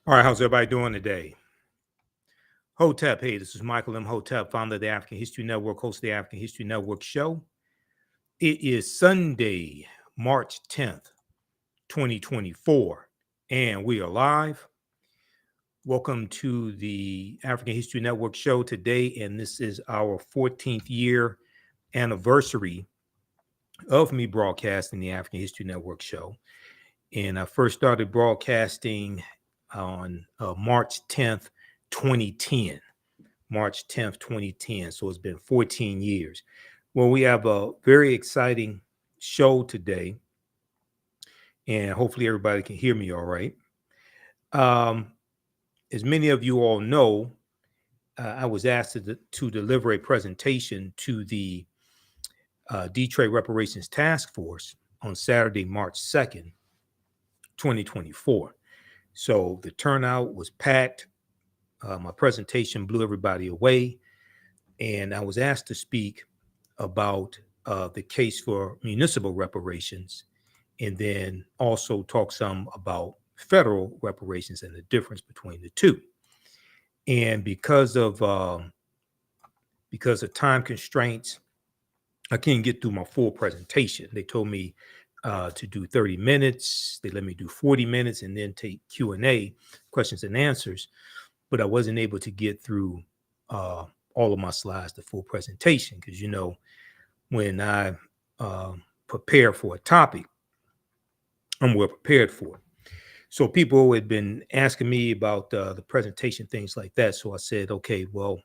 All right, how's everybody doing today? Hotep, hey, this is Michael Imhotep, founder of the African History Network, host of the African History Network show. It is Sunday, March 10th, 2024, and we are live. Welcome to the African History Network show today, and this is our 14th year anniversary of me broadcasting the African History Network show. And I first started broadcasting on March 10th, 2010. March 10th, 2010. So it's been 14 years. Well, we have a very exciting show today, and hopefully everybody can hear me all right. As many of you all know, I was asked to deliver a presentation to the Detroit Reparations Task Force on Saturday, March 2nd, 2024. So the turnout was packed. My presentation blew everybody away, and I was asked to speak about the case for municipal reparations, and then also talk some about federal reparations and the difference between the two. And because of time constraints, I can't get through my full presentation. They told me to do 30 minutes. They let me do 40 minutes and then take Q&A, questions and answers. But I wasn't able to get through all of my slides, the full presentation, because, you know, when I prepare for a topic, I'm well prepared for it. So people had been asking me about the presentation, things like that. So I said, okay, well,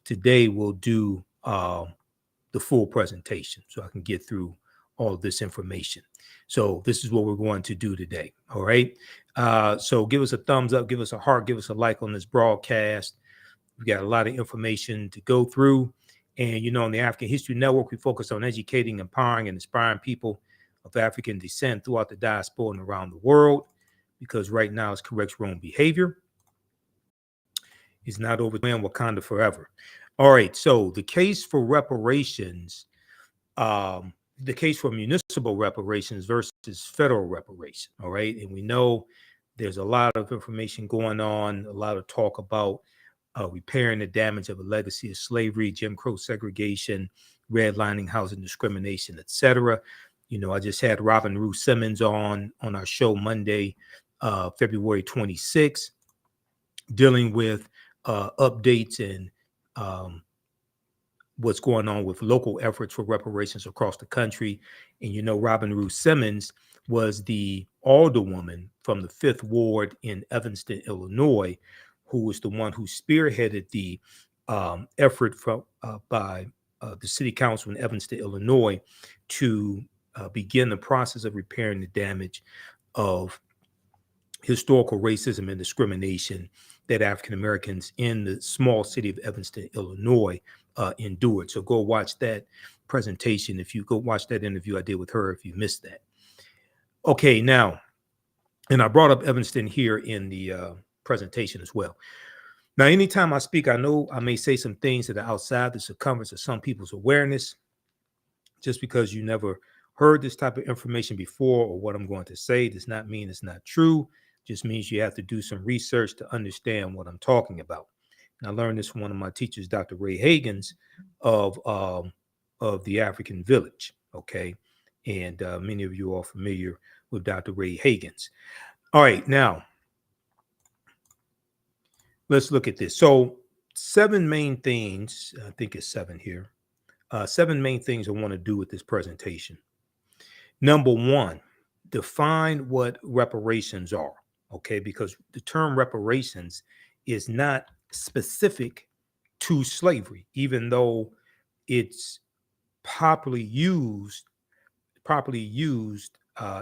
today we'll do the full presentation so I can get through all of this information. So this is what we're going to do today. All right. So give us a thumbs up, give us a heart, give us a like on this broadcast. We got a lot of information to go through. And, you know, on the African History Network, we focus on educating, empowering, and inspiring people of African descent throughout the diaspora and around the world, because right now it's corrects wrong behavior. It's not over in Wakanda forever. All right. So the case for reparations, the case for municipal reparations versus federal reparation. All right. And we know there's a lot of information going on, a lot of talk about repairing the damage of a legacy of slavery, Jim Crow segregation, redlining, housing discrimination, etc. You know, I just had Robin Rue Simmons on our show Monday, February 26th, dealing with updates and what's going on with local efforts for reparations across the country. And, you know, Robin Rue Simmons was the alderwoman from the 5th Ward in Evanston, Illinois, who was the one who spearheaded the effort by the city council in Evanston, Illinois, to begin the process of repairing the damage of historical racism and discrimination that African Americans in the small city of Evanston, Illinois, endured. So go watch that presentation. If you go watch that interview I did with her, if you missed that. Okay, now, and I brought up Evanston here in the presentation as well. Now, anytime I speak, I know I may say some things that are outside the circumference of some people's awareness. Just because you never heard this type of information before or what I'm going to say does not mean it's not true. Just means you have to do some research to understand what I'm talking about. And I learned this from one of my teachers, Dr. Ray Hagins of the African Village. Okay, and many of you are familiar with Dr. Ray Hagins. All right, now let's look at this. So 7 main things, I think it's 7 here. 7 main things I want to do with this presentation. Number 1, define what reparations are, okay? Because the term reparations is not specific to slavery, even though it's properly used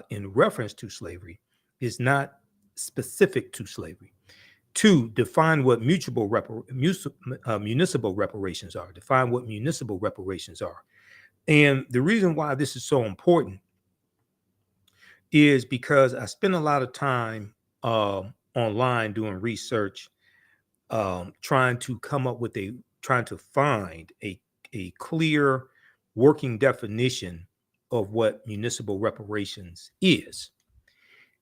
in reference to slavery, is not specific to slavery. 2, define what municipal reparations are. Define what municipal reparations are. And the reason why this is so important is because I spend a lot of time online doing research, trying to find a clear working definition of what municipal reparations is.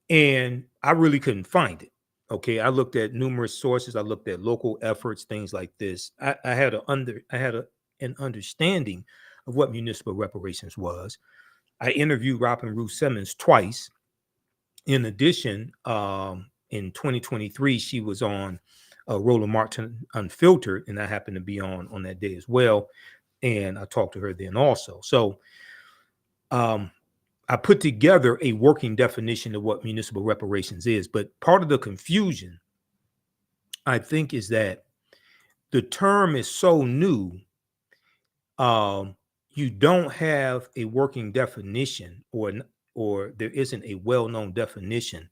And I really couldn't find it. Okay, I looked at numerous sources. I looked at local efforts, things like this. I had an understanding of what municipal reparations was. I interviewed Robin Ruth Simmons twice. In addition, in 2023, she was on Roland Martin Unfiltered, and I happened to be on that day as well. And I talked to her then also. So I put together a working definition of what municipal reparations is. But part of the confusion, I think, is that the term is so new. You don't have a working definition, or there isn't a well-known definition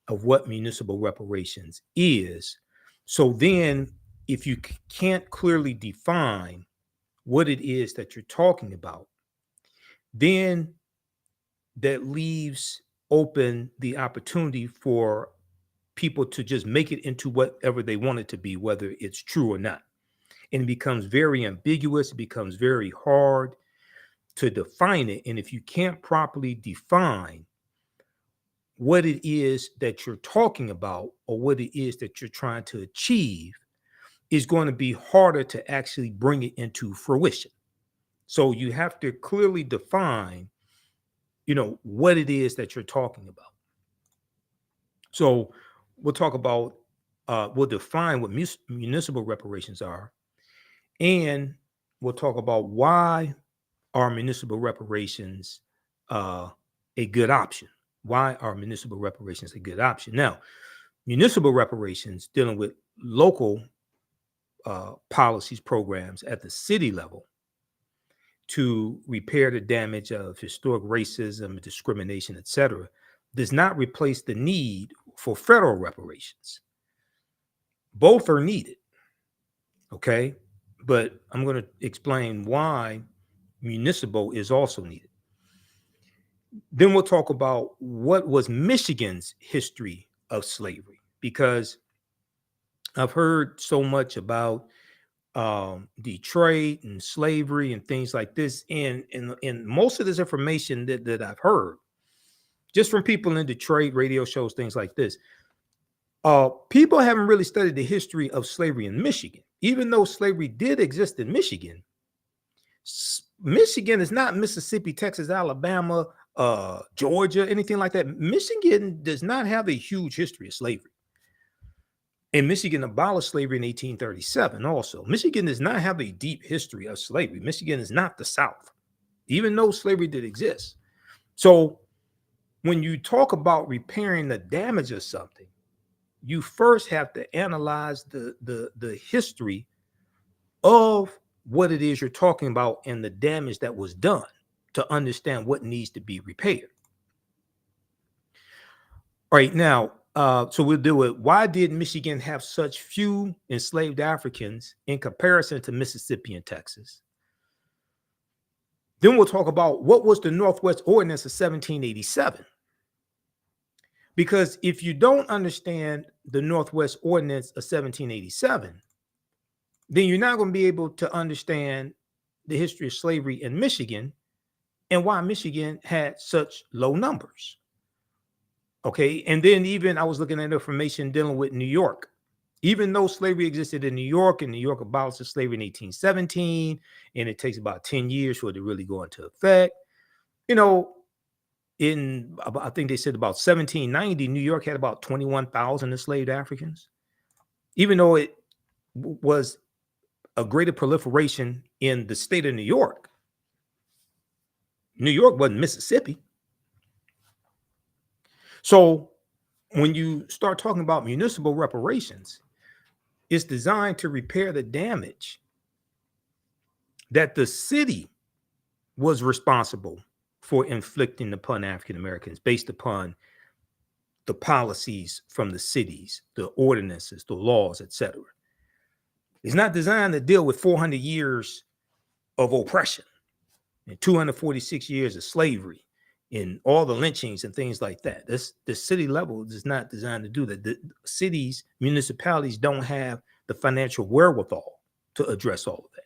of what municipal reparations is. So then, if you can't clearly define what it is that you're talking about, then that leaves open the opportunity for people to just make it into whatever they want it to be, whether it's true or not. And it becomes very ambiguous. It becomes very hard to define it. And if you can't properly define what it is that you're talking about or what it is that you're trying to achieve, it's going to be harder to actually bring it into fruition. So you have to clearly define, what it is that you're talking about. So we'll talk about, we'll define what municipal reparations are, and we'll talk about why are municipal reparations a good option. Why are municipal reparations a good option? Now, municipal reparations dealing with local policies, programs at the city level to repair the damage of historic racism, discrimination, etc., does not replace the need for federal reparations. Both are needed, okay? But I'm going to explain why municipal is also needed. Then we'll talk about what was Michigan's history of slavery, because I've heard so much about Detroit and slavery and things like this. And most of this information that I've heard just from people in Detroit, radio shows, things like this, people haven't really studied the history of slavery in Michigan. Even though slavery did exist in Michigan, Michigan is not Mississippi, Texas, Alabama, Georgia, anything like that. Michigan does not have a huge history of slavery. And Michigan abolished slavery in 1837 also. Michigan does not have a deep history of slavery. Michigan is not the South, even though slavery did exist. So when you talk about repairing the damage of something, you first have to analyze the history of what it is you're talking about and the damage that was done to understand what needs to be repaired. All right, now, so we'll deal with why did Michigan have such few enslaved Africans in comparison to Mississippi and Texas? Then we'll talk about what was the Northwest Ordinance of 1787. Because if you don't understand the Northwest Ordinance of 1787, then you're not going to be able to understand the history of slavery in Michigan and why Michigan had such low numbers. Okay, and then even I was looking at information dealing with New York. Even though slavery existed in New York, and New York abolished slavery in 1817, and it takes about 10 years for it to really go into effect. I think they said about 1790, New York had about 21,000 enslaved Africans. Even though it was a greater proliferation in the state of New York wasn't Mississippi. So when you start talking about municipal reparations, it's designed to repair the damage that the city was responsible for inflicting upon African Americans based upon the policies from the cities, the ordinances, the laws, etc. It's not designed to deal with 400 years of oppression and 246 years of slavery and all the lynchings and things like that. The city level is not designed to do that. The cities, municipalities don't have the financial wherewithal to address all of that.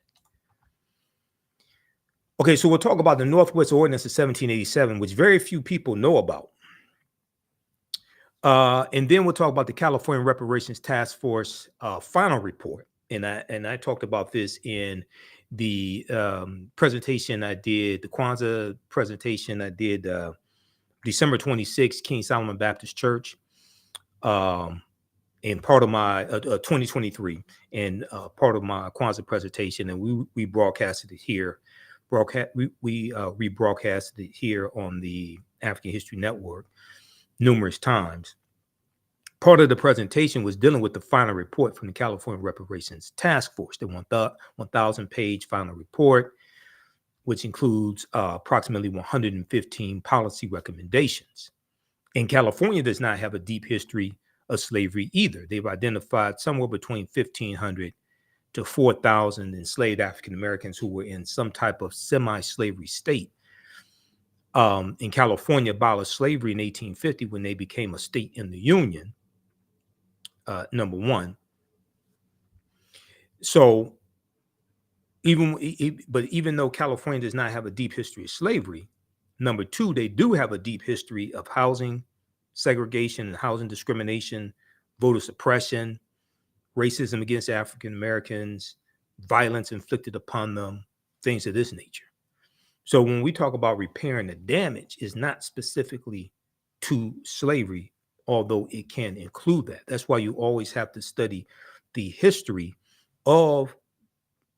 Okay, so we'll talk about the Northwest Ordinance of 1787, which very few people know about. And then we'll talk about the California Reparations Task Force final report. And I talked about this in the presentation I did, the Kwanzaa presentation I did December 26th, King Solomon Baptist Church, and part of my 2023, and part of my Kwanzaa presentation, and we broadcasted it here. We rebroadcasted it here on the African History Network numerous times. Part of the presentation was dealing with the final report from the California Reparations Task Force, the 1,000-page final report, which includes approximately 115 policy recommendations. And California does not have a deep history of slavery either. They've identified somewhere between 1,500 to 4,000 enslaved African Americans who were in some type of semi-slavery state. In California, abolished slavery in 1850 when they became a state in the Union. Number one. So even though California does not have a deep history of slavery, number two, they do have a deep history of housing segregation and housing discrimination, voter suppression, racism against African Americans, violence inflicted upon them, things of this nature. So when we talk about repairing the damage, it's not specifically to slavery, although it can include that. That's why you always have to study the history of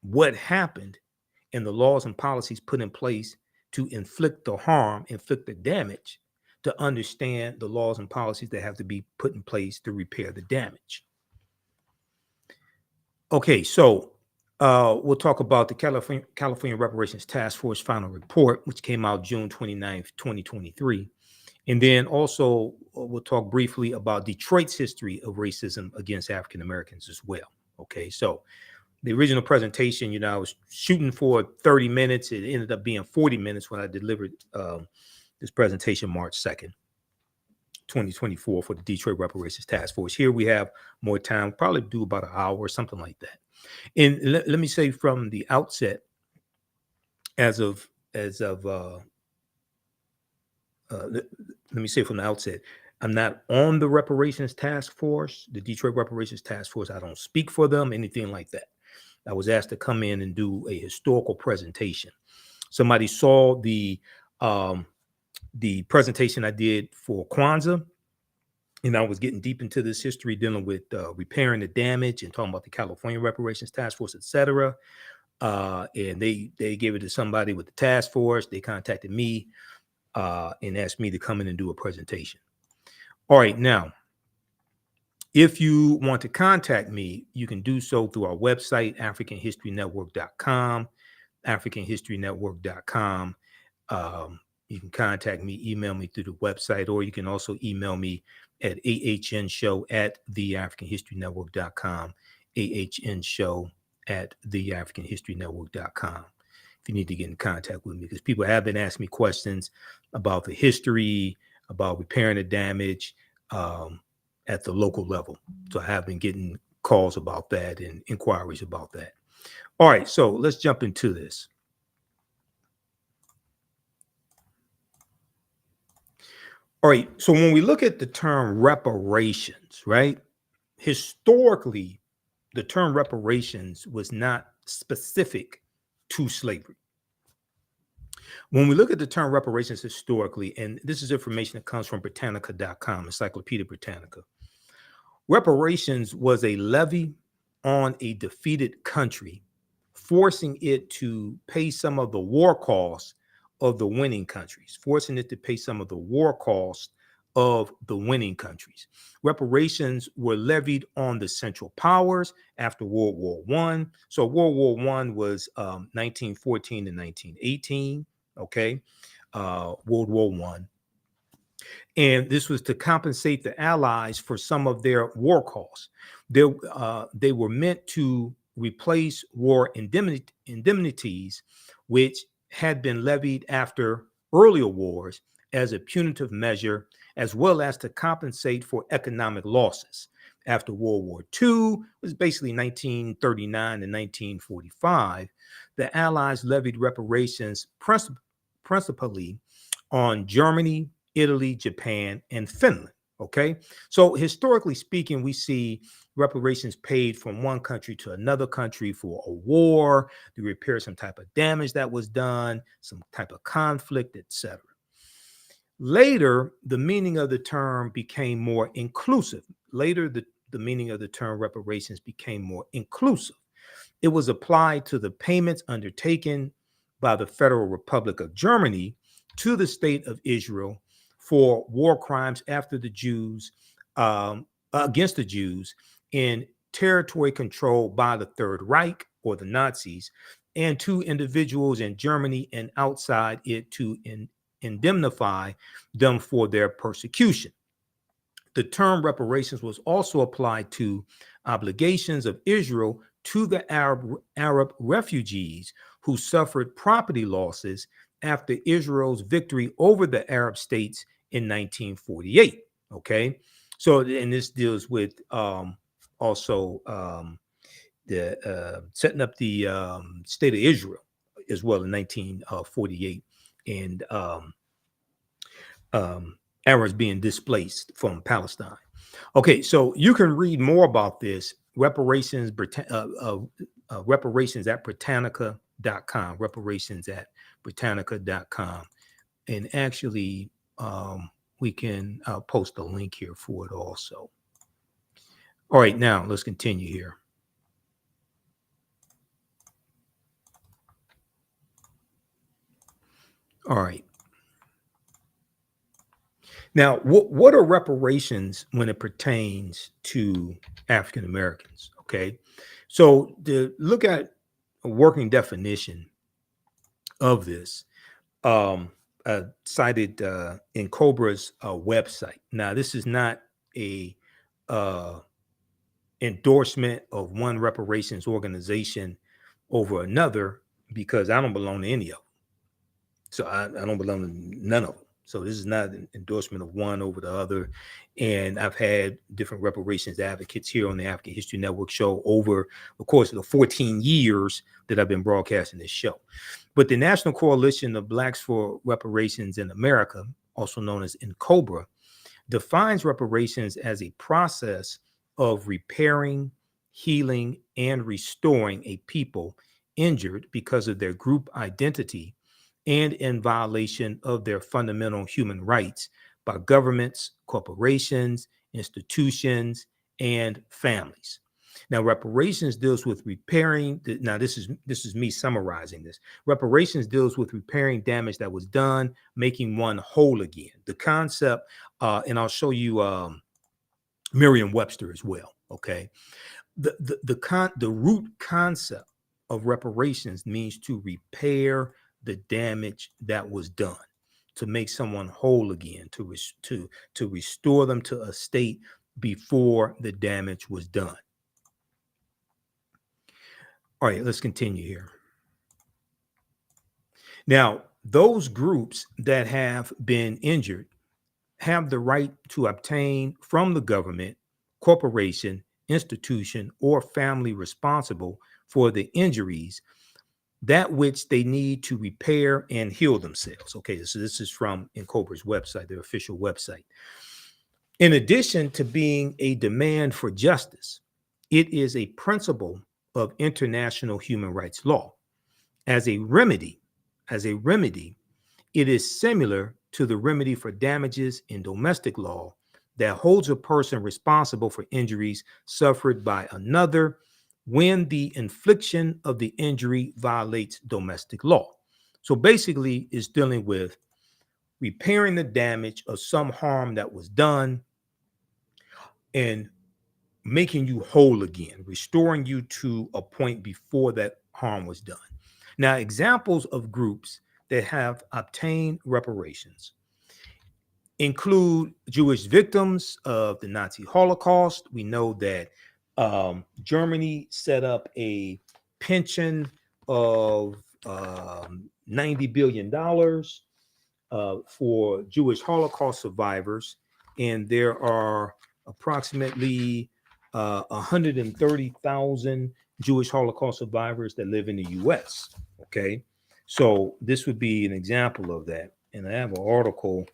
what happened and the laws and policies put in place to inflict the harm, inflict the damage, to understand the laws and policies that have to be put in place to repair the damage. Okay, so we'll talk about the California Reparations Task Force final report, which came out June 29th, 2023. And then also we'll talk briefly about Detroit's history of racism against African Americans as well. Okay, so the original presentation, I was shooting for 30 minutes. It ended up being 40 minutes when I delivered this presentation March 2nd, 2024 for the Detroit Reparations Task Force. Here we have more time, probably do about an hour or something like that. And let me say from the outset, I'm not on the Reparations Task Force, the Detroit Reparations Task Force. I don't speak for them, anything like that. I was asked to come in and do a historical presentation. Somebody saw the presentation I did for Kwanzaa, and I was getting deep into this history, dealing with repairing the damage and talking about the California Reparations Task Force, etc. And they gave it to somebody with the task force. They contacted me and asked me to come in and do a presentation. All right, now, if you want to contact me, you can do so through our website, AfricanHistoryNetwork.com, AfricanHistoryNetwork.com. You can contact me, email me through the website, or you can also email me at ahnshow@theafricanhistorynetwork.com, ahnshow@theafricanhistorynetwork.com. If you need to get in contact with me, because people have been asking me questions about the history, about repairing the damage at the local level. So I have been getting calls about that and inquiries about that. All right, so let's jump into this. All right, so when we look at the term reparations, right? Historically, the term reparations was not specific to slavery. When we look at the term reparations historically, and this is information that comes from Britannica.com, Encyclopedia Britannica, reparations was a levy on a defeated country, forcing it to pay some of the war costs of the winning countries, Reparations were levied on the Central Powers after World War I. So World War I was 1914 to 1918, okay? World War I. And this was to compensate the Allies for some of their war costs. They were meant to replace war indemnities, which had been levied after earlier wars as a punitive measure, as well as to compensate for economic losses. After World War II, it was basically 1939 to 1945, the Allies levied reparations principally on Germany, Italy, Japan, and Finland. Okay, so historically speaking, we see reparations paid from one country to another country for a war, to repair some type of damage that was done, some type of conflict, etc. Later, the meaning of the term became more inclusive. Later, the meaning of the term reparations became more inclusive. It was applied to the payments undertaken by the Federal Republic of Germany to the state of Israel for war crimes after the Jews, against the Jews in territory controlled by the Third Reich or the Nazis, and to individuals in Germany and outside it to indemnify them for their persecution. The term reparations was also applied to obligations of Israel to the Arab refugees who suffered property losses after Israel's victory over the Arab states in 1948. Okay, so and this deals with also the setting up the state of Israel as well in 1948, and Arabs being displaced from Palestine. Okay, so you can read more about this reparations at Britannica.com, reparations at Britannica.com, and actually we can post a link here for it also. All right, now let's continue here. All right. Now, what are reparations when it pertains to African Americans? Okay, so to look at a working definition of this, cited in COBRA's website. Now, this is not a uh, endorsement of one reparations organization over another, because I don't belong to any of them. So I don't belong to none of them. So this is not an endorsement of one over the other. And I've had different reparations advocates here on the African History Network show over the course of the 14 years that I've been broadcasting this show. But the National Coalition of Blacks for Reparations in America, also known as NCOBRA, defines reparations as a process of repairing, healing, and restoring a people injured because of their group identity and in violation of their fundamental human rights by governments, corporations, institutions, and families. Now, reparations deals with repairing. Now, this is me summarizing this. Reparations deals with repairing damage that was done, making one whole again. The concept, and I'll show you Merriam-Webster as well. Okay, the root concept of reparations means to repair the damage that was done, to make someone whole again, to restore them to a state before the damage was done. All right, let's continue here. Now, those groups that have been injured have the right to obtain from the government, corporation, institution, or family responsible for the injuries that which they need to repair and heal themselves. Okay, so this is from NCOBRA's website, their official website. In addition to being a demand for justice, it is a principle of international human rights law. As a remedy, it is similar to the remedy for damages in domestic law that holds a person responsible for injuries suffered by another when the infliction of the injury violates domestic law. So basically, it's dealing with repairing the damage of some harm that was done and making you whole again, restoring you to a point before that harm was done. Now, examples of groups that have obtained reparations include Jewish victims of the Nazi Holocaust. We know that Germany set up a pension of $90 billion for Jewish Holocaust survivors, and there are approximately 130,000 Jewish Holocaust survivors that live in the U.S. Okay, so this would be an example of that, and I have an article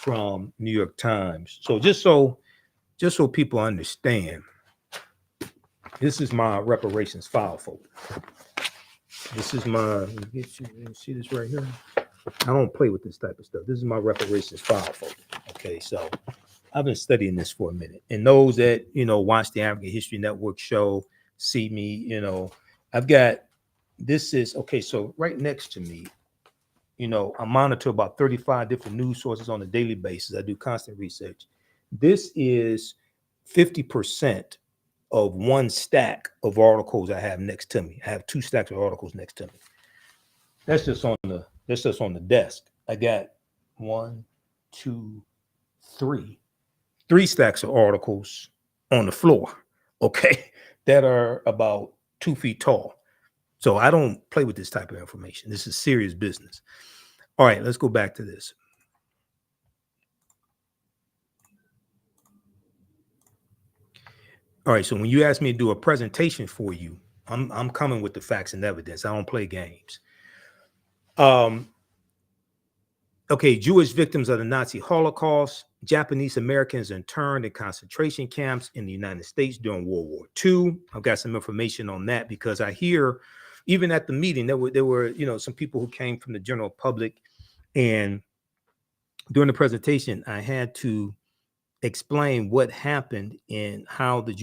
from New York Times. So just so people understand, this is my reparations file folder. This is my, you see this right here? I don't play with this type of stuff. This is my reparations file folder. Okay, so I've been studying this for a minute. And those that, watch the African History Network show, see me, I've got, this is, okay, so right next to me, I monitor about 35 different news sources on a daily basis. I do constant research. This is 50% of one stack of articles I have next to me. I have 2 stacks of articles next to me. That's just on the desk. I got 1, 2, 3 stacks of articles on the floor, okay, that are about 2 feet tall. So I don't play with this type of information. This is serious business. All right, let's go back to this. All right, so when you ask me to do a presentation for you, I'm coming with the facts and evidence. I don't play games. Okay, Jewish victims of the Nazi Holocaust, Japanese Americans interned in concentration camps in the United States during World War II. I've got some information on that because I hear, even at the meeting, there were some people who came from the general public, and during the presentation, I had to explain what happened and how the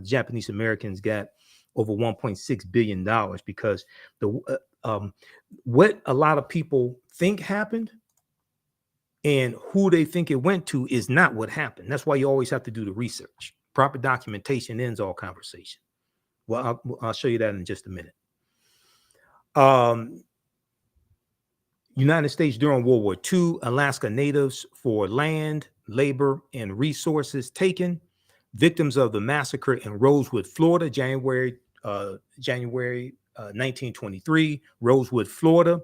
Japanese Americans got over $1.6 billion, because what a lot of people think happened and who they think it went to is not what happened. That's why you always have to do the research. Proper documentation ends all conversation. Well, I'll show you that in just a minute. United States during World War II, Alaska Natives for land, labor, and resources taken. Victims of the massacre in Rosewood, Florida, January 1923, Rosewood, Florida,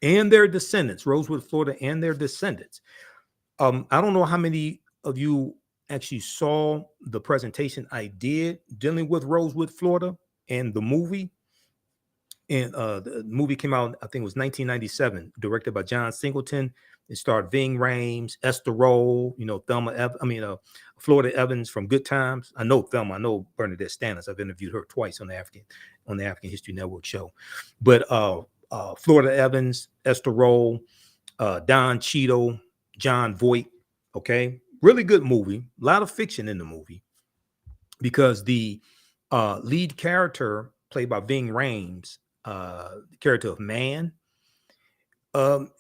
and their descendants, Rosewood, Florida, and their descendants. I don't know how many of you actually saw the presentation I did dealing with Rosewood, Florida, and the movie. And the movie came out, I think it was 1997, directed by John Singleton. It starred Ving Rhames, Esther Roll, Florida Evans from Good Times. I know Thelma. I know Bernadette Stannis. I've interviewed her twice on the African History Network show. But Florida Evans, Esther Roll, Don Cheadle, John Voight. Okay, really good movie. A lot of fiction in the movie, because the lead character played by Ving Rhames, the character of Man,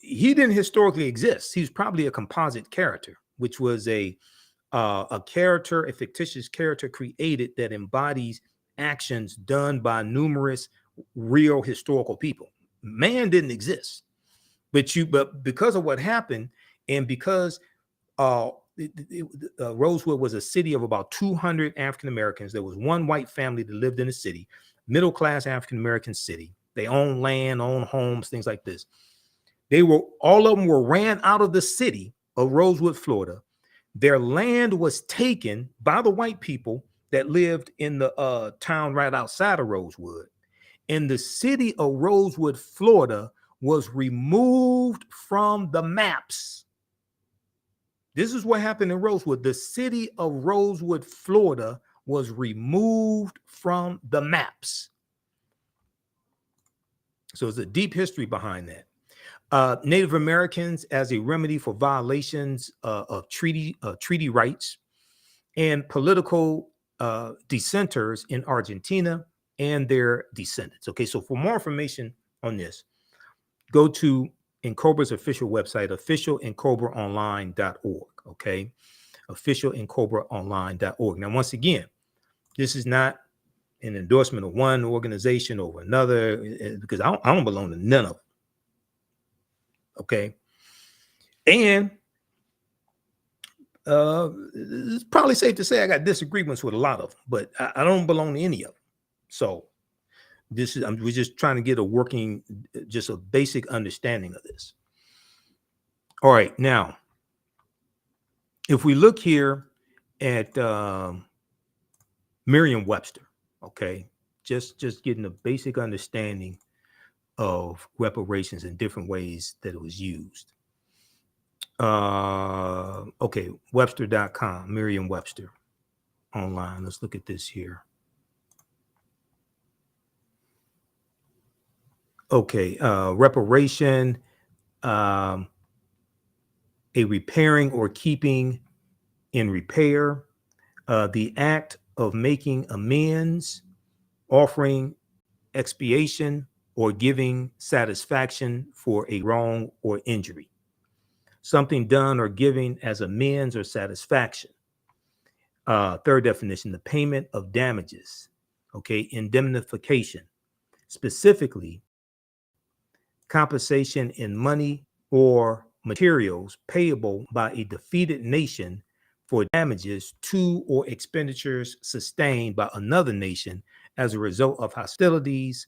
he didn't historically exist. He was probably a composite character, which was a fictitious character created that embodies actions done by numerous real historical people. Man didn't exist, but because of what happened, and because Rosewood was a city of about 200 African Americans. There was one white family that lived in the city, middle class African American city. They owned land, owned homes, things like this. All of them were ran out of the city of Rosewood, Florida. Their land was taken by the white people that lived in the town right outside of Rosewood. And the city of Rosewood, Florida was removed from the maps. This is what happened in Rosewood. The city of Rosewood, Florida was removed from the maps. So there's a deep history behind that. Native Americans as a remedy for violations of treaty rights, and political dissenters in Argentina and their descendants. Okay, so for more information on this, go to NCOBRA's official website, officialincobraonline.org. Okay, officialincobraonline.org. Now, once again, this is not an endorsement of one organization over another, because I don't belong to none of them. Okay, and it's probably safe to say I got disagreements with a lot of them, but I don't belong to any of them. So we're just trying to get just a basic understanding of this. All right, now, if we look here at Merriam-Webster, okay, just getting a basic understanding of reparations in different ways that it was used. Okay, Webster.com, Merriam-Webster online. Let's look at this here. Okay, reparation, um, a repairing or keeping in repair, the act of making amends, offering expiation, or giving satisfaction for a wrong or injury. Something done or given as amends or satisfaction. Third definition, the payment of damages. Okay, indemnification, specifically compensation in money or materials payable by a defeated nation for damages to or expenditures sustained by another nation as a result of hostilities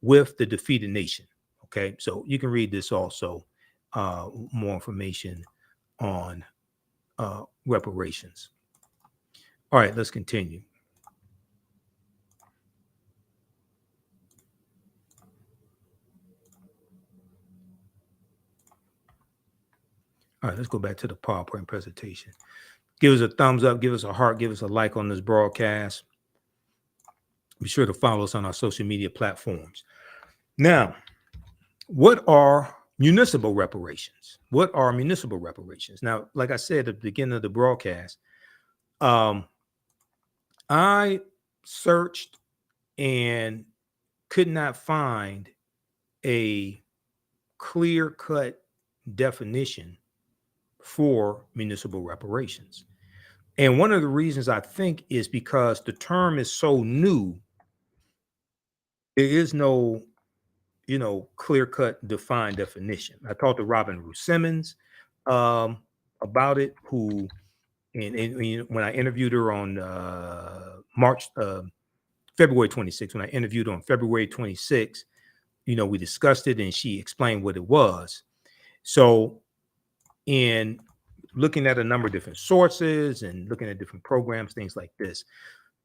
with the defeated nation. Okay, so you can read this also, more information on reparations. All right, let's continue. All right, let's go back to the PowerPoint presentation. Give us a thumbs up, give us a heart, give us a like on this broadcast. Be sure to follow us on our social media platforms. Now, what are municipal reparations? What are municipal reparations? Now, like I said at the beginning of the broadcast, I searched and could not find a clear-cut definition for municipal reparations. And one of the reasons I think is because the term is so new, there is no, clear-cut defined definition. I talked to Robin Rue Simmons about it, who, and when I interviewed her on February 26th, when I interviewed her on February 26th, we discussed it and she explained what it was. So in looking at a number of different sources and looking at different programs, things like this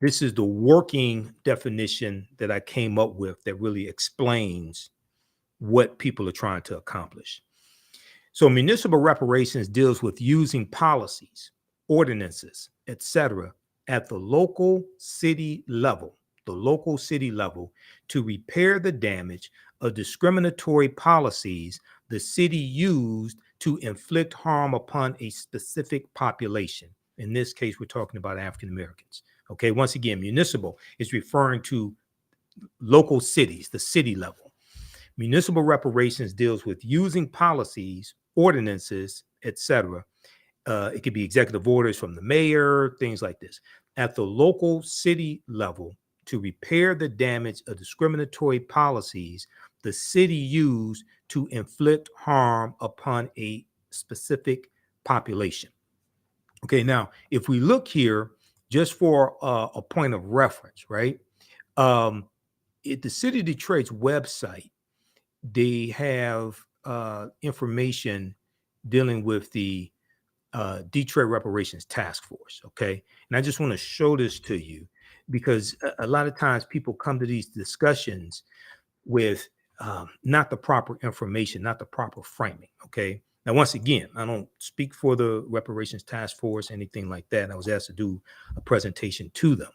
is the working definition that I came up with that really explains what people are trying to accomplish. So municipal reparations deals with using policies, ordinances, etc., at the local city level to repair the damage of discriminatory policies the city used to inflict harm upon a specific population. In this case, we're talking about African Americans. Okay, once again, municipal is referring to local cities, the city level. Municipal reparations deals with using policies, ordinances, etc. It could be executive orders from the mayor, things like this, at the local city level to repair the damage of discriminatory policies the city used to inflict harm upon a specific population. Okay, now, if we look here, just for a point of reference, right? At the City of Detroit's website, they have information dealing with the Detroit Reparations Task Force. Okay. And I just want to show this to you because a lot of times people come to these discussions with not the proper information, not the proper framing. Okay. Now, once again, I don't speak for the Reparations Task Force, anything like that. I was asked to do a presentation to them.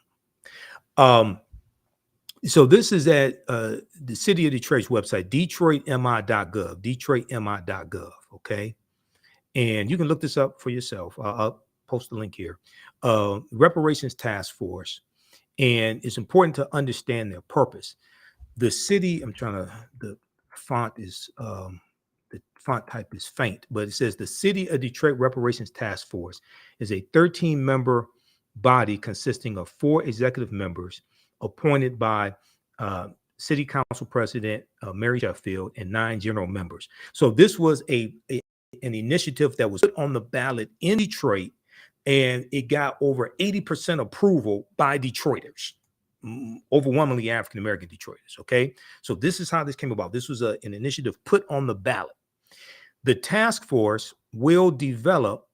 So this is at the City of Detroit's website, detroitmi.gov, detroitmi.gov. Okay. And you can look this up for yourself. I'll post the link here. Reparations Task Force. And it's important to understand their purpose. The city, the font type is faint, but it says the City of Detroit Reparations Task Force is a 13-member body consisting of 4 executive members appointed by City Council President Mary Sheffield and 9 general members. So this was an initiative that was put on the ballot in Detroit, and it got over 80% approval by Detroiters, overwhelmingly African American Detroiters. Okay, so this is how this came about. This was an initiative put on the ballot. The task force will develop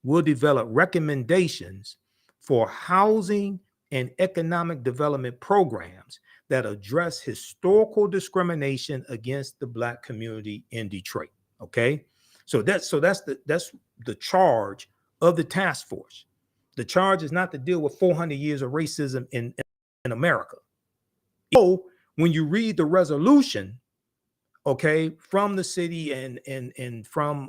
recommendations for housing and economic development programs that address historical discrimination against the Black community in Detroit. Okay, So that's the charge of the task force. The charge is not to deal with 400 years of racism in America. So when you read the resolution, okay, from the city and from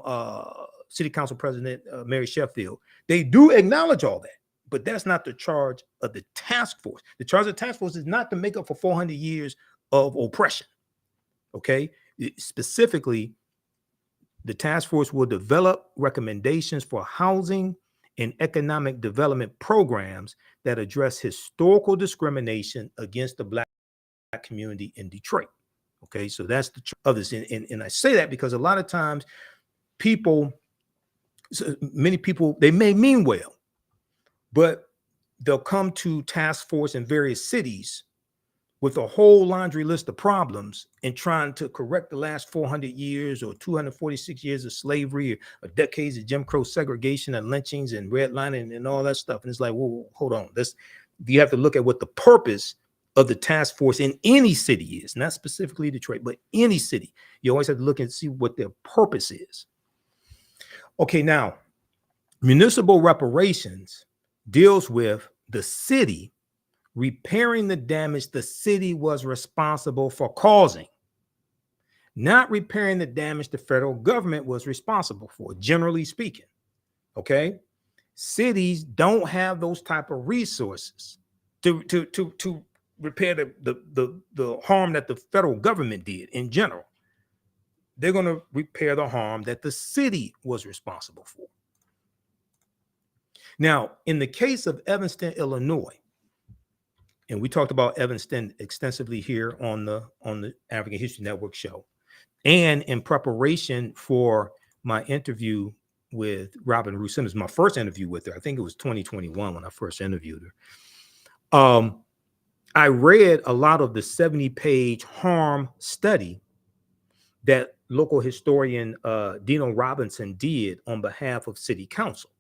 City Council President Mary Sheffield, they do acknowledge all that. But that's not the charge of the task force. The charge of the task force is not to make up for 400 years of oppression. Okay, specifically, the task force will develop recommendations for housing and economic development programs that address historical discrimination against the Black community in Detroit. Okay, so that's the of this. And I say that because a lot of times many people, they may mean well, but they'll come to task force in various cities with a whole laundry list of problems and trying to correct the last 400 years or 246 years of slavery or decades of Jim Crow segregation and lynchings and redlining and all that stuff. And it's like, whoa, hold on. You have to look at what the purpose of the task force in any city is, not specifically Detroit, but any city. You always have to look and see what their purpose is. Okay, now, municipal reparations deals with the city repairing the damage the city was responsible for causing, not repairing the damage the federal government was responsible for, generally speaking. Okay, cities don't have those type of resources to repair the harm that the federal government did in general. They're going to repair the harm that the city was responsible for. Now, in the case of Evanston, Illinois, and we talked about Evanston extensively here on the African History Network show, and in preparation for my interview with Robin Ruth Simmons, my first interview with her, I think it was 2021 when I first interviewed her. I read a lot of the 70-page harm study that local historian Dino Robinson did on behalf of City Council.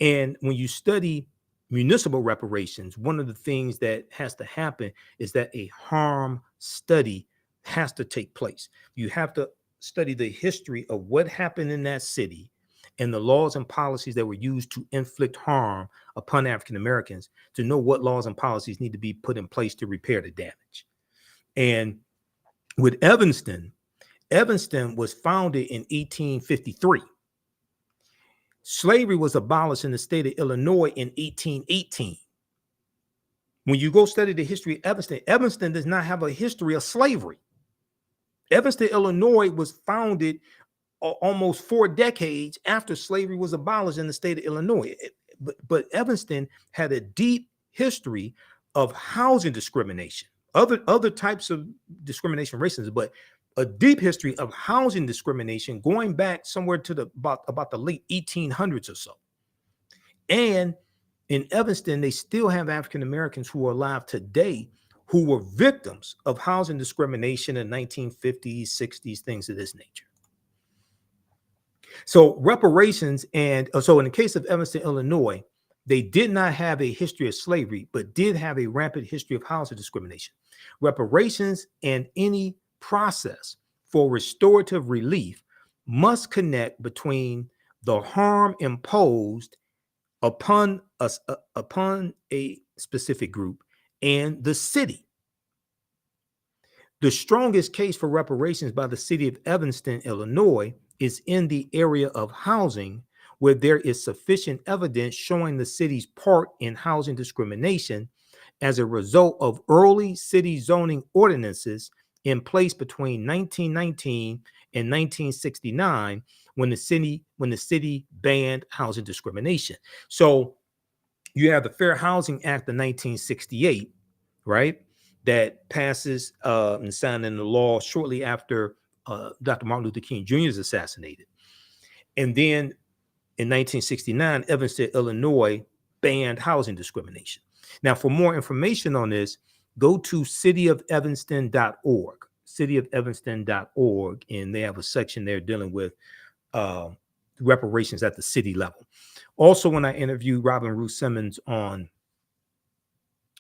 And when you study municipal reparations, one of the things that has to happen is that a harm study has to take place. You have to study the history of what happened in that city and the laws and policies that were used to inflict harm upon African Americans to know what laws and policies need to be put in place to repair the damage. And with Evanston was founded in 1853. Slavery was abolished in the state of Illinois in 1818. When you go study the history of Evanston does not have a history of slavery. Evanston, Illinois was founded almost 4 decades after slavery was abolished in the state of Illinois. But Evanston had a deep history of housing discrimination, other types of discrimination, racism, but a deep history of housing discrimination going back somewhere to about the late 1800s or so. And in Evanston, they still have African Americans who are alive today who were victims of housing discrimination in 1950s, 60s, things of this nature. So reparations, and so in the case of Evanston, Illinois, they did not have a history of slavery, but did have a rampant history of housing discrimination. Reparations and any process for restorative relief must connect between the harm imposed upon a specific group and the city. The strongest case for reparations by the city of Evanston, Illinois, is in the area of housing, where there is sufficient evidence showing the city's part in housing discrimination as a result of early city zoning ordinances in place between 1919 and 1969, when the city banned housing discrimination. So you have the Fair Housing Act of 1968, right? That passes and signed into law shortly after Dr. Martin Luther King Jr. is assassinated. And then in 1969, Evanston, Illinois banned housing discrimination. Now, for more information on this, go to cityofevanston.org, cityofevanston.org, and they have a section there dealing with reparations at the city level. Also, when I interviewed Robin Ruth Simmons on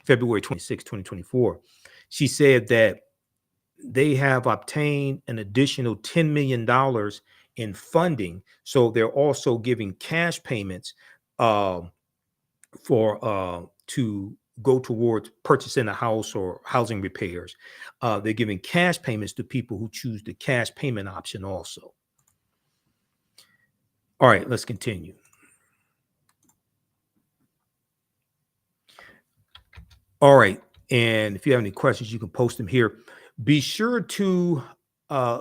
February 26, 2024, she said that they have obtained an additional $10 million in funding. So they're also giving cash payments to go towards purchasing a house or housing repairs. They're giving cash payments to people who choose the cash payment option also. All right, let's continue. All right, and if you have any questions, you can post them here. Be sure to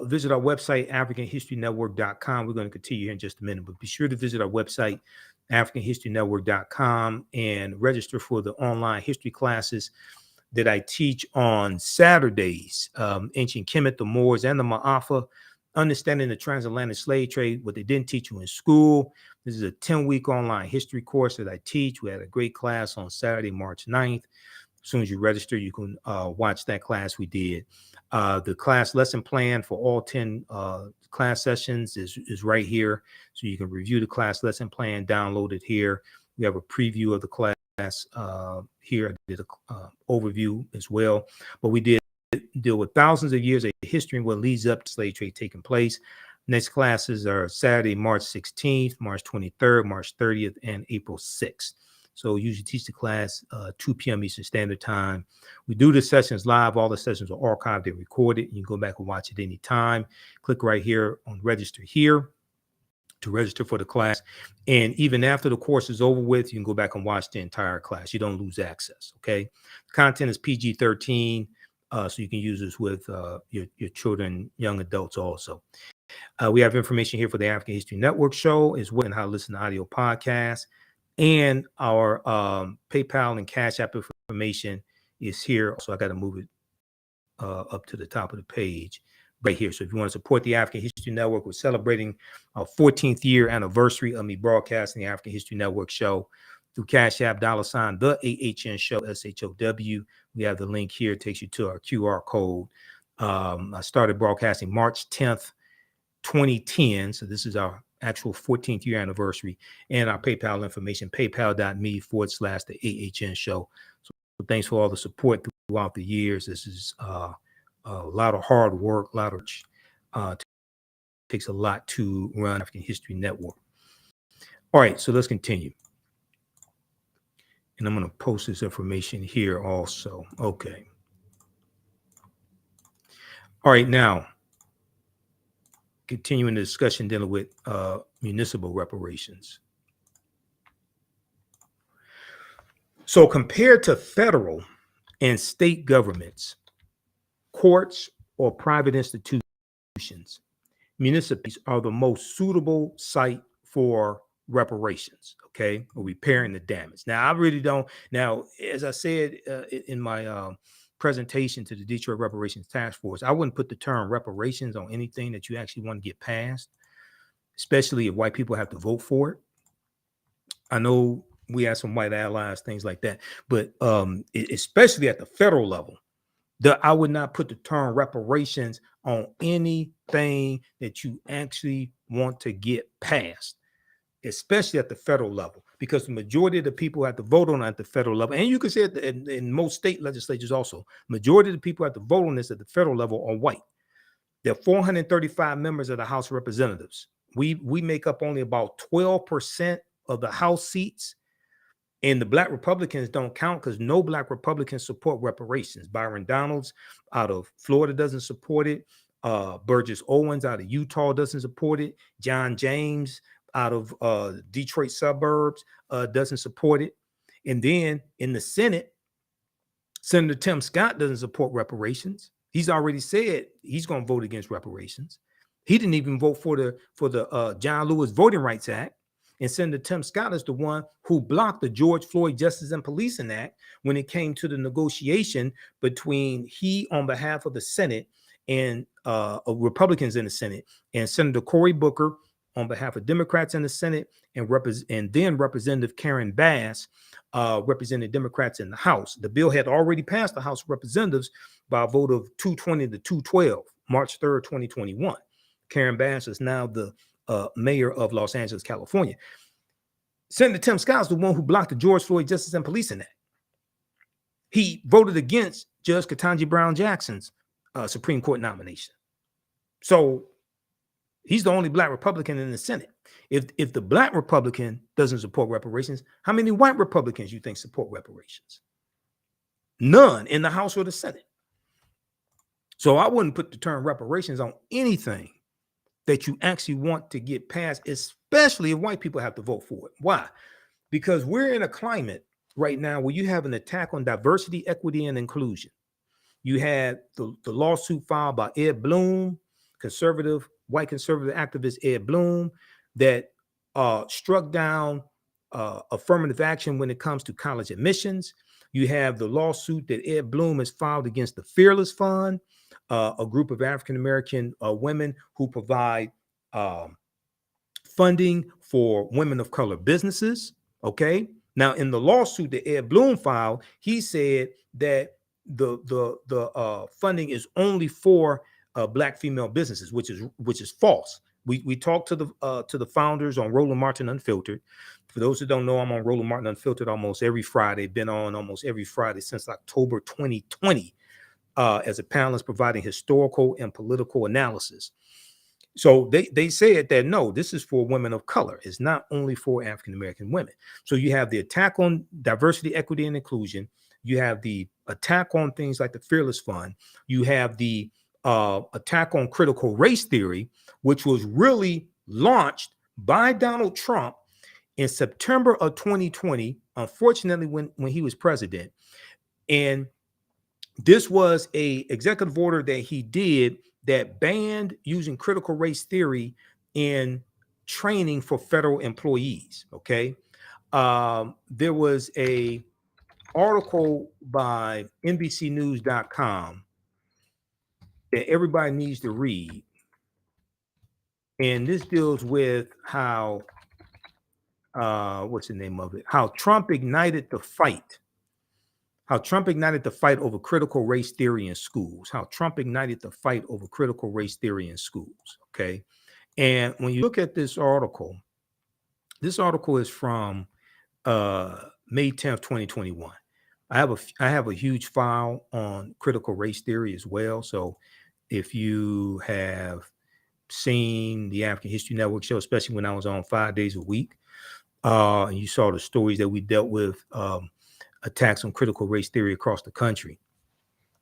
visit our website, AfricanHistoryNetwork.com. We're going to continue here in just a minute, but be sure to visit our website, AfricanHistoryNetwork.com, and register for the online history classes that I teach on Saturdays. Ancient Kemet, the Moors, and the Ma'afa, understanding the transatlantic slave trade, what they didn't teach you in school. This is a 10-week online history course that I teach. We had a great class on Saturday, March 9th. As soon as you register, you can watch that class we did. The class lesson plan for all 10 class sessions is right here. So you can review the class lesson plan, download it here. We have a preview of the class here. I did an overview as well. But we did deal with thousands of years of history and what leads up to slave trade taking place. Next classes are Saturday, March 16th, March 23rd, March 30th, and April 6th. So usually teach the class 2 p.m. Eastern Standard Time. We do the sessions live. All the sessions are archived and recorded. You can go back and watch it anytime. Click right here on register here to register for the class. And even after the course is over with, you can go back and watch the entire class. You don't lose access, okay? Content is PG-13, so you can use this with your children, young adults also. We have information here for the African History Network show as well, and how to listen to audio podcasts. And our PayPal and Cash App information is here. So I got to move it up to the top of the page right here. So if you want to support the African History Network, we're celebrating our 14th year anniversary of me broadcasting the African History Network show through Cash App, $ the AHN show, SHOW. We have the link here. It takes you to our QR code. I started broadcasting March 10th, 2010. So this is our actual 14th year anniversary, and our PayPal information, paypal.me/the AHN show. So thanks for all the support throughout the years. This is a lot of hard work, takes a lot to run African History Network. All right, so let's continue. And I'm going to post this information here also. Okay. All right, now, continuing the discussion dealing with municipal reparations. So compared to federal and state governments, courts, or private institutions, municipalities are the most suitable site for reparations, okay, or repairing the damage. Now, I really don't. Now, as I said in my presentation to the Detroit Reparations Task Force, I wouldn't put the term reparations on anything that you actually want to get passed, especially if white people have to vote for it. I know we have some white allies, things like that, but especially at the federal level, I would not put the term reparations on anything that you actually want to get passed, especially at the federal level, because the majority of the people have to vote on it at the federal level. And you can say it in most state legislatures also, majority of the people have to vote on this at the federal level are white. There are 435 members of the House of Representatives. We make up only about 12% of the House seats. And the Black Republicans don't count because no Black Republicans support reparations. Byron Donalds out of Florida doesn't support it. Burgess Owens out of Utah doesn't support it. John James out of Detroit suburbs doesn't support it. And then in the Senate, Senator Tim Scott doesn't support reparations. He's already said he's going to vote against reparations. He didn't even vote for the John Lewis Voting Rights Act. And Senator Tim Scott is the one who blocked the George Floyd Justice and Policing Act when it came to the negotiation between he on behalf of the Senate and Republicans in the Senate, and Senator Cory Booker on behalf of Democrats in the Senate, and then Representative Karen Bass represented Democrats in the House. The bill had already passed the House of Representatives by a vote of 220 to 212, March 3rd, 2021. Karen Bass is now the mayor of Los Angeles, California. Senator Tim Scott is the one who blocked the George Floyd Justice and Policing Act. He voted against Judge Ketanji Brown Jackson's Supreme Court nomination. So He's the only black Republican in the Senate. If the black Republican doesn't support reparations, how many white Republicans you think support reparations? None in the House or the Senate. So I wouldn't put the term reparations on anything that you actually want to get passed, especially if white people have to vote for it. Why? Because we're in a climate right now where you have an attack on diversity, equity, and inclusion. You had the lawsuit filed by Ed Bloom, white conservative activist Ed Bloom, that struck down affirmative action when it comes to college admissions. You have the lawsuit that Ed Bloom has filed against the Fearless Fund, a group of African-American women who provide funding for women of color businesses. Okay. Now, in the lawsuit that Ed Bloom filed, he said that the funding is only for black female businesses, which is false. We talked to the founders on Roland Martin Unfiltered. For those who don't know, I'm on Roland Martin Unfiltered almost every Friday. Been on almost every Friday since October 2020 as a panelist providing historical and political analysis. So they said that, no, this is for women of color. It's not only for African-American women. So you have the attack on diversity, equity, and inclusion. You have the attack on things like the Fearless Fund. You have the attack on critical race theory, which was really launched by Donald Trump in September of 2020, unfortunately, when he was president. And this was an executive order that he did that banned using critical race theory in training for federal employees. Okay. There was a article by NBCnews.com that everybody needs to read. And this deals with how, what's the name of it? How Trump ignited the fight. How Trump ignited the fight over critical race theory in schools. How Trump ignited the fight over critical race theory in schools. Okay. And when you look at this article is from May 10th, 2021. I have a huge file on critical race theory as well. So if you have seen the African History Network show, especially when I was on 5 days a week, and you saw the stories that we dealt with, attacks on critical race theory across the country.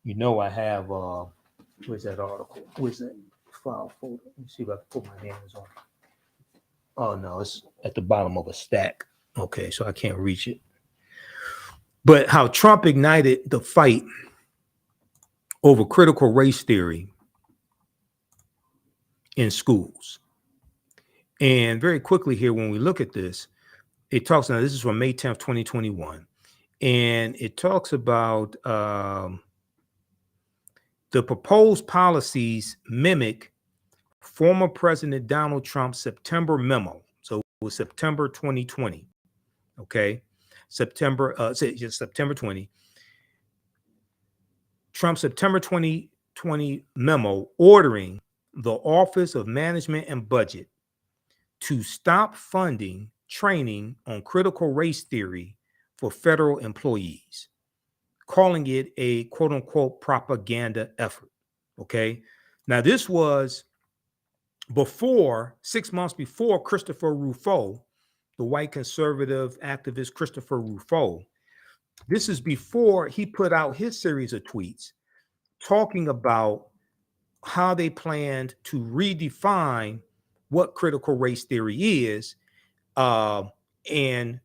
You know, I have, where's that article? Where's that file folder? Let me see if I can put my hands on it. Oh, no, it's at the bottom of a stack. Okay, so I can't reach it. But how Trump ignited the fight over critical race theory in schools. And very quickly here, when we look at this, it talks, now this is from May 10th, 2021. And it talks about the proposed policies mimic former President Donald Trump's September memo. So it was September 2020. Okay. September 20. Trump's September 2020 memo ordering the Office of Management and Budget to stop funding training on critical race theory for federal employees, calling it a quote unquote propaganda effort. Okay. Now, this was 6 months before Christopher Rufo, the white conservative activist Christopher Rufo. This is before he put out his series of tweets talking about how they planned to redefine what critical race theory is. And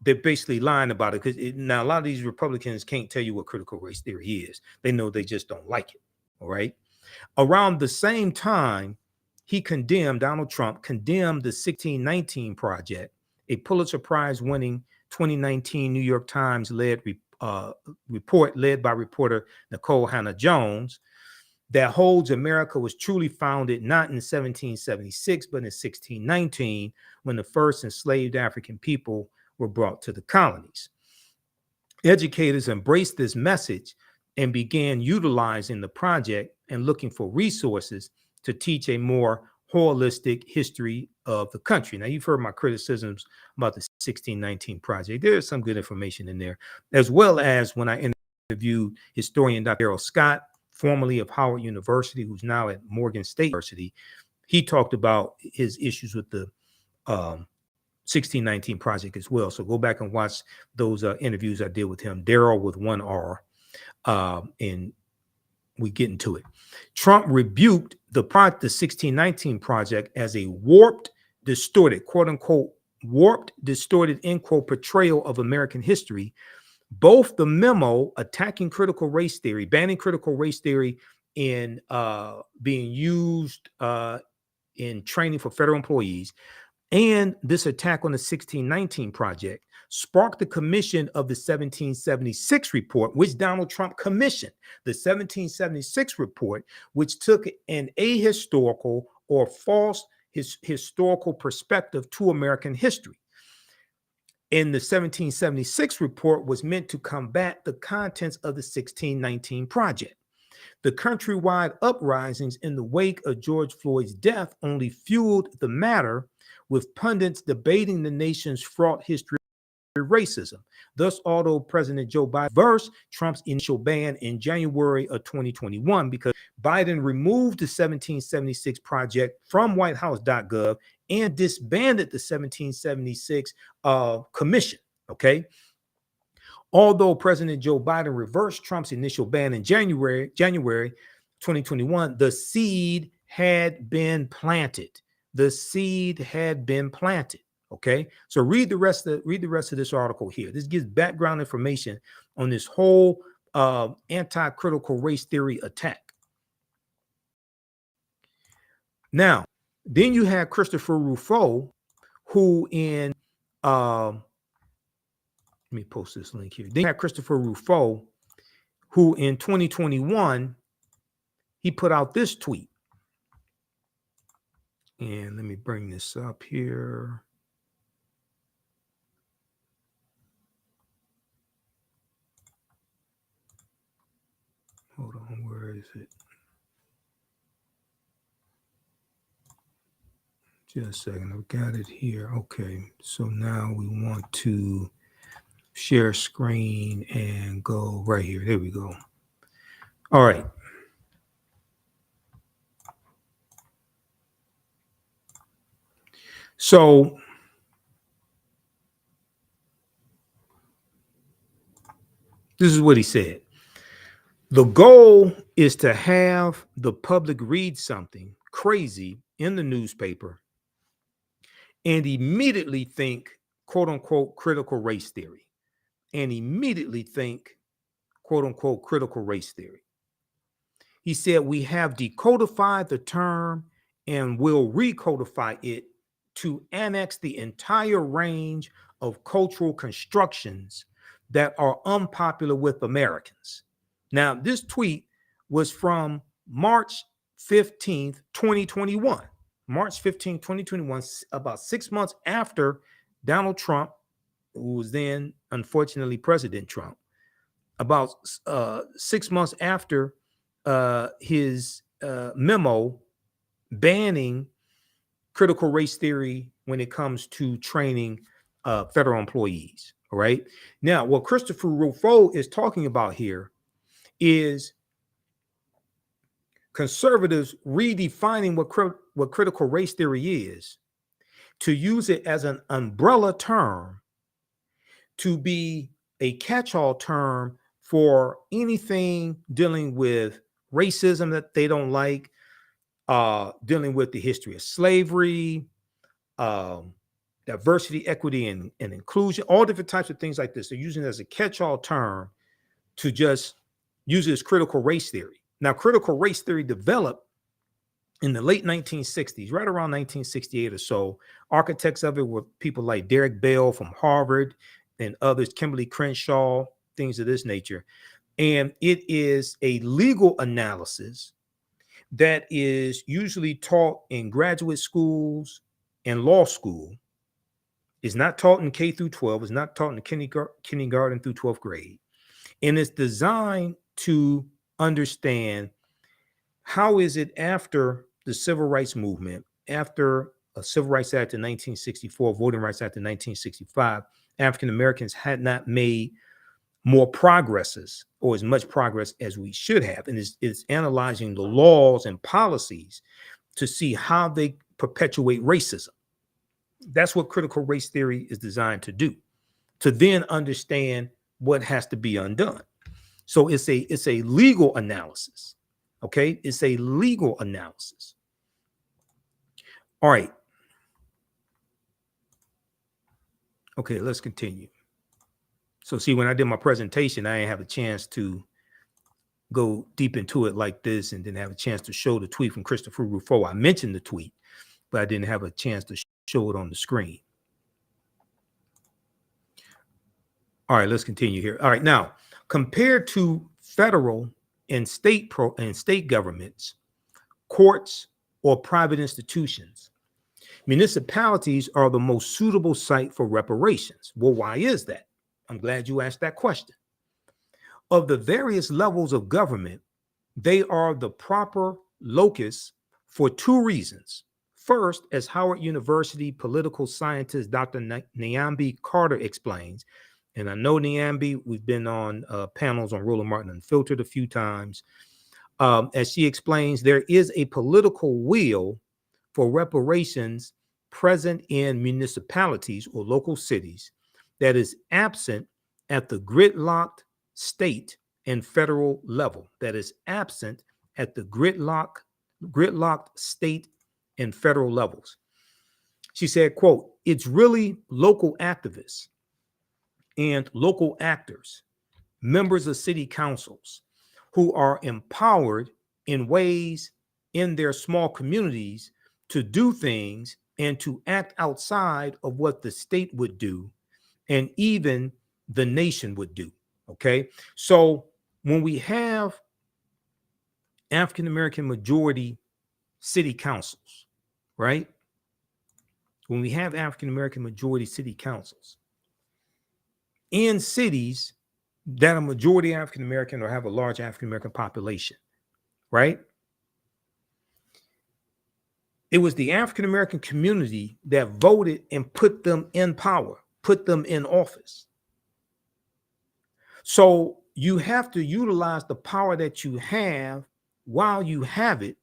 they're basically lying about it, because now a lot of these Republicans can't tell you what critical race theory is. They know, they just don't like it. All right. Around the same time, Donald Trump condemned the 1619 Project, a Pulitzer Prize winning 2019 New York Times led report led by reporter Nicole Hannah-Jones, that holds America was truly founded not in 1776, but in 1619, when the first enslaved African people were brought to the colonies. Educators embraced this message and began utilizing the project and looking for resources to teach a more holistic history of the country. Now, you've heard my criticisms about the 1619 Project. There's some good information in there, as well as when I interviewed historian Dr. Errol Scott, formerly of Howard University, who's now at Morgan State University. he talked about his issues with the 1619 project as well. So go back and watch those interviews I did with him. Daryl with one R, and we get into it. Trump rebuked the 1619 project as a warped, distorted, quote unquote, warped, distorted, end quote, portrayal of American history. Both the memo attacking critical race theory, banning critical race theory in being used in training for federal employees, and this attack on the 1619 project sparked the commission of the 1776 report, which Donald Trump commissioned. The 1776 report, which took an ahistorical or false historical perspective to American history. And the 1776 report was meant to combat the contents of the 1619 project. The countrywide uprisings in the wake of George Floyd's death only fueled the matter, with pundits debating the nation's fraught history of racism. Thus, although President Joe Biden reversed Trump's initial ban in January of 2021 because Biden removed the 1776 project from whitehouse.gov and disbanded the 1776 commission, okay? Although President Joe Biden reversed Trump's initial ban in January 2021, the seed had been planted. The seed had been planted. Okay, so read the rest of this article here. This gives background information on this whole anti-critical race theory attack. Now, then you have Christopher Rufo, who in let me post this link here. Then you have Christopher Rufo, who in 2021 he put out this tweet. And let me bring this up here. Hold on, where is it? Just a second, I've got it here. Okay, so now we want to share screen and go right here. There we go. All right. So this is what he said. The goal is to have the public read something crazy in the newspaper and immediately think, quote unquote, critical race theory, and immediately think, quote unquote, critical race theory. He said, we have decodified the term and will recodify it to annex the entire range of cultural constructions that are unpopular with Americans. Now, this tweet was from March 15th, 2021. March 15th, 2021, about 6 months after Donald Trump, who was then unfortunately President Trump, about 6 months after his memo banning critical race theory when it comes to training federal employees. All right. Now, what Christopher Rufo is talking about here is conservatives redefining what critical race theory is, to use it as an umbrella term, to be a catch-all term for anything dealing with racism that they don't like, dealing with the history of slavery, diversity, equity, and inclusion, all different types of things like this. They're using it as a catch-all term to just use it as critical race theory. Now, critical race theory developed in the late 1960s, right around 1968 or so. Architects of it were people like Derek Bell from Harvard and others, Kimberly Crenshaw, things of this nature. And it is a legal analysis that is usually taught in graduate schools and law school. It's not taught in K through 12. It's not taught in kindergarten through 12th grade. And it's designed to understand how is it after the Civil Rights Movement, after a Civil Rights Act in 1964, Voting Rights Act in 1965, African Americans had not made more progresses or as much progress as we should have. And it's analyzing the laws and policies to see how they perpetuate racism. That's what critical race theory is designed to do, to then understand what has to be undone. So it's a legal analysis. Okay, it's a legal analysis. All right. Okay, let's continue. So see, when I did my presentation, I didn't have a chance to go deep into it like this, and didn't have a chance to show the tweet from Christopher Rufo. I mentioned the tweet, but I didn't have a chance to show it on the screen. All right, let's continue here. All right, now, compared to federal and state governments, courts, or private institutions, municipalities are the most suitable site for reparations. Well, why is that? I'm glad you asked that question. Of the various levels of government, they are the proper locus for two reasons. First, as Howard University political scientist Dr. Nyambi Carter explains, and I know Nyambi, we've been on panels on Roland Martin Unfiltered a few times. As she explains, there is a political will for reparations present in municipalities or local cities that is absent at the gridlocked state and federal level. That is absent at the gridlocked state and federal levels. She said, quote, "It's really local activists and local actors, members of city councils, who are empowered in ways in their small communities to do things and to act outside of what the state would do and even the nation would do." Okay, so when we have African-American majority city councils, right? When we have African-American majority city councils in cities that are majority African-American or have a large African-American population, right? It was the African-American community that voted and put them in power, put them in office. So you have to utilize the power that you have while you have it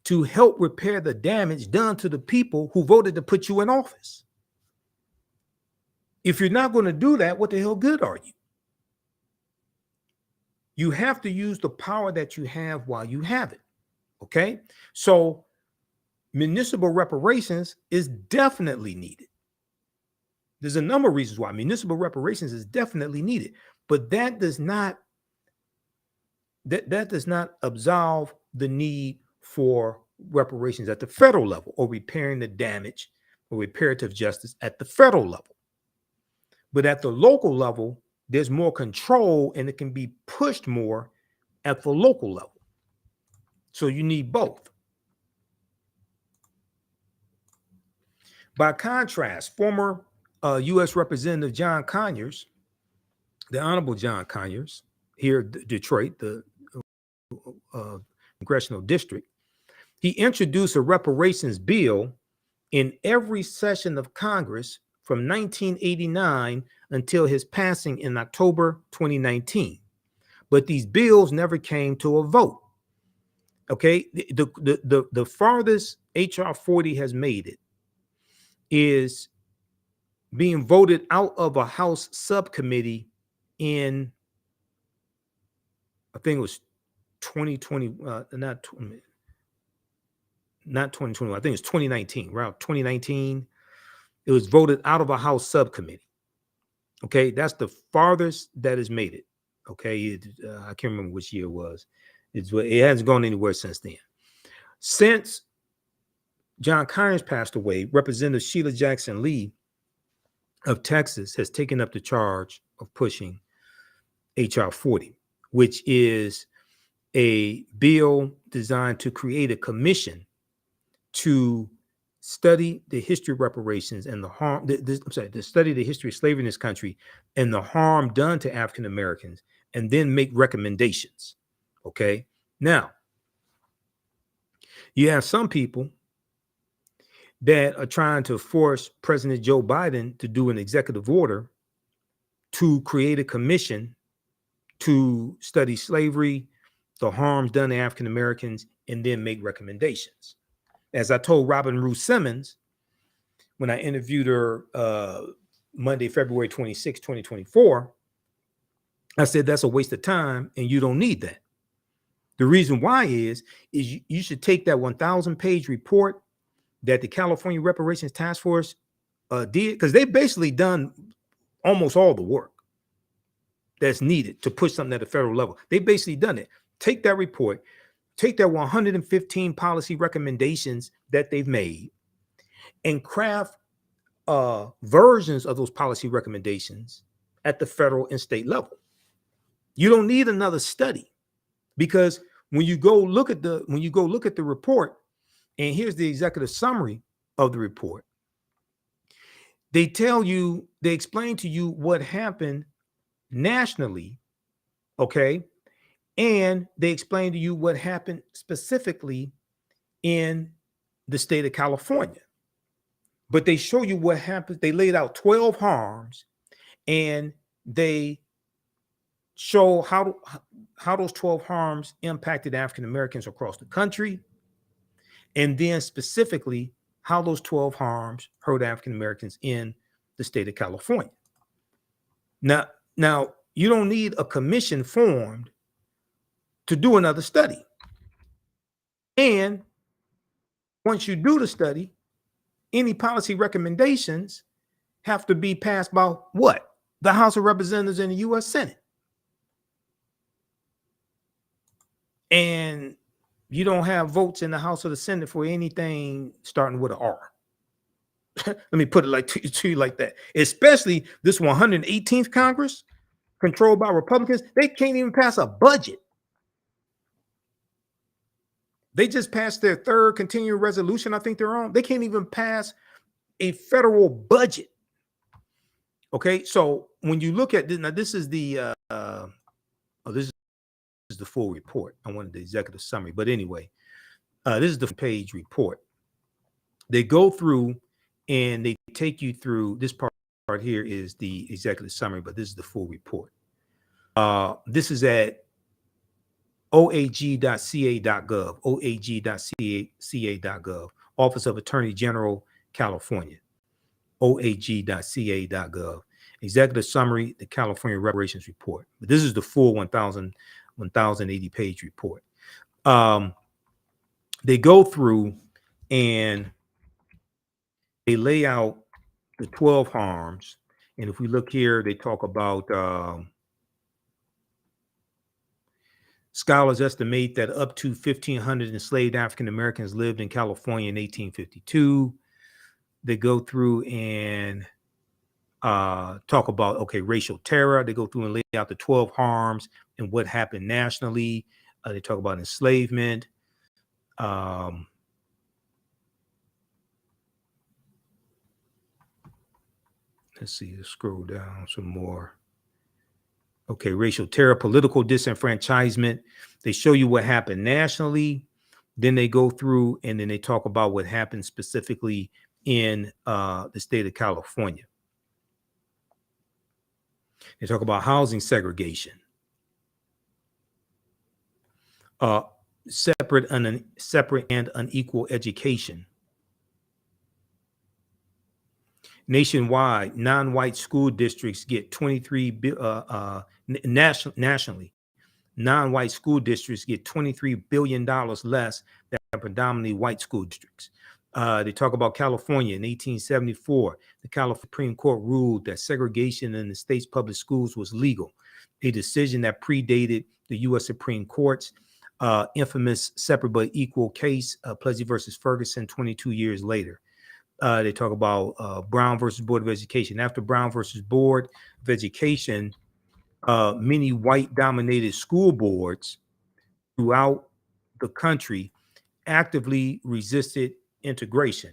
to help repair the damage done to the people who voted to put you in office. If you're not going to do that, what the hell good are you? You have to use the power that you have while you have it. Okay? So municipal reparations is definitely needed. There's a number of reasons why municipal reparations is definitely needed, but that does not absolve the need for reparations at the federal level or repairing the damage or reparative justice at the federal level. But at the local level, there's more control and it can be pushed more at the local level. So you need both. By contrast, former U.S. Representative John Conyers, the Honorable John Conyers, here in Detroit, the congressional district, he introduced a reparations bill in every session of Congress from 1989 until his passing in October 2019. But these bills never came to a vote. Okay, the farthest HR 40 has made it is being voted out of a House subcommittee in, I think it was 2020, not 2020, I think it's 2019, around 2019. It was voted out of a House subcommittee. Okay, that's the farthest that has made it. Okay, I can't remember which year it was. It hasn't gone anywhere since then. Since John Conyers passed away, Representative Sheila Jackson Lee of Texas has taken up the charge of pushing HR 40, which is a bill designed to create a commission to study the history of reparations and the harm, to study the history of slavery in this country and the harm done to African Americans, and then make recommendations. Okay. Now, you have some people that are trying to force President Joe Biden to do an executive order to create a commission to study slavery, the harms done to African Americans, and then make recommendations. As I told Robin Rue Simmons when I interviewed her Monday, February 26, 2024, I said, that's a waste of time and you don't need that. The reason why is you should take that 1,000-page report that the California Reparations Task Force did, because they've basically done almost all the work that's needed to push something at the federal level. They've basically done it. Take that report, take that 115 policy recommendations that they've made, and craft versions of those policy recommendations at the federal and state level. You don't need another study, because when you go look at the report, and here's the executive summary of the report, they explain to you what happened nationally, okay? And they explain to you what happened specifically in the state of California. But they show you what happened. They laid out 12 harms, and they show how those 12 harms impacted African Americans across the country, and then specifically how those 12 harms hurt African Americans in the state of California. Now you don't need a commission formed to do another study. And once you do the study, any policy recommendations have to be passed by what? The House of Representatives and the U.S. Senate. And you don't have votes in the House or the Senate for anything starting with an R. Let me put it to you like that. Especially this 118th Congress, controlled by Republicans. They can't even pass a budget. They just passed their third continuing resolution, I think they're on. They can't even pass a federal budget. Okay, so when you look at this, now this is the this is the full report. I wanted the executive summary, but anyway, this is the page report. They go through and they take you through this part here is the executive summary, but this is the full report. This is at oag.ca.gov, oag.ca.gov, Office of Attorney General, California, oag.ca.gov. Executive summary, the California Reparations Report. But this is the full 1,080 page report. They go through and they lay out the 12 harms. And if we look here, they talk about scholars estimate that up to 1,500 enslaved African Americans lived in California in 1852. They go through and talk about, okay, racial terror. They go through and lay out the 12 harms and what happened nationally. They talk about enslavement. Let's see, let's scroll down some more. Okay, racial terror, political disenfranchisement. They show you what happened nationally. Then they go through and then they talk about what happened specifically in the state of California. They talk about housing segregation, separate and unequal education. Nationwide, non-white school districts get 23 nationally. Non-white school districts get $23 billion less than predominantly white school districts. They talk about California in 1874. The California Supreme Court ruled that segregation in the state's public schools was legal, a decision that predated the U.S. Supreme Court's infamous separate but equal case, Plessy versus Ferguson, 22 years later. They talk about Brown versus Board of Education. After Brown versus Board of Education, many white-dominated school boards throughout the country actively resisted integration.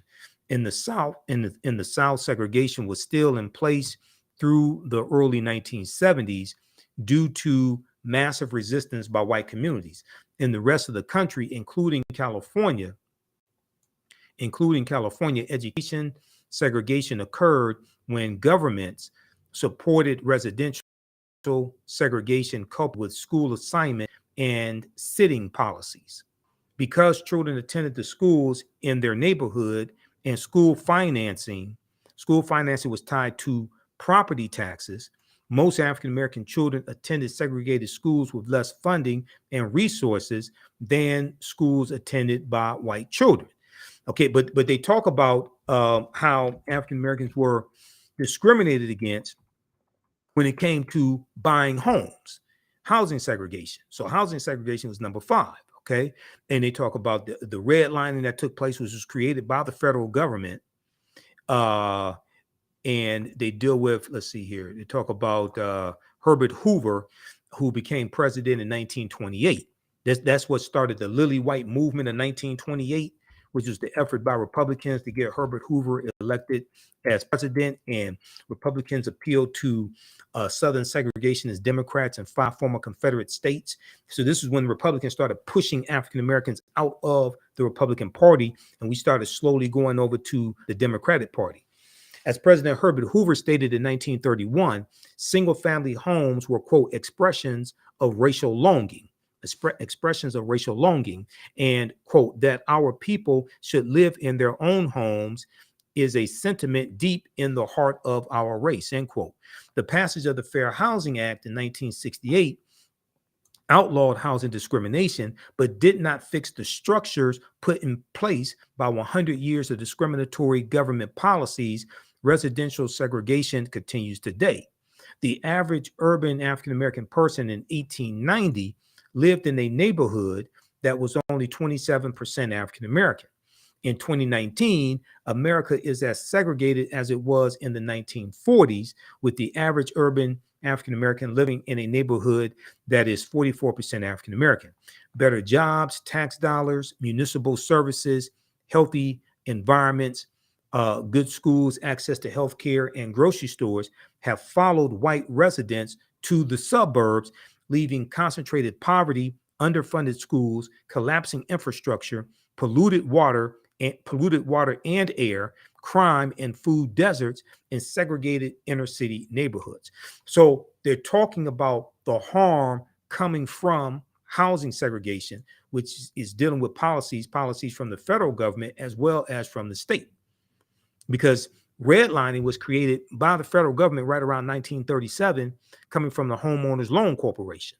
In the South, in the South, segregation was still in place through the early 1970s due to massive resistance by white communities. In the rest of the country, including California, education segregation occurred when governments supported residential segregation coupled with school assignment and sitting policies. because children attended the schools in their neighborhood, and school financing was tied to property taxes. Most African American children attended segregated schools with less funding and resources than schools attended by white children. Okay, but they talk about how African Americans were discriminated against when it came to buying homes, housing segregation. So housing segregation was number 5. Okay, and they talk about the redlining that took place, which was created by the federal government. And they deal with, let's see here, they talk about Herbert Hoover, who became president in 1928. That's what started the Lily White movement in 1928, which was the effort by Republicans to get Herbert Hoover elected as president. And Republicans appealed to Southern segregationists, Democrats, and 5 former Confederate states. So this is when Republicans started pushing African Americans out of the Republican Party, and we started slowly going over to the Democratic Party. As President Herbert Hoover stated in 1931, single-family homes were, quote, expressions of racial longing, and, quote, that our people should live in their own homes is a sentiment deep in the heart of our race, end quote. The passage of the Fair Housing Act in 1968 outlawed housing discrimination, but did not fix the structures put in place by 100 years of discriminatory government policies. Residential segregation continues today. The average urban African-American person in 1890 lived in a neighborhood that was only 27% African-American. In 2019, America is as segregated as it was in the 1940s, with the average urban African-American living in a neighborhood that is 44% African-American. Better jobs, tax dollars, municipal services, healthy environments, good schools, access to health care, and grocery stores have followed white residents to the suburbs, leaving concentrated poverty, underfunded schools, collapsing infrastructure, polluted water and air, crime and food deserts, and segregated inner city neighborhoods. So they're talking about the harm coming from housing segregation, which is dealing with policies from the federal government as well as from the state. Because redlining was created by the federal government right around 1937, coming from the Homeowners Loan Corporation.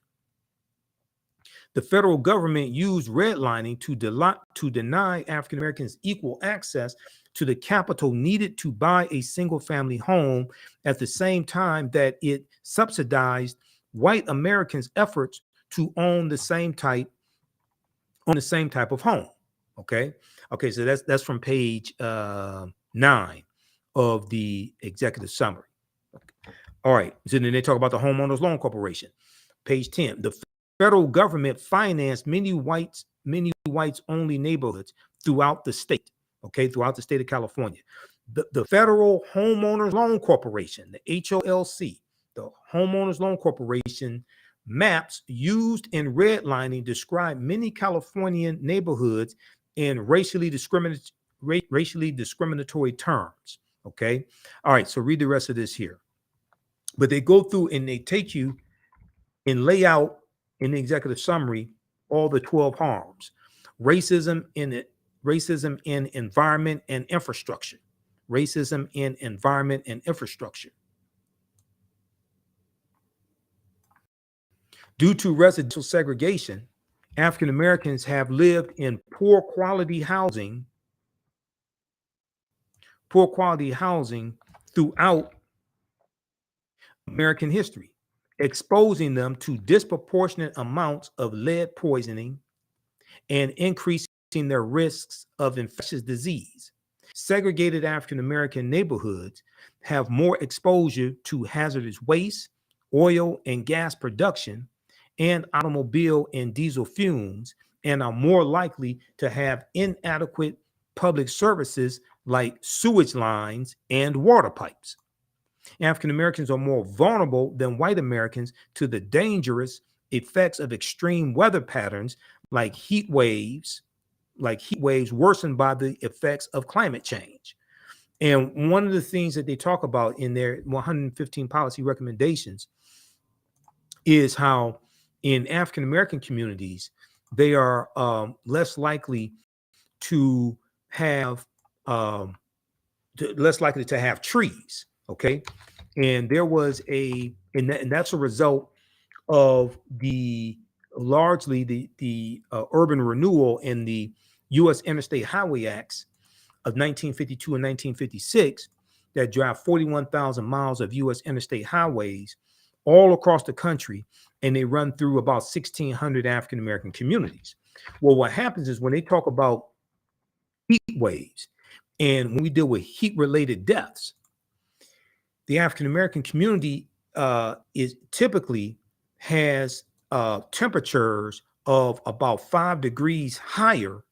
The federal government used redlining to deny African Americans equal access to the capital needed to buy a single-family home, at the same time that it subsidized white Americans' efforts to own the same type of home. Okay, so that's from page 9 of the executive summary. All right, so then they talk about the Homeowners Loan Corporation. Page 10, the federal government financed many whites only neighborhoods throughout the state, throughout the state of California. The Federal Homeowners Loan Corporation, the HOLC, the Homeowners Loan Corporation maps used in redlining describe many Californian neighborhoods in racially discriminatory terms. Okay. All right. So read the rest of this here. But they go through and they take you and lay out in the executive summary all the 12 harms. Racism in environment and infrastructure. Racism in environment and infrastructure. Due to residential segregation, African Americans have lived in poor quality housing throughout American history, exposing them to disproportionate amounts of lead poisoning and increasing their risks of infectious disease. Segregated African American neighborhoods have more exposure to hazardous waste, oil and gas production, and automobile and diesel fumes, and are more likely to have inadequate public services like sewage lines and water pipes. African Americans are more vulnerable than white Americans to the dangerous effects of extreme weather patterns like heat waves worsened by the effects of climate change. And one of the things that they talk about in their 115 policy recommendations is how in African American communities, they are less likely to have less likely to have trees. Okay, and there was and that's a result of the largely the urban renewal in the U.S. Interstate Highway Acts of 1952 and 1956 that drive 41,000 miles of U.S. interstate highways all across the country, and they run through about 1,600 African American communities. Well, what happens is when they talk about heat waves, and when we deal with heat related deaths, the African American community is typically has temperatures of about 5 degrees higher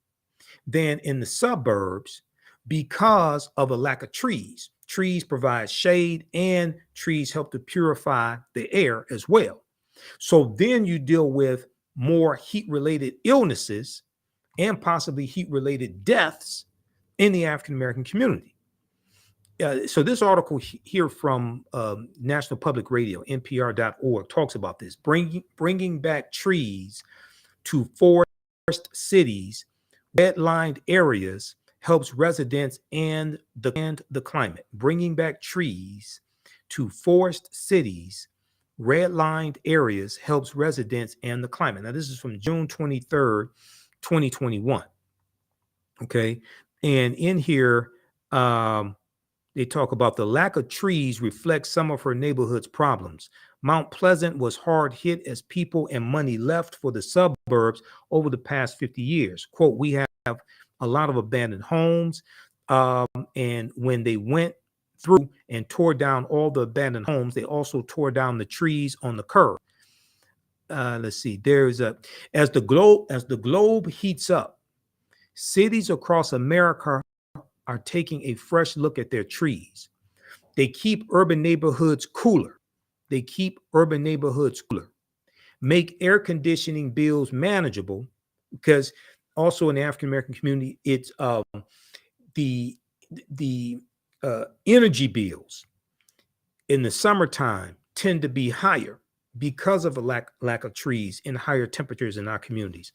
than in the suburbs because of a lack of trees. Trees provide shade, and trees help to purify the air as well. So then you deal with more heat related illnesses and possibly heat related deaths in the African American community. So this article here from National Public Radio, NPR.org, talks about this, bringing back trees to forest cities, red-lined areas helps residents and the climate. Bringing back trees to forest cities, red-lined areas helps residents and the climate. Now, this is from June 23rd, 2021. Okay, and in here, they talk about the lack of trees reflects some of her neighborhood's problems. Mount Pleasant was hard hit as people and money left for the suburbs over the past 50 years. Quote, we have a lot of abandoned homes. And when they went through and tore down all the abandoned homes, they also tore down the trees on the curb. Let's see, as the globe heats up, cities across America are taking a fresh look at their trees. They keep urban neighborhoods cooler. Make air conditioning bills manageable, because also in the African American community, it's the energy bills in the summertime tend to be higher because of a lack of trees and higher temperatures in our communities.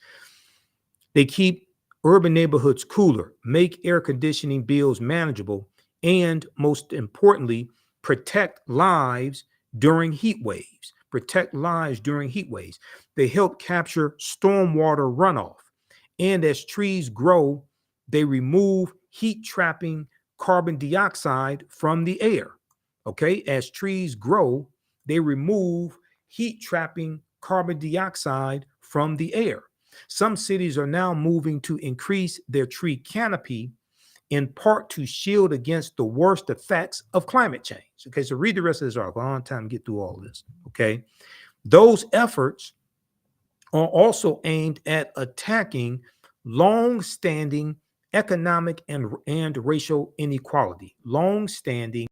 They keep urban neighborhoods cooler, make air conditioning bills manageable, and most importantly, protect lives during heat waves. They help capture stormwater runoff. And as trees grow, they remove heat trapping carbon dioxide from the air. Okay, as trees grow, they remove heat trapping carbon dioxide from the air. Some cities are now moving to increase their tree canopy, in part to shield against the worst effects of climate change. Okay, so read the rest of this article. I don't have time to get through all of this. Okay, those efforts are also aimed at attacking long-standing economic and racial inequality. Long-standing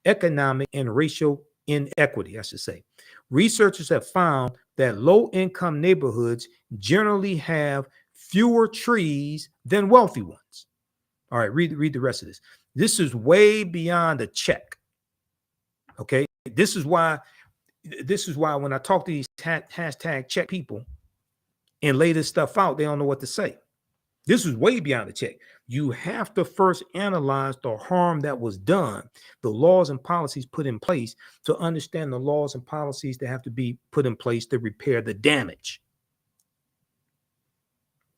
economic and racial inequity, I should say. Researchers have found that low-income neighborhoods generally have fewer trees than wealthy ones. All right, read the rest of this. This is way beyond a check. Okay, this is why when I talk to these hashtag check people and lay this stuff out, they don't know what to say. This is way beyond a check. You have to first analyze the harm that was done, the laws and policies put in place, to understand the laws and policies that have to be put in place to repair the damage.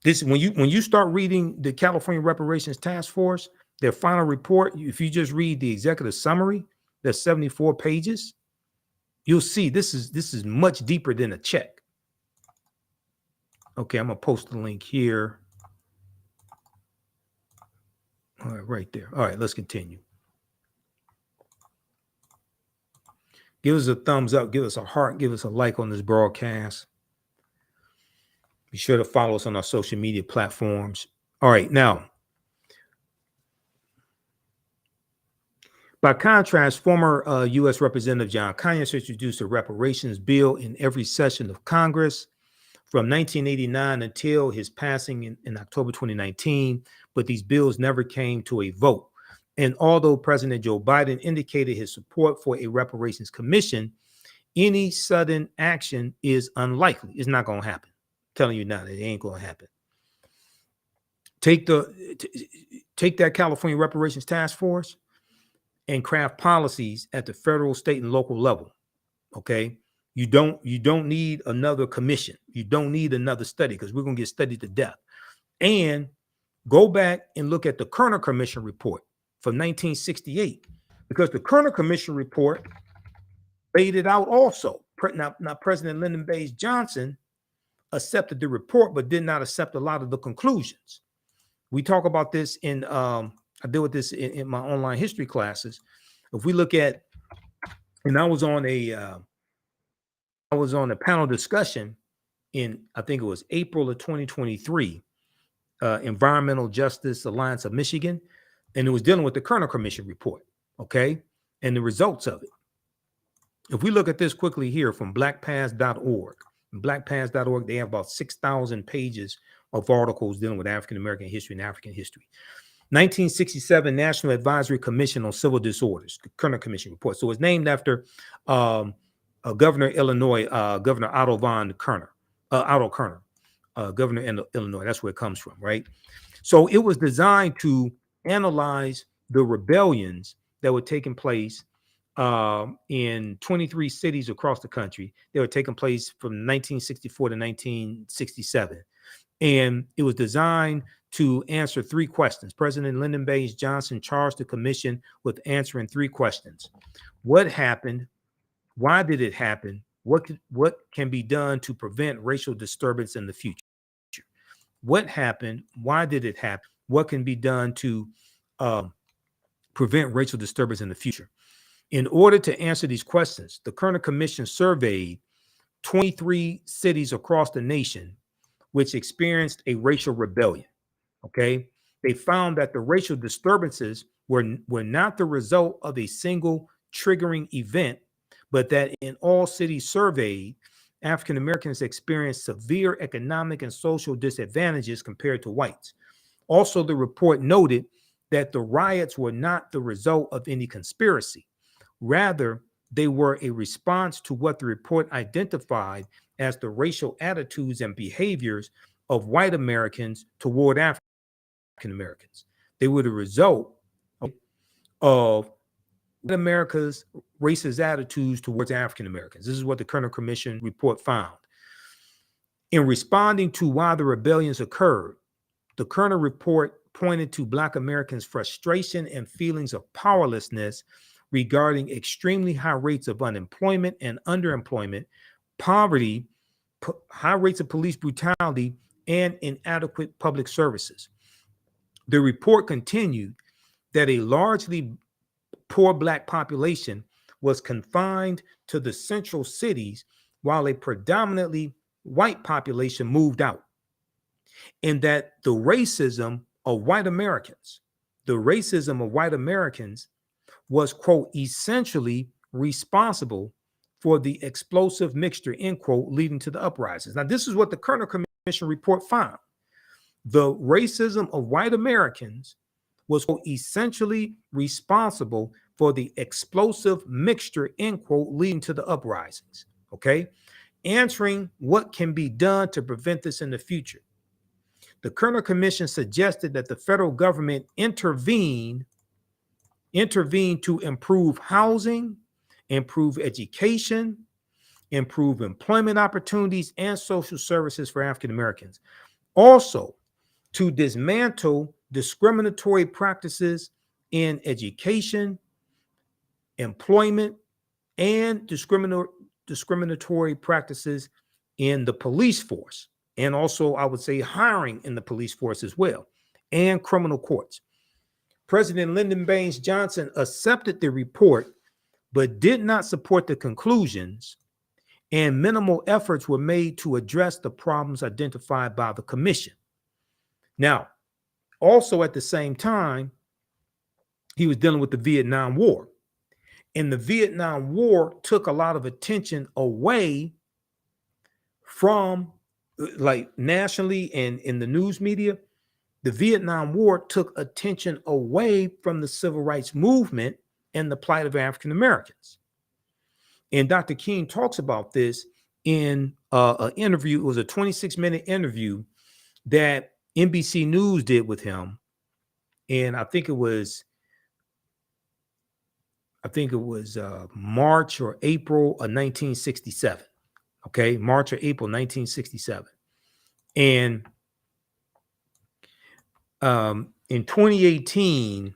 This, when you start reading the California Reparations Task Force, their final report, if you just read the executive summary, that's 74 pages, you'll see this is much deeper than a check. Okay, I'm gonna post the link here. All right, right there. All right, let's continue. Give us a thumbs up, give us a heart, give us a like on this broadcast. Be sure to follow us on our social media platforms. All right, now, by contrast, former U.S. Representative John Conyers introduced a reparations bill in every session of Congress from 1989 until his passing in October 2019, but these bills never came to a vote. And although President Joe Biden indicated his support for a reparations commission, any sudden action is unlikely. It's not going to happen. telling you now that it ain't going to happen. Take that California Reparations Task Force and craft policies at the federal, state, and local level. Okay, you don't need another commission. You don't need another study, because we're going to get studied to death. And go back and look at the Kerner Commission report from 1968, because the Kerner Commission report laid it out also. Now President Lyndon Baines Johnson accepted the report, but did not accept a lot of the conclusions. We talk about this in I deal with this in my online history classes. If we look at, and I was on a panel discussion in, I think it was April of 2023, Environmental Justice Alliance of Michigan, and it was dealing with the Kerner Commission report, okay, and the results of it. If we look at this quickly here from blackpast.org, blackpast.org, they have about 6,000 pages of articles dealing with African American history and African history. 1967 National Advisory Commission on Civil Disorders, the Kerner Commission report. So it's named after Governor Illinois, Governor Otto von Kerner, Otto Kerner, Governor in Illinois. That's where it comes from, right? So it was designed to analyze the rebellions that were taking place in 23 cities across the country. They were taking place from 1964 to 1967. And it was designed to answer three questions. President Lyndon Baines Johnson charged the commission with answering three questions. What happened? Why did it happen? What can be done to prevent racial disturbance in the future? What happened? Why did it happen? What can be done to prevent racial disturbance in the future? In order to answer these questions, the Kerner Commission surveyed 23 cities across the nation which experienced a racial rebellion. Okay, they found that the racial disturbances were not the result of a single triggering event, but that in all cities surveyed, African Americans experienced severe economic and social disadvantages compared to whites. Also, the report noted that the riots were not the result of any conspiracy. Rather, they were a response to what the report identified as the racial attitudes and behaviors of white Americans toward African Americans. They were the result of America's racist attitudes towards African Americans. This is what the Kerner Commission report found. In responding to why the rebellions occurred, the Kerner report pointed to Black Americans' frustration and feelings of powerlessness regarding extremely high rates of unemployment and underemployment, poverty, high rates of police brutality, and inadequate public services. The report continued that a largely poor Black population was confined to the central cities while a predominantly white population moved out, and that the racism of white Americans was, quote, essentially responsible for the explosive mixture, end quote, leading to the uprisings. Now, this is what the Kerner Commission report found. The racism of white Americans was, quote, essentially responsible for the explosive mixture, end quote, leading to the uprisings. Okay? Answering what can be done to prevent this in the future. The Kerner Commission suggested that the federal government intervene to improve housing, improve education, improve employment opportunities and social services for African Americans. Also, to dismantle discriminatory practices in education, employment, and discriminatory practices in the police force. And also, I would say, hiring in the police force as well, and criminal courts. President Lyndon Baines Johnson accepted the report, but did not support the conclusions, and minimal efforts were made to address the problems identified by the commission. Now, also at the same time, he was dealing with the Vietnam War. And the Vietnam War took a lot of attention away from, like, nationally and in the news media. The Vietnam War took attention away from the civil rights movement and the plight of African Americans. And Dr. King talks about this in an interview. It was a 26-minute interview that NBC News did with him, and I think it was March or April of 1967. Okay, March or April 1967, and in 2018,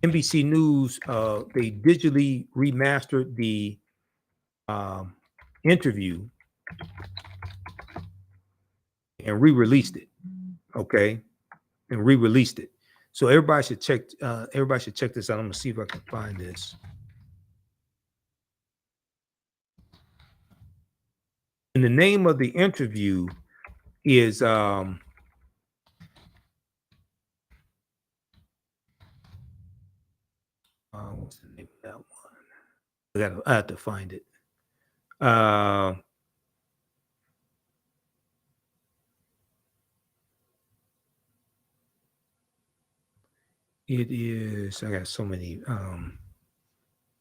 NBC News they digitally remastered the interview and re-released it. Okay, and re-released it. So everybody should check. Everybody should check this out. I'm gonna see if I can find this. And the name of the interview is what's the name of that one? I have to find it. It is. I got so many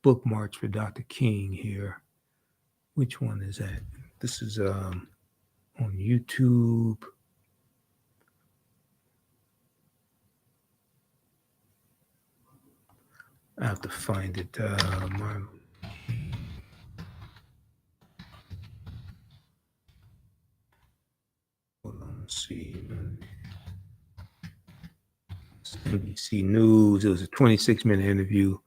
bookmarks for Dr. King here. Which one is that? This is on YouTube. I have to find it. Hold on, let's see. NBC News. It was a 26-minute interview.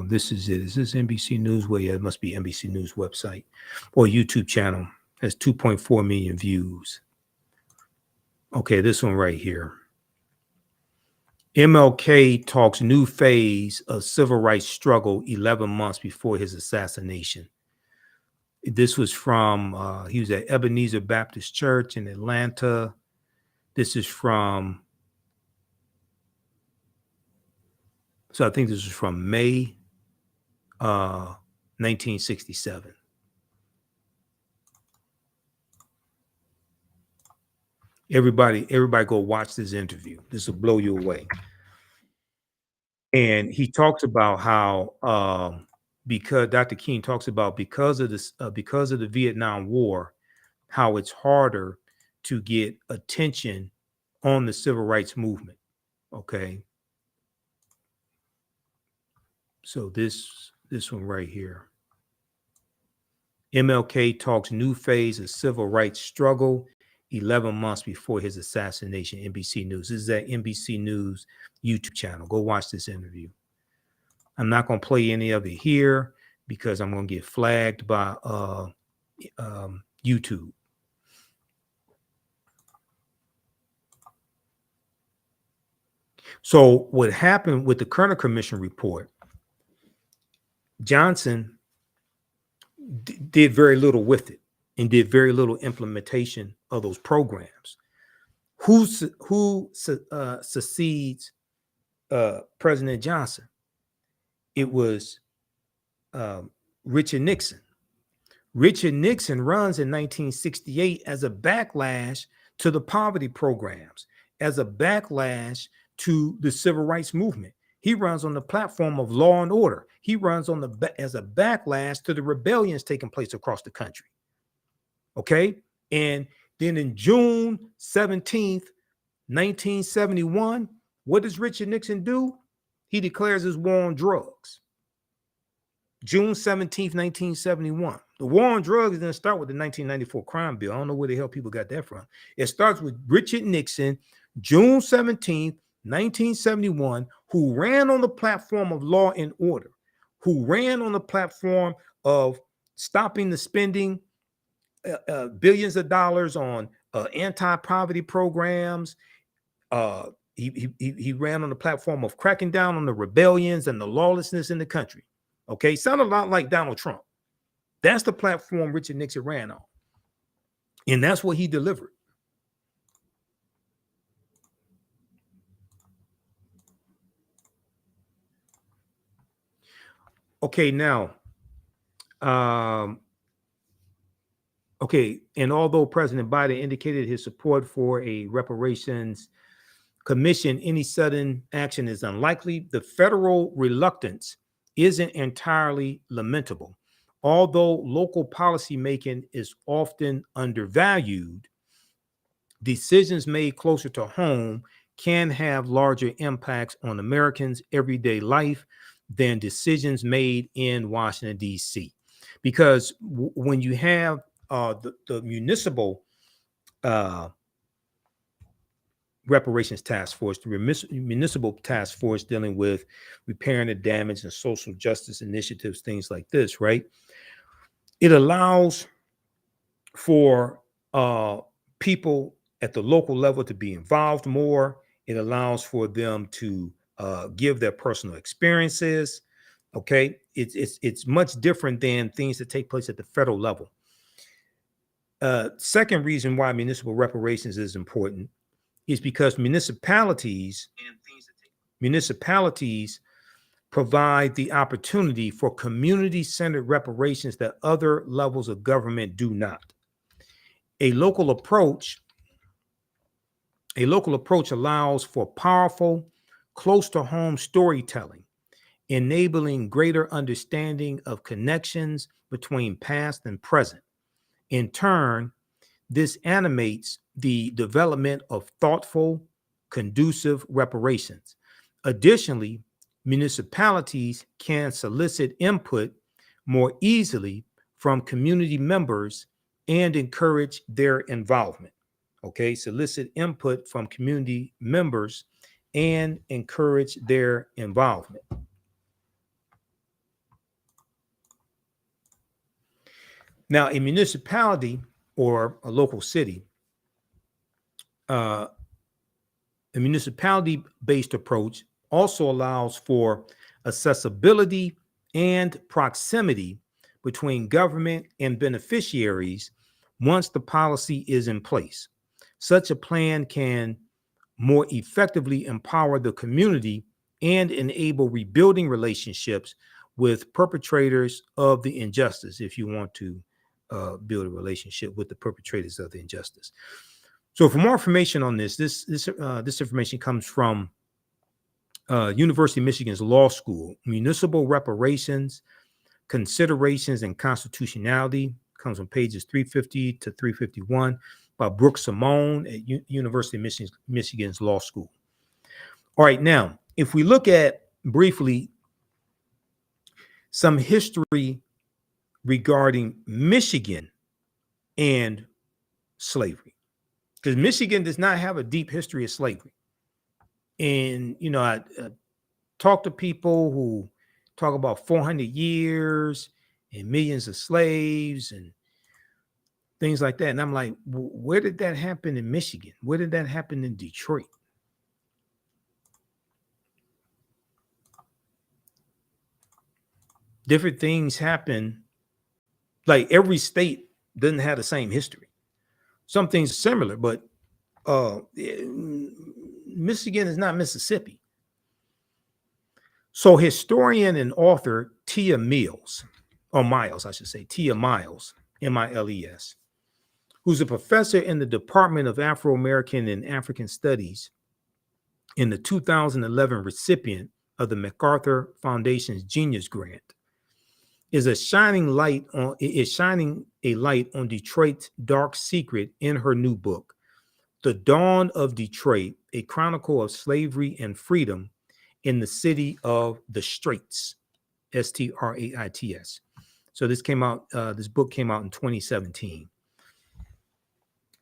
This is it. Is this NBC News? Well, yeah, it must be NBC News website or YouTube channel. Has 2.4 million views. Okay, this one right here. MLK talks new phase of civil rights struggle 11 months before his assassination. This was from, he was at Ebenezer Baptist Church in Atlanta. This is from, so I think this is from May 1967. Everybody go watch this interview. This will blow you away. And he talks about how because Dr. King talks about because of this because of the Vietnam War, how it's harder to get attention on the civil rights movement. Okay. So this one right here. MLK talks new phase of civil rights struggle 11 months before his assassination. NBC News. This is that NBC News YouTube channel. Go watch this interview. I'm not going to play any of it here because I'm going to get flagged by YouTube. So what happened with the Kerner Commission report, Johnson did very little with it and did very little implementation of those programs. Who succeeds President Johnson? It was Richard Nixon. Richard Nixon runs in 1968 as a backlash to the poverty programs, as a backlash to the civil rights movement. He runs on the platform of law and order. He runs on as a backlash to the rebellions taking place across the country. Okay. And then in June 17th, 1971, what does Richard Nixon do? He declares his war on drugs. June 17th, 1971. The war on drugs didn't start with the 1994 crime bill. I don't know where the hell people got that from. It starts with Richard Nixon, June 17th, 1971, who ran on the platform of law and order, who ran on the platform of stopping the spending billions of dollars on anti-poverty programs. He ran on the platform of cracking down on the rebellions and the lawlessness in the country. Okay, sounded a lot like Donald Trump. That's the platform Richard Nixon ran on. And that's what he delivered. Okay, now, okay, and although President Biden indicated his support for a reparations commission, any sudden action is unlikely. The federal reluctance isn't entirely lamentable. Although local policymaking is often undervalued, decisions made closer to home can have larger impacts on Americans' everyday life than decisions made in Washington, D.C. Because when you have the municipal uh, reparations task force, the municipal task force dealing with repairing the damage and social justice initiatives, things like this, right? It allows for people at the local level to be involved more. It allows for them to give their personal experiences. Okay, it's much different than things that take place at the federal level. Second reason why municipal reparations is important is because municipalities provide the opportunity for community-centered reparations that other levels of government do not. A local approach allows for powerful, close to home storytelling, enabling greater understanding of connections between past and present. In turn, this animates the development of thoughtful, conducive reparations. Additionally, municipalities can solicit input more easily from community members and encourage their involvement. Okay, solicit input from community members and encourage their involvement. Now, a municipality or a local city, a municipality-based approach also allows for accessibility and proximity between government and beneficiaries once the policy is in place. Such a plan can more effectively empower the community and enable rebuilding relationships with perpetrators of the injustice, if you want to build a relationship with the perpetrators of the injustice. So, for more information on this information comes from University of Michigan's Law School. Municipal Reparations, Considerations and Constitutionality comes on pages 350 to 351 by Brooke Simone at University of Michigan's Law School. All right, now, if we look at briefly some history regarding Michigan and slavery, because Michigan does not have a deep history of slavery. And, I talk to people who talk about 400 years and millions of slaves and things like that. And I'm like, where did that happen in Michigan? Where did that happen in Detroit? Different things happen. Like every state doesn't have the same history. Some things are similar, but Michigan is not Mississippi. So historian and author Tia Miles, I should say, Tia Miles, Miles, who's a professor in the Department of Afro-American and African Studies and the 2011 recipient of the MacArthur Foundation's Genius Grant, is shining a light on Detroit's dark secret in her new book, The Dawn of Detroit, a chronicle of slavery and freedom in the city of the Straits, Straits. So this book came out in 2017.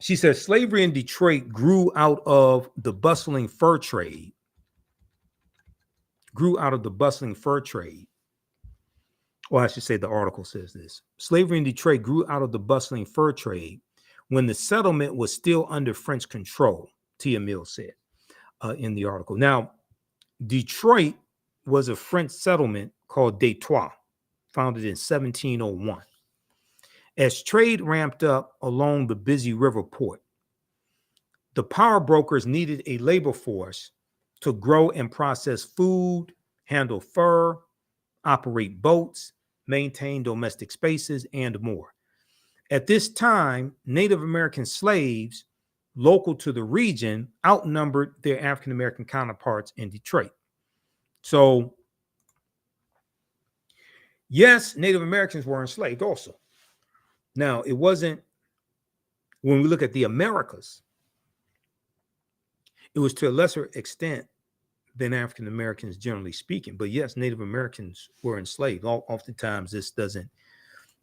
She says slavery in Detroit grew out of the bustling fur trade. Or I should say the article says this. Slavery in Detroit grew out of the bustling fur trade when the settlement was still under French control, Tia Mills said in the article. Now, Detroit was a French settlement called Detroit, founded in 1701. As trade ramped up along the busy river port, the power brokers needed a labor force to grow and process food, handle fur, operate boats, maintain domestic spaces, and more. At this time, Native American slaves local to the region outnumbered their African American counterparts in Detroit. So Yes, Native Americans were enslaved also. Now, it wasn't, when we look at the Americas, it was to a lesser extent than African Americans, generally speaking. But yes, Native Americans were enslaved. Oftentimes, this doesn't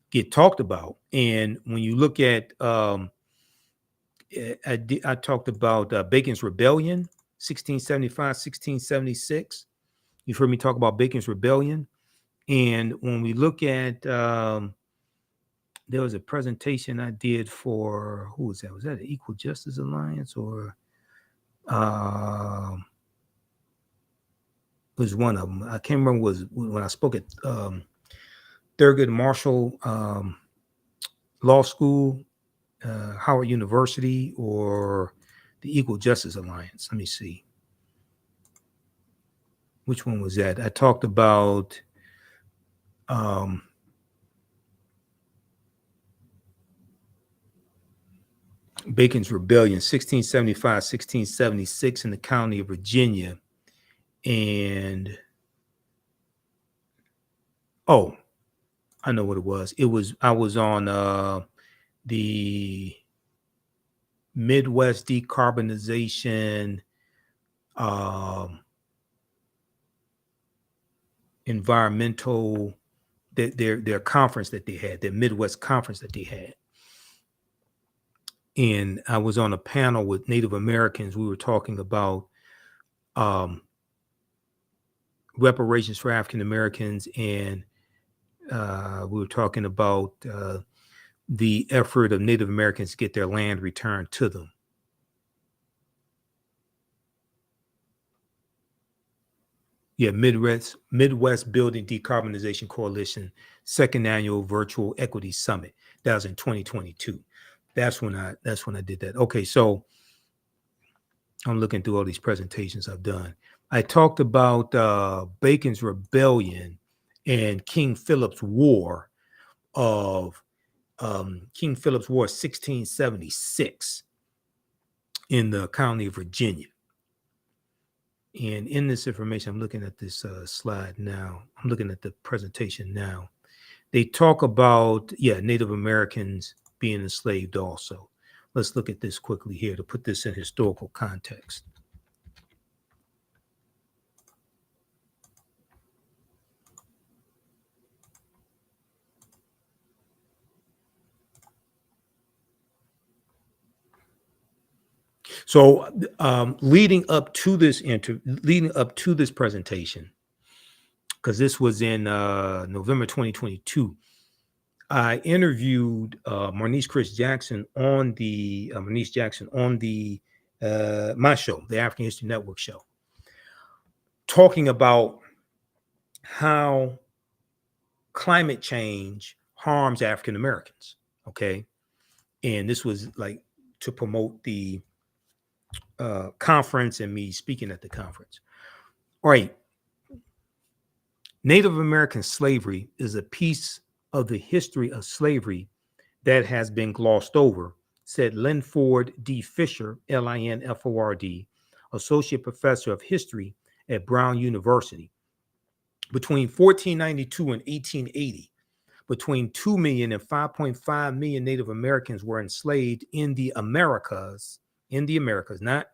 get talked about. And when you look at, I talked about Bacon's Rebellion, 1675, 1676. You've heard me talk about Bacon's Rebellion. And when we look at, there was a presentation I did for, who was that? Was that the Equal Justice Alliance, or was one of them? I can't remember. Was when I spoke at Thurgood Marshall Law School, Howard University, or the Equal Justice Alliance. Let me see. Which one was that? I talked about Bacon's Rebellion, 1675, 1676 in the county of Virginia. And, oh, I know what it was. I was on the Midwest Decarbonization Environmental, their conference that they had, their Midwest conference that they had. And I was on a panel with Native Americans. We were talking about reparations for African Americans, and we were talking about the effort of Native Americans to get their land returned to them. Yeah, Midwest Building Decarbonization Coalition, second annual virtual equity summit. That was in 2022. That's when I did that. Okay, so I'm looking through all these presentations I've done. I talked about Bacon's Rebellion and King Philip's War of King Philip's War 1676 in the county of Virginia. And in this information, I'm looking at this slide now. I'm looking at the presentation now. They talk about, Native Americans being enslaved also. Let's look at this quickly here to put this in historical context. So, leading up to this presentation, because this was in November 2022, I interviewed Marnice Jackson on the my show, the African History Network show, talking about how climate change harms African Americans. Okay, and this was like to promote the conference and me speaking at the conference. All right. Native American slavery is a piece of the history of slavery that has been glossed over, said Linford D. Fisher, Linford, associate professor of history at Brown University. Between 1492 and 1880, between 2 million and 5.5 million Native Americans were enslaved in the Americas, not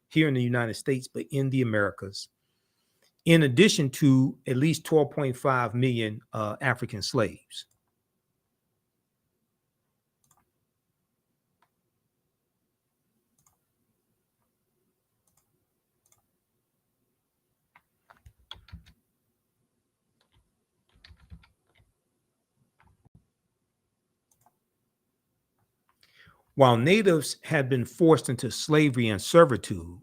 here in the United States, but in the Americas, in addition to at least 12.5 million African slaves. While natives had been forced into slavery and servitude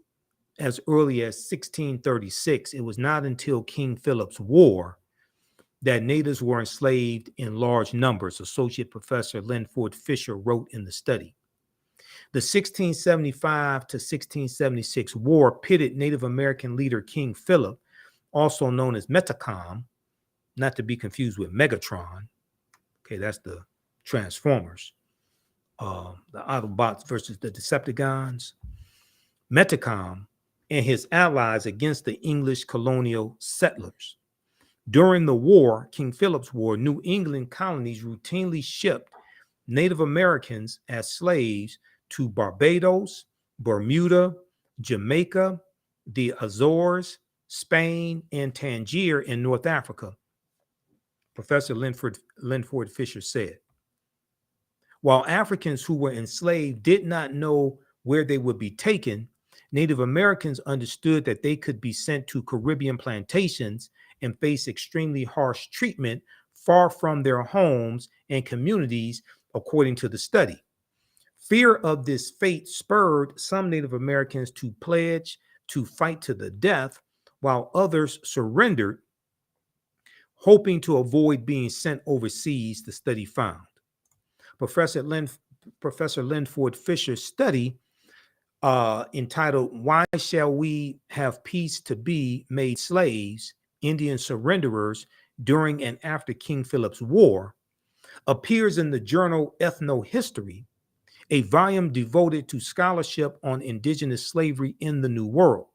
as early as 1636, it was not until King Philip's War that natives were enslaved in large numbers, Associate Professor Linford Fisher wrote in the study. The 1675 to 1676 war pitted Native American leader King Philip, also known as Metacom, not to be confused with Megatron. Okay, that's the Transformers. The Autobots versus the Decepticons. Metacom and his allies against the English colonial settlers. During the war, King Philip's War, New England colonies routinely shipped Native Americans as slaves to Barbados, Bermuda, Jamaica, the Azores, Spain, and Tangier in North Africa. Professor Linford Fisher said, while Africans who were enslaved did not know where they would be taken, Native Americans understood that they could be sent to Caribbean plantations and face extremely harsh treatment far from their homes and communities, according to the study. Fear of this fate spurred some Native Americans to pledge to fight to the death, while others surrendered, hoping to avoid being sent overseas, the study found. Professor Linford Fisher's study, entitled Why Shall We Have Peace to Be Made Slaves, Indian Surrenderers During and After King Philip's War, appears in the journal Ethnohistory, a volume devoted to scholarship on indigenous slavery in the New World.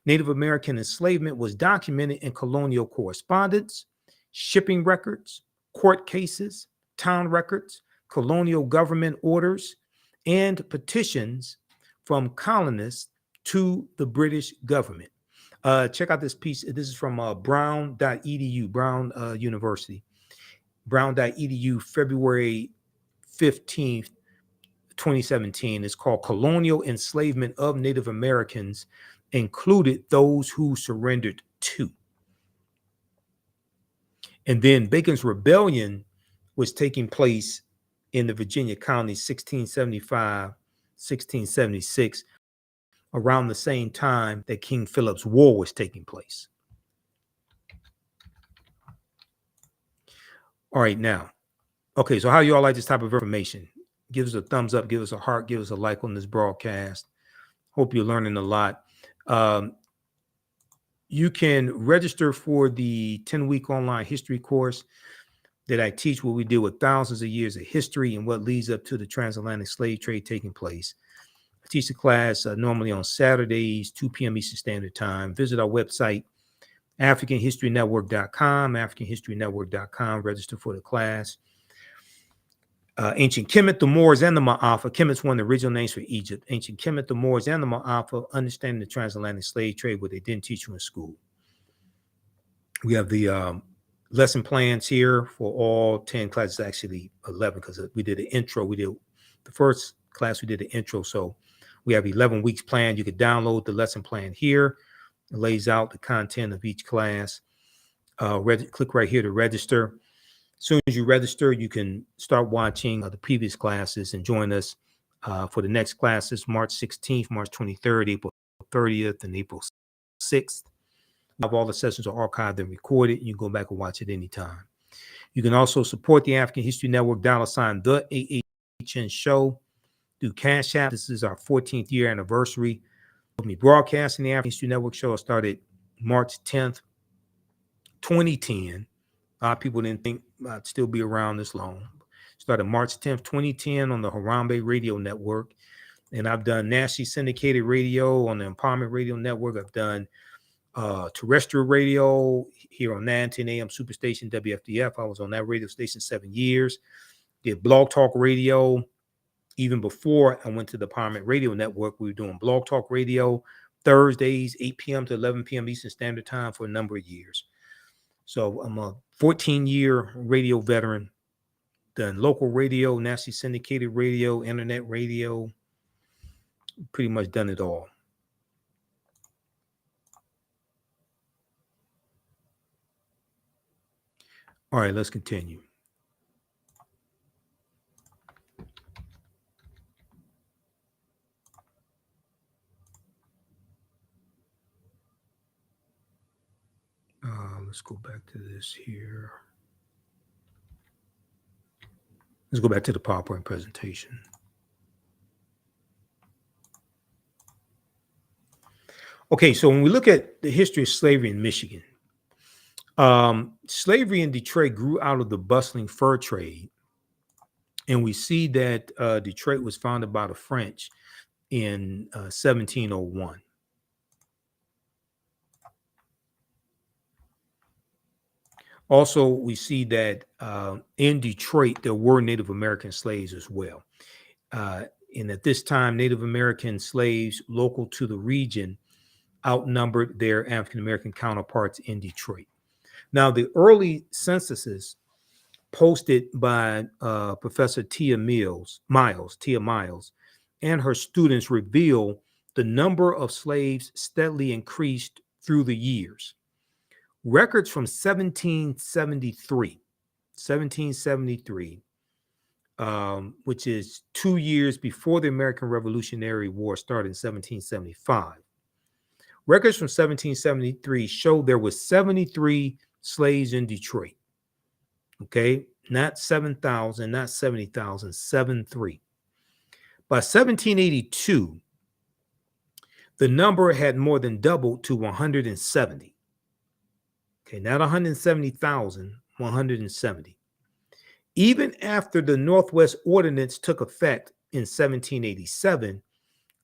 Native American enslavement was documented in colonial correspondence, shipping records, court cases, town records, colonial government orders, and petitions from colonists to the British government. Check out this piece. This is from brown.edu, Brown University, brown.edu, February 15th, 2017. It's called Colonial Enslavement of Native Americans, included those who surrendered to. And then Bacon's Rebellion was taking place in the Virginia colonies 1675, 1676, around the same time that King Philip's War was taking place. All right, now, okay, so how you all like this type of information? Give us a thumbs up, give us a heart, give us a like on this broadcast. Hope you're learning a lot. You can register for the 10-week online history course that I teach, where we deal with thousands of years of history and what leads up to the transatlantic slave trade taking place. I teach the class normally on Saturdays, 2 p.m. Eastern Standard Time. Visit our website, AfricanHistoryNetwork.com, AfricanHistoryNetwork.com. Register for the class. Ancient Kemet, the Moors, and the Ma'afa. Kemet's one of the original names for Egypt. Ancient Kemet, the Moors, and the Ma'afa. Understanding the transatlantic slave trade, what they didn't teach you in school. We have the lesson plans here for all 10 classes, actually 11, because we did an intro. We did the first class, we did an intro. So we have 11 weeks planned. You could download the lesson plan here. It lays out the content of each class. Click right here to register. As soon as you register, you can start watching the previous classes and join us for the next classes, March 16th, March 23rd, April 30th, and April 6th. All the sessions are archived and recorded. You can go back and watch it anytime. You can also support the African History Network, $ the AHN show, through Cash App. This is our 14th year anniversary of me broadcasting the African History Network show. I started March 10th, 2010. A lot of people didn't think I'd still be around this long. Started March 10th, 2010 on the Harambe Radio Network. And I've done nationally syndicated radio on the Empowerment Radio Network. I've done terrestrial radio here on 910 AM Superstation WFDF. I was on that radio station 7 years. Did Blog Talk Radio. Even before I went to the Empowerment Radio Network, we were doing Blog Talk Radio Thursdays, 8 p.m. to 11 p.m. Eastern Standard Time for a number of years. So I'm a 14-year radio veteran, done local radio, nationally syndicated radio, internet radio, pretty much done it all. All right, let's continue. Let's go back to this here. Let's go back to the PowerPoint presentation. Okay, so when we look at the history of slavery in Michigan, slavery in Detroit grew out of the bustling fur trade. And we see that Detroit was founded by the French in 1701. Also, we see that in Detroit, there were Native American slaves as well. And at this time, Native American slaves local to the region outnumbered their African American counterparts in Detroit. Now, the early censuses posted by Professor Tia Miles, and her students reveal the number of slaves steadily increased through the years. Records from 1773, which is 2 years before the American Revolutionary War started in 1775. Records from 1773 show there was 73 slaves in Detroit. Okay, not 7,000, not 70,000, 73. By 1782, the number had more than doubled to 170. Okay, not 170,000, 170. Even after the Northwest Ordinance took effect in 1787,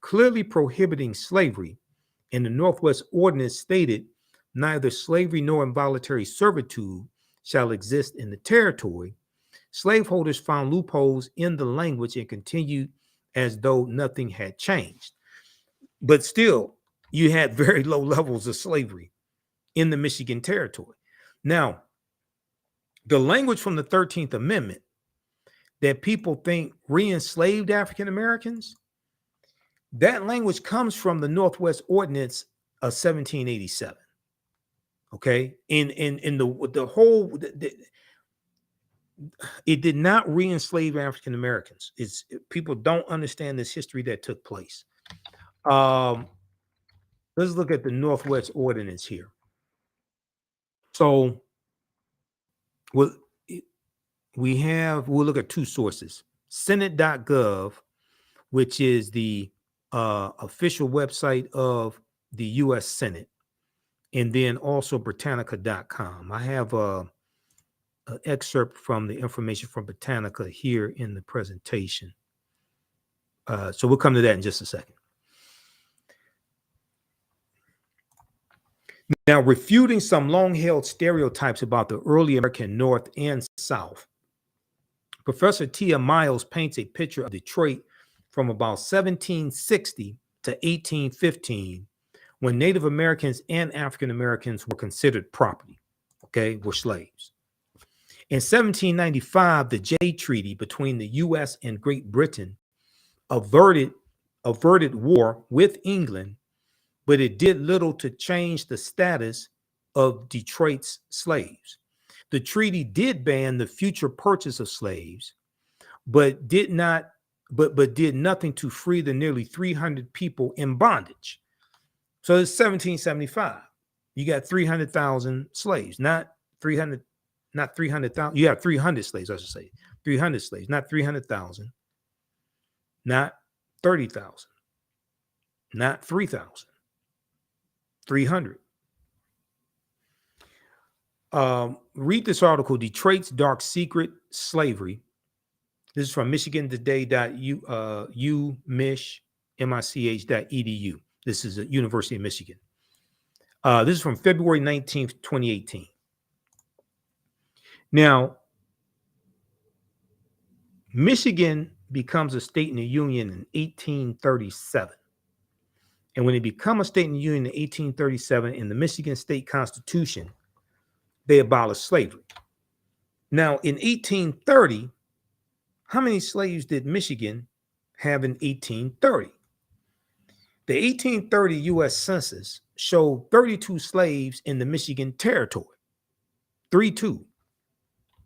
clearly prohibiting slavery, and the Northwest Ordinance stated neither slavery nor involuntary servitude shall exist in the territory, slaveholders found loopholes in the language and continued as though nothing had changed. But still, you had very low levels of slavery in the Michigan territory. Now, the language from the 13th Amendment that people think re-enslaved African Americans, that language comes from the Northwest Ordinance of 1787. Okay, in the whole, it did not re-enslave African Americans. It's people don't understand this history that took place. Let's look at the Northwest Ordinance here. So, we'll look at two sources: Senate.gov, which is the official website of the U.S. Senate, and then also Britannica.com. I have an excerpt from the information from Britannica here in the presentation. So we'll come to that in just a second. Now, refuting some long-held stereotypes about the early American North and South, Professor Tia Miles paints a picture of Detroit from about 1760 to 1815, when Native Americans and African Americans were considered property, okay, were slaves. In 1795, the Jay Treaty between the U.S. and Great Britain averted war with England, but it did little to change the status of Detroit's slaves. The treaty did ban the future purchase of slaves, but did nothing to free the nearly 300 people in bondage. So it's 1775. You got 300,000 slaves, not 300,000. You have 300 slaves, I should say. 300 slaves, not 300,000, not 30,000, not 3,000. 300. Read this article, Detroit's Dark Secret Slavery. This is from michigan.umich.edu. This is a University of Michigan. This is from February 19th, 2018. Now, Michigan becomes a state in the Union in 1837. And when it becomes a state in the Union in 1837, in the Michigan State Constitution, they abolished slavery. Now, in 1830, how many slaves did Michigan have in 1830? The 1830 U.S. Census showed 32 slaves in the Michigan territory. 32,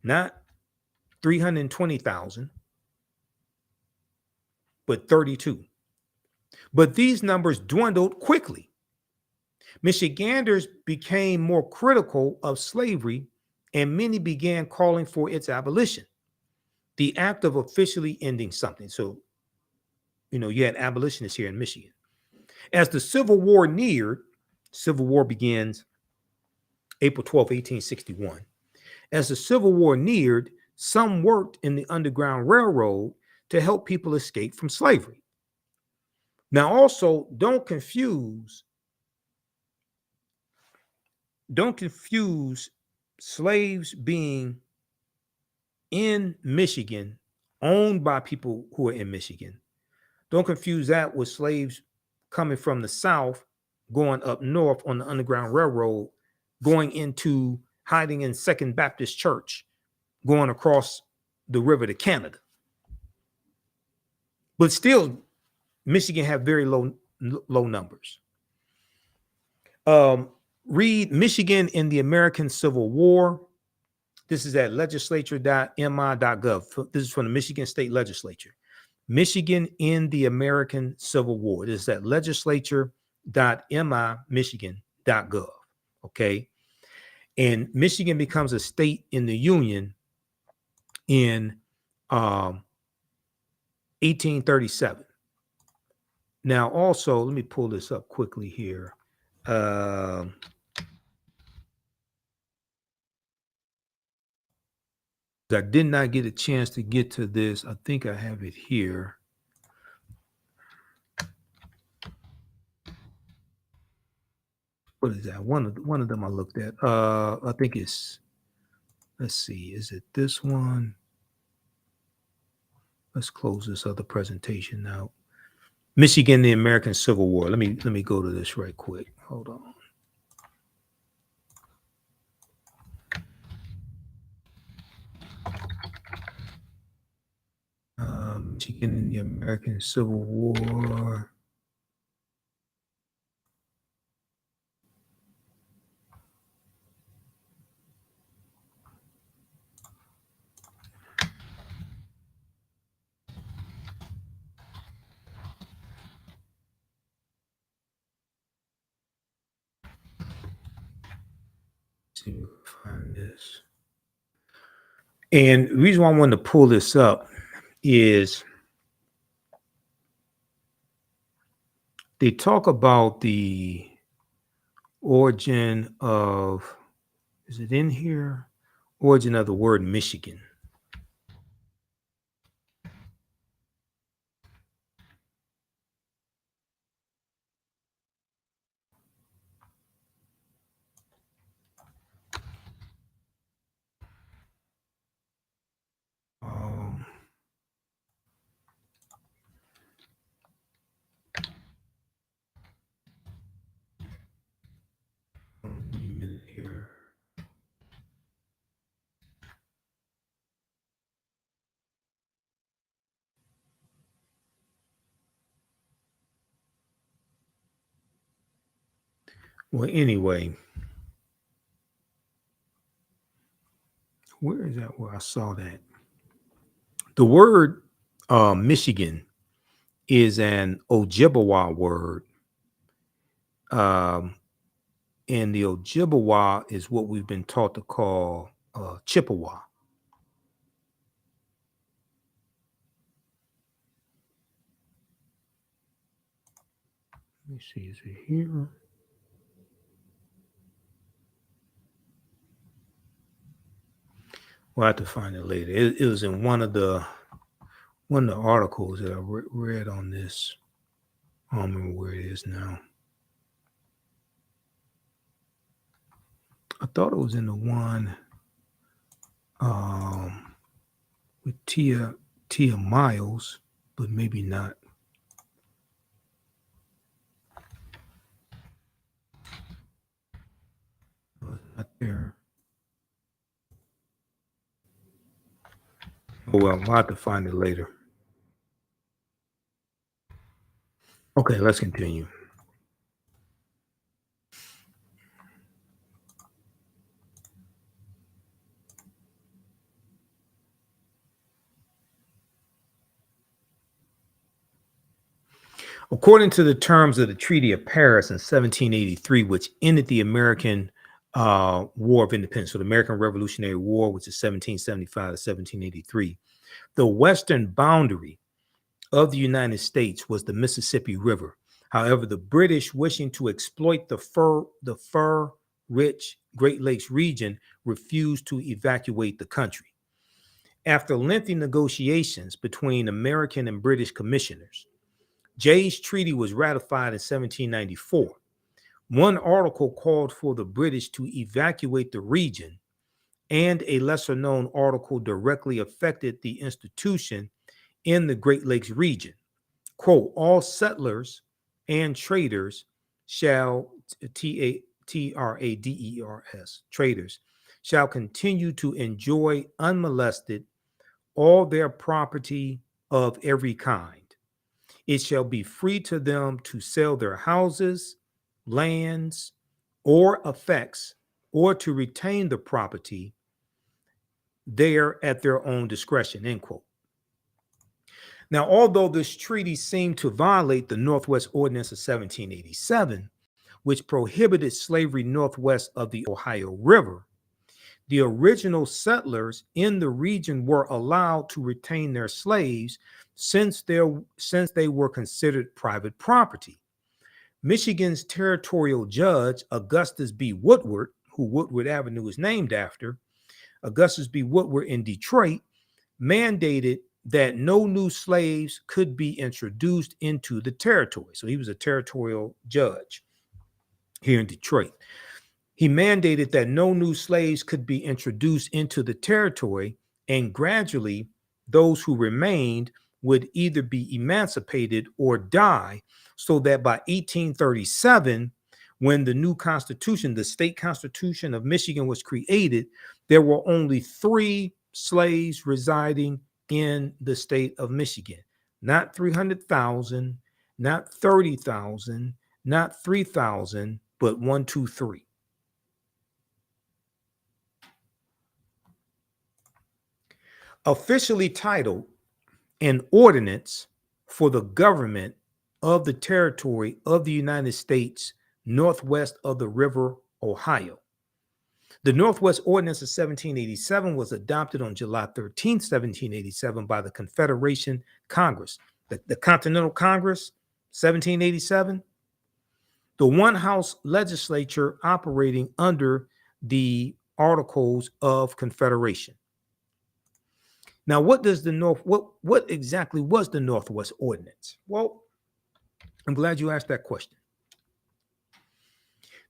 not 320,000, but 32. But these numbers dwindled quickly. Michiganders became more critical of slavery, and many began calling for its abolition, the act of officially ending something. So, you had abolitionists here in Michigan. As the Civil War neared, Civil War begins April 12, 1861. As the Civil War neared, some worked in the Underground Railroad to help people escape from slavery. Now, also, don't confuse slaves being in Michigan, owned by people who are in Michigan. Don't confuse that with slaves coming from the South, going up north on the Underground Railroad, going into hiding in Second Baptist Church, going across the river to Canada. But still, Michigan have very low numbers. Read Michigan in the American Civil War. This is at legislature.mi.gov. This is from the Michigan State Legislature. Michigan in the American Civil War. This is at legislature.mi.michigan.gov. Okay. And Michigan becomes a state in the Union in 1837. Now, also, let me pull this up quickly here. I did not get a chance to get to this. I think I have it here. What is that? One of them I looked at. I think it's, let's see, is it this one? Let's close this other presentation now. Michigan, the American Civil War. Let me go to this right quick. Hold on. Michigan in the American Civil War. Let's see if we can find this. And the reason why I wanted to pull this up is they talk about the origin of, is it in here? Origin of the word Michigan. Here. Well, anyway, where is that? Where I saw that? The word Michigan is an Ojibwa word. And the Ojibwa is what we've been taught to call Chippewa. Let me see, is it here? We'll have to find it later. It was in one of the articles that I read on this. I don't remember where it is now. I thought it was in the one with Tia Miles, but maybe not. Not there. Oh well, I'll have to find it later. Okay, let's continue. According to the terms of the Treaty of Paris in 1783, which ended the American War of Independence, so the American Revolutionary War, which is 1775 to 1783, the western boundary of the United States was the Mississippi River. However, the British, wishing to exploit the fur-rich Great Lakes region, refused to evacuate the country. After lengthy negotiations between American and British commissioners, Jay's Treaty was ratified in 1794. One article called for the British to evacuate the region, and a lesser known article directly affected the institution in the Great Lakes region. Quote, all settlers and traders shall, Traders, traders, shall continue to enjoy unmolested all their property of every kind. It shall be free to them to sell their houses, lands, or effects, or to retain the property there at their own discretion, end quote. Now, although this treaty seemed to violate the Northwest Ordinance of 1787, which prohibited slavery northwest of the Ohio River, the original settlers in the region were allowed to retain their slaves since they were considered private property. Michigan's territorial judge, Augustus B. Woodward, who Woodward Avenue is named after, Augustus B. Woodward in Detroit, mandated that no new slaves could be introduced into the territory. So he was a territorial judge here in Detroit. He mandated that no new slaves could be introduced into the territory, and gradually those who remained would either be emancipated or die, so that by 1837, when the new constitution, the state constitution of Michigan, was created, there were only 3 slaves residing in the state of Michigan. Not 300,000, not 30,000, not 3,000, but 1, 2, 3. Officially titled an ordinance for the government of the territory of the United States northwest of the River Ohio. The Northwest Ordinance of 1787 was adopted on July 13, 1787 by the Confederation Congress, the Continental Congress, 1787, the one-house legislature operating under the Articles of Confederation. Now, what exactly was the Northwest Ordinance? Well, I'm glad you asked that question.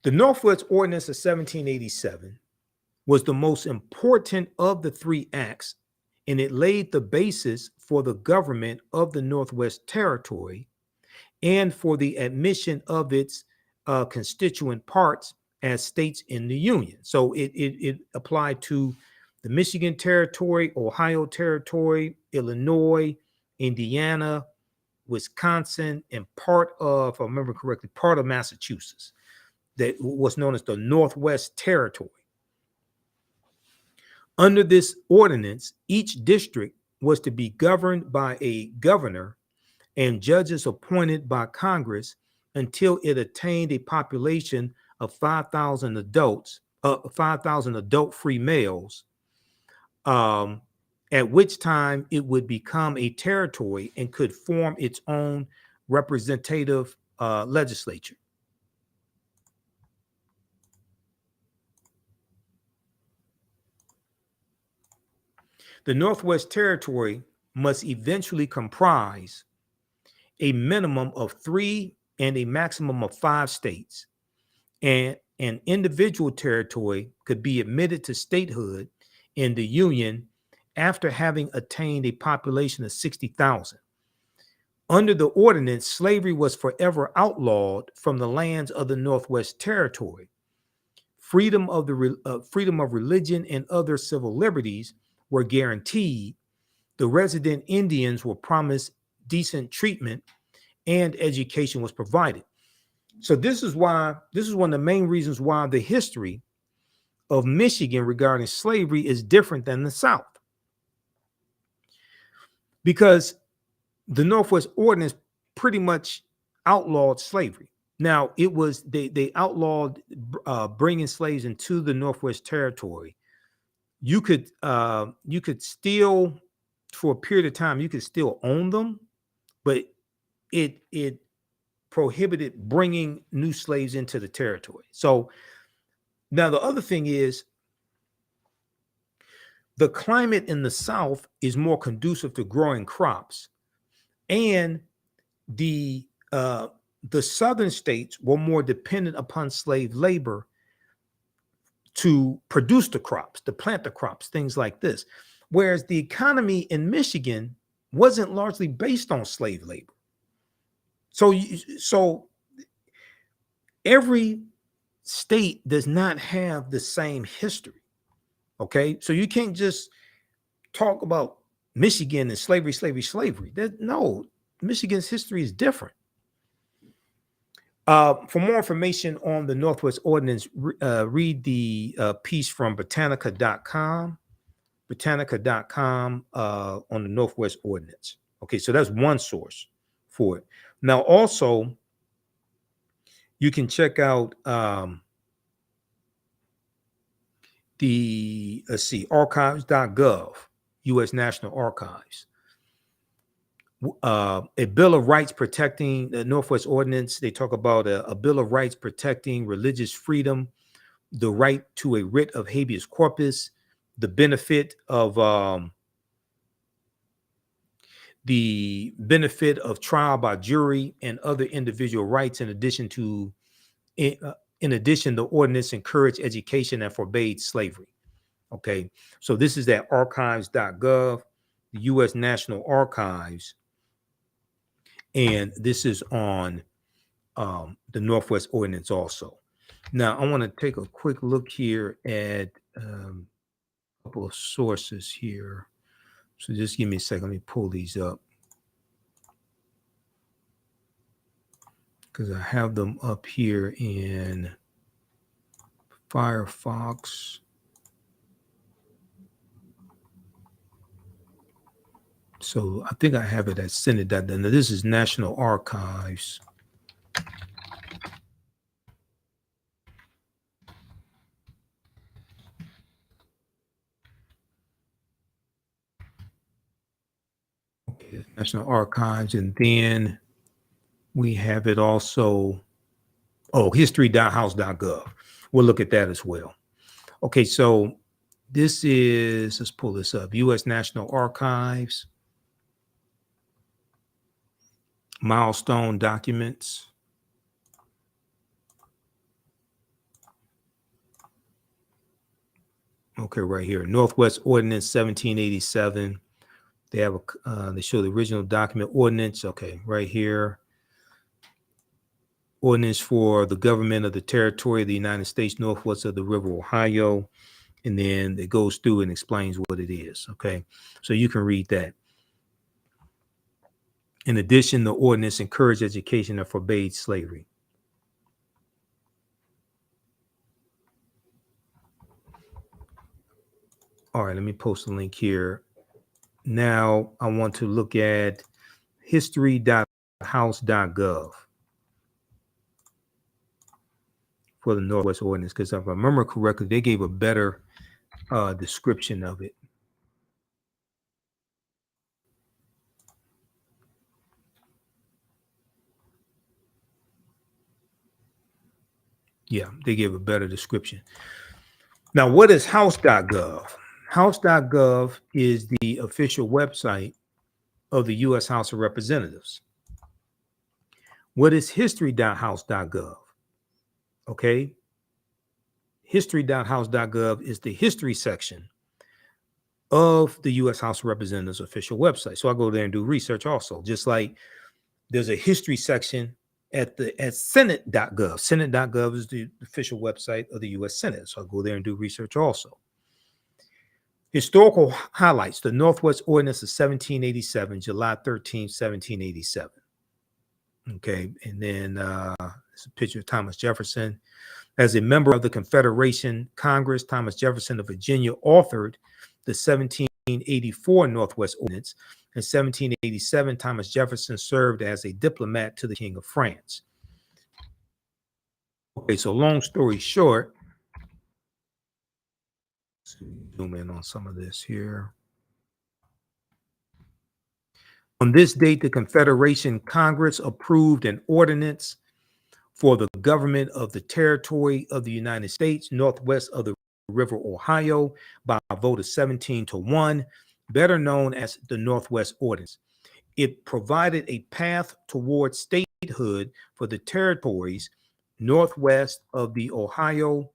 The Northwest Ordinance of 1787 was the most important of the 3 acts, and it laid the basis for the government of the Northwest Territory and for the admission of its constituent parts as states in the Union. So it applied to the Michigan Territory, Ohio Territory, Illinois, Indiana, Wisconsin, and part of, if I remember correctly, part of Massachusetts, that was known as the Northwest Territory. Under this ordinance, each district was to be governed by a governor and judges appointed by Congress until it attained a population of 5,000 adults, 5,000 adult-free males, at which time it would become a territory and could form its own representative legislature. The Northwest Territory must eventually comprise a minimum of 3 and a maximum of 5 states, and an individual territory could be admitted to statehood in the Union after having attained a population of 60,000. Under the ordinance, slavery was forever outlawed from the lands of the Northwest Territory. Freedom of religion and other civil liberties were guaranteed. The resident Indians were promised decent treatment, and education was provided. So this is one of the main reasons why the history of Michigan regarding slavery is different than the South, because the Northwest Ordinance pretty much outlawed slavery. Now, it was they outlawed bringing slaves into the Northwest Territory. You could still, for a period of time, you could still own them, but it prohibited bringing new slaves into the territory. So now the other thing is, the climate in the South is more conducive to growing crops, and the southern states were more dependent upon slave labor to produce the crops, to plant the crops, things like this. Whereas the economy in Michigan wasn't largely based on slave labor. So every state does not have the same history. Okay, so you can't just talk about Michigan and slavery. No, Michigan's history is different. For more information on the Northwest Ordinance, read the piece from Britannica.com on the Northwest Ordinance. Okay, so that's one source for it. Now, also, you can check out archives.gov, U.S. National Archives. A Bill of Rights protecting the Northwest Ordinance. They talk about a Bill of Rights protecting religious freedom, the right to a writ of habeas corpus, the benefit of trial by jury, and other individual rights. In addition, the ordinance encouraged education and forbade slavery. Okay, so this is at archives.gov, the U.S. National Archives, and this is on the Northwest Ordinance also. Now, I want to take a quick look here at a couple of sources here. So just give me a second. Let me pull these up because I have them up here in Firefox. So I think I have it at Senate. Now, this is National Archives. Okay, National Archives, and then we have it also. Oh, history.house.gov. We'll look at that as well. Okay, so this is, let's pull this up, U.S. National Archives, milestone documents. Okay, right here, Northwest Ordinance 1787. They have they show the original document ordinance. Okay, right here. Ordinance for the government of the territory of the United States northwest of the River Ohio. And then it goes through and explains what it is. Okay, so you can read that. In addition, the ordinance encouraged education and forbade slavery. All right, let me post a link here. Now I want to look at history.house.gov for the Northwest Ordinance, because if I remember correctly, they gave a better description of it. Yeah, they gave a better description. Now, what is house.gov? House.gov is the official website of the U.S. House of Representatives. What is history.house.gov? Okay. History.house.gov is the history section of the U.S. House of Representatives official website. So I go there and do research also, just like there's a history section at Senate.gov. Senate.gov is the official website of the U.S. Senate. So I go there and do research also. Historical highlights: the Northwest Ordinance of 1787, July 13, 1787. Okay, and then it's a picture of Thomas Jefferson. As a member of the Confederation Congress, Thomas Jefferson of Virginia authored the 1784 Northwest Ordinance. In 1787, Thomas Jefferson served as a diplomat to the King of France. Okay, so long story short, let's zoom in on some of this here. On this date, the Confederation Congress approved an ordinance for the government of the territory of the United States northwest of the River Ohio by a vote of 17-1, better known as the Northwest Ordinance. It provided a path towards statehood for the territories northwest of the Ohio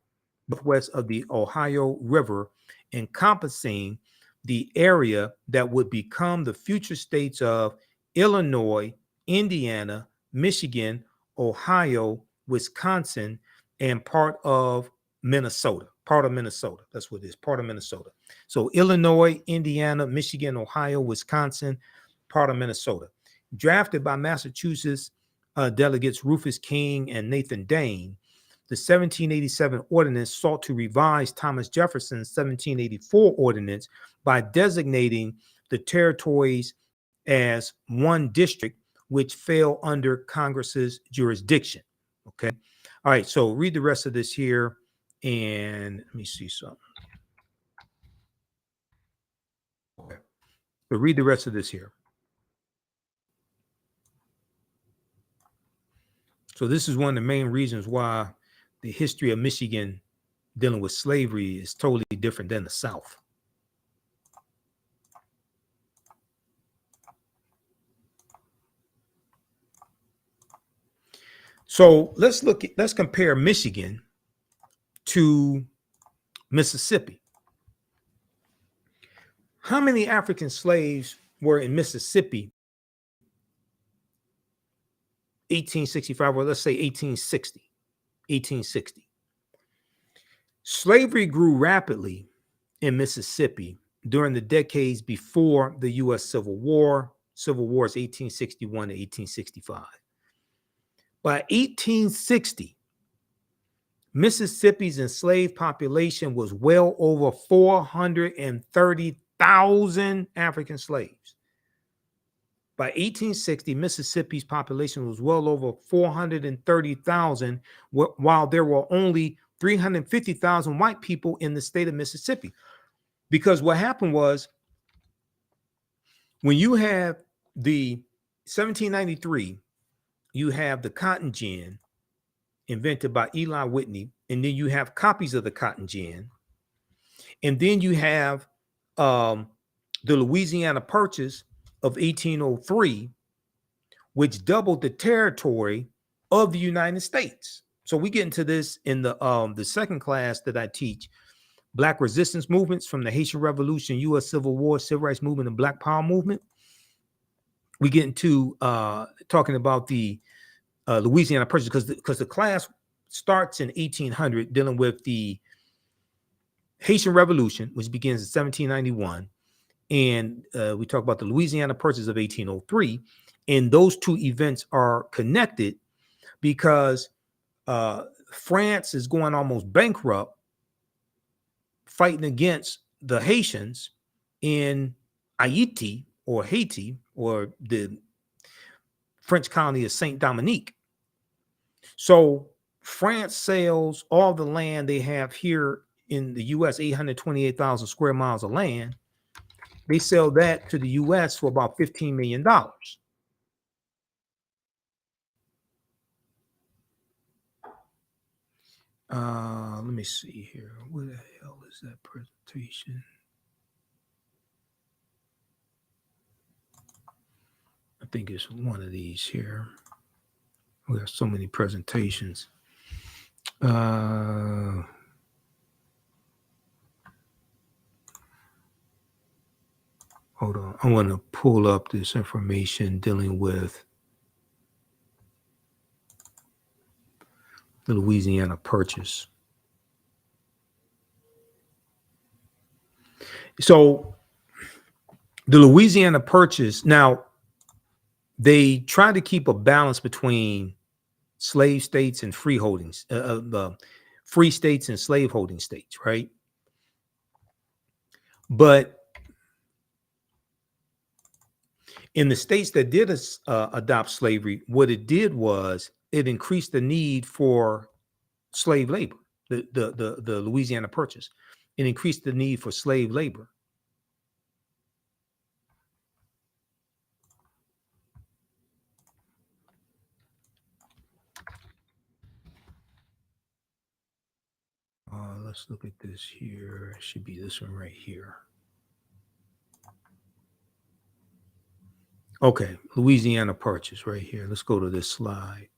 northwest of the Ohio River, encompassing the area that would become the future states of Illinois, Indiana, Michigan, Ohio, Wisconsin, and part of Minnesota. Part of Minnesota. That's what it is. Part of Minnesota. So Illinois, Indiana, Michigan, Ohio, Wisconsin, part of Minnesota. Drafted by Massachusetts delegates Rufus King and Nathan Dane, the 1787 ordinance sought to revise Thomas Jefferson's 1784 ordinance by designating the territories as one district, which fell under Congress's jurisdiction. Okay. All right. So read the rest of this here. And let me see something. Okay. So read the rest of this here. So this is one of the main reasons why the history of Michigan dealing with slavery is totally different than the South. So let's compare Michigan to Mississippi. How many African slaves were in Mississippi 1865, or let's say 1860? Slavery grew rapidly in Mississippi during the decades before the U.S. Civil War. Civil War is 1861 to 1865. By 1860, Mississippi's enslaved population was well over 430,000 African slaves. By 1860, Mississippi's population was well over 430,000, while there were only 350,000 white people in the state of Mississippi. Because what happened was, when you have the 1793, you have the cotton gin invented by Eli Whitney, and then you have copies of the cotton gin, and then you have the Louisiana Purchase of 1803, which doubled the territory of the United States. So we get into this in the second class that I teach, Black resistance movements from the Haitian Revolution, U.S. Civil War, Civil Rights Movement, and Black Power movement. We get into talking about the Louisiana Purchase, because the class starts in 1800 dealing with the Haitian Revolution, which begins in 1791. And we talk about the Louisiana Purchase of 1803. And those two events are connected because France is going almost bankrupt fighting against the Haitians in Haiti, or the French colony of Saint Dominique. So France sells all the land they have here in the U.S., 828,000 square miles of land. They sell that to the U.S. for about $15 million. Let me see here. Where the hell is that presentation? I think it's one of these here. We have so many presentations. Hold on. I want to pull up this information dealing with the Louisiana Purchase. So the Louisiana Purchase, now they try to keep a balance between slave states and free holdings, free states and slave holding states, right? But in the states that did adopt slavery, what it did was it increased the need for slave labor. The Louisiana Purchase, it increased the need for slave labor. Let's look at this here. It should be this one right here. Okay, Louisiana Purchase right here. Let's go to this slide.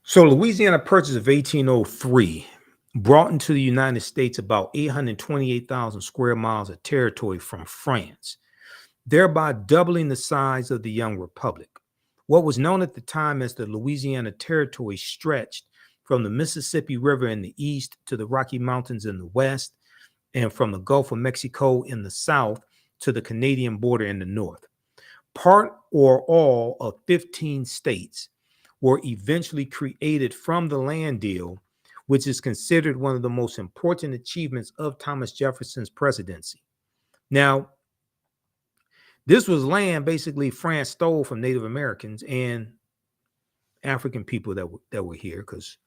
So Louisiana Purchase of 1803 brought into the United States about 828,000 square miles of territory from France, thereby doubling the size of the young republic. What was known at the time as the Louisiana Territory stretched from the Mississippi River in the east to the Rocky Mountains in the west, and from the Gulf of Mexico in the south to the Canadian border in the north. Part or all of 15 states were eventually created from the land deal, which is considered one of the most important achievements of Thomas Jefferson's presidency. Now, this was land basically France stole from Native Americans and African people that were here, because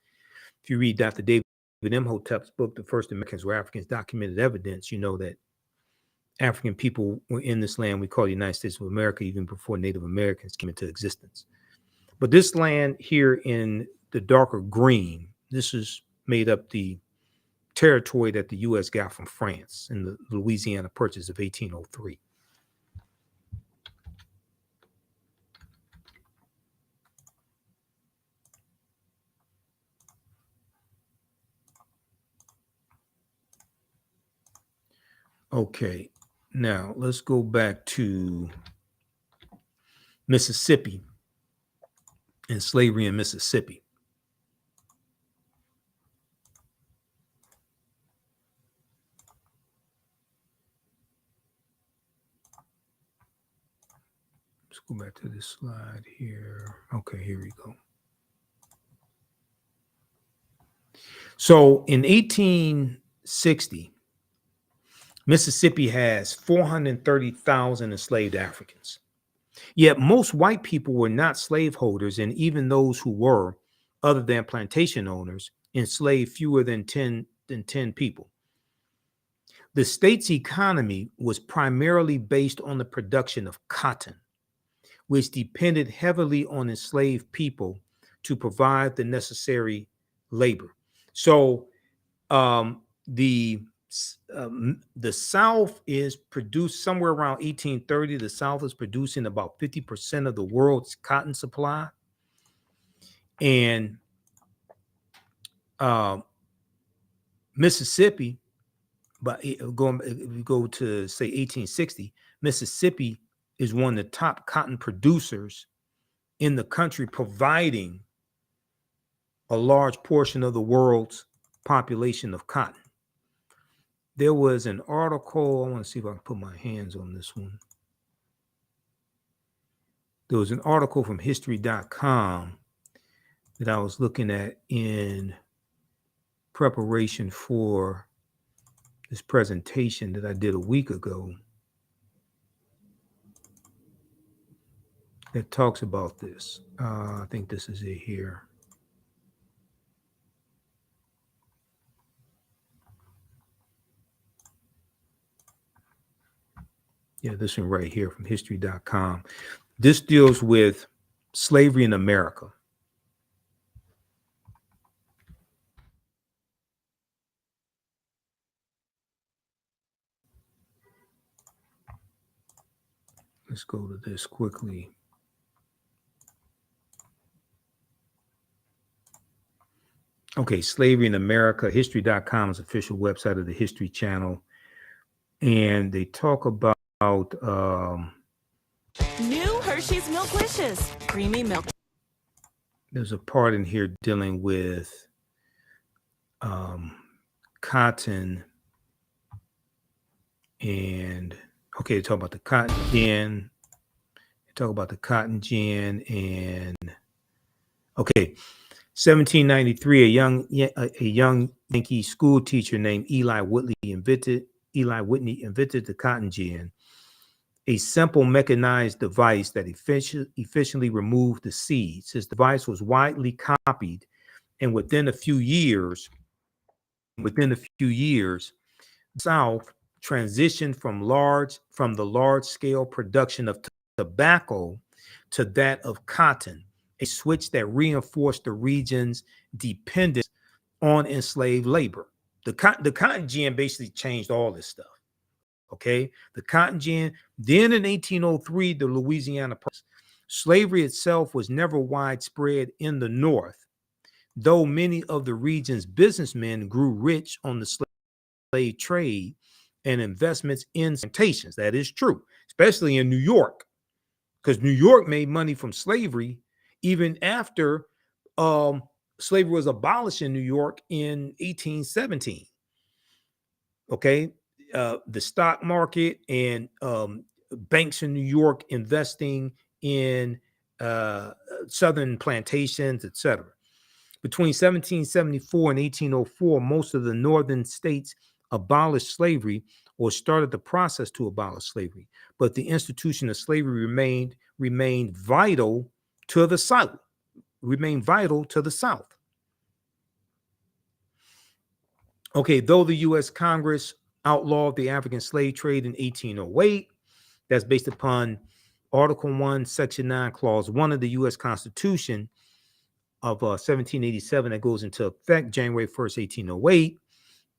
if you read Dr. David Imhotep's book, The First Americans Were Africans, Documented Evidence, you know that African people were in this land we call the United States of America even before Native Americans came into existence. But this land here in the darker green, this is made up the territory that the U.S. got from France in the Louisiana Purchase of 1803. Okay, now let's go back to Mississippi and slavery in Mississippi. Let's go back to this slide here. Okay, here we go. So in 1860, Mississippi has 430,000 enslaved Africans. Yet most white people were not slaveholders, and even those who were, other than plantation owners, enslaved fewer than 10 people. The state's economy was primarily based on the production of cotton, which depended heavily on enslaved people to provide the necessary labor. So the South is produced somewhere around 1830. The South is producing about 50% of the world's cotton supply. And Mississippi, but if we go to say 1860, Mississippi is one of the top cotton producers in the country, providing a large portion of the world's population of cotton. There was an article, I want to see if I can put my hands on this one. There was an article from history.com that I was looking at in preparation for this presentation that I did a week ago that talks about this. I think this is it here. Yeah, this one right here from history.com. This deals with slavery in America. Let's go to this quickly. Okay, slavery in America, history.com's official website of the History Channel. And they talk about new Hershey's Milk Wishes, creamy milk. There's a part in here dealing with cotton, and okay, they talk about the cotton gin. They talk about the cotton gin, and okay, 1793, a young Yankee school teacher named Eli Whitney invented the cotton gin, a simple mechanized device that efficiently removed the seeds. His device was widely copied, and within a few years, the South transitioned from the large scale production of tobacco to that of cotton, a switch that reinforced the region's dependence on enslaved labor. The cotton gin basically changed all this stuff. Okay, the cotton gin. Then in 1803, the Louisiana Purchase. Slavery itself was never widespread in the North, though many of the region's businessmen grew rich on the slave trade and investments in plantations. That is true, especially in New York, because New York made money from slavery even after um, slavery was abolished in New York in 1817. Okay, the stock market and banks in New York investing in uh, southern plantations, etc. Between 1774 and 1804, most of the northern states abolished slavery or started the process to abolish slavery, but the institution of slavery remained vital to the South. Remained vital to the South. Okay, though the U.S. Congress outlawed the African slave trade in 1808, that's based upon Article 1, Section 9, Clause 1 of the U.S. Constitution of 1787 that goes into effect January 1st, 1808,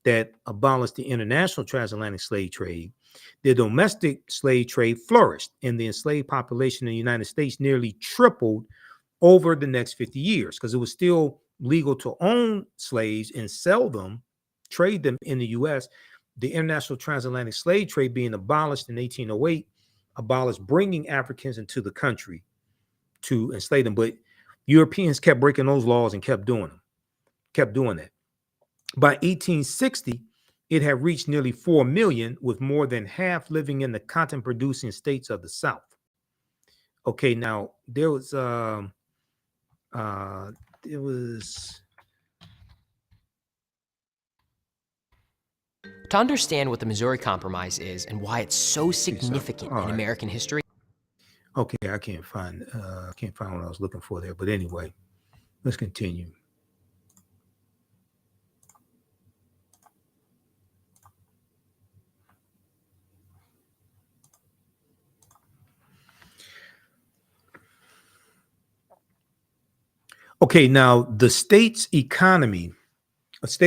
that abolished the international transatlantic slave trade. The domestic slave trade flourished, and the enslaved population in the United States nearly tripled over the next 50 years because it was still legal to own slaves and sell them, trade them in the U.S. The international transatlantic slave trade being abolished in 1808 abolished bringing Africans into the country to enslave them. But Europeans kept breaking those laws and kept doing that. By 1860, it had reached nearly 4 million, with more than half living in the cotton producing states of the South. Okay, now there was it was To understand what the Missouri Compromise is and why it's so significant in American history. Okay, I can't find what I was looking for there. But anyway, let's continue. Okay, now the state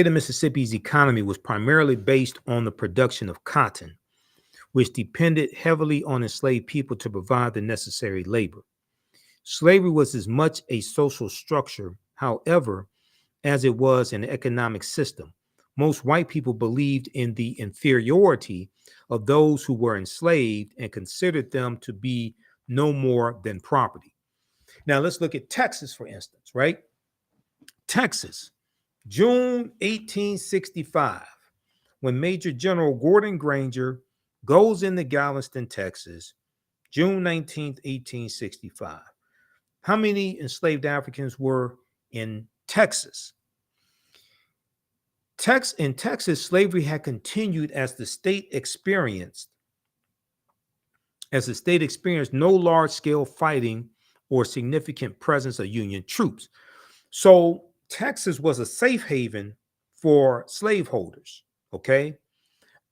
of Mississippi's economy was primarily based on the production of cotton, which depended heavily on enslaved people to provide the necessary labor. Slavery was as much a social structure, however, as it was an economic system. Most white people believed in the inferiority of those who were enslaved and considered them to be no more than property. Now, let's look at Texas, for instance, right? Texas, June 1865, when Major General Gordon Granger goes into Galveston, Texas, June 19th, 1865. How many enslaved Africans were in Texas? In Texas, slavery had continued as the state experienced no large-scale fighting or significant presence of Union troops. So Texas was a safe haven for slaveholders, okay?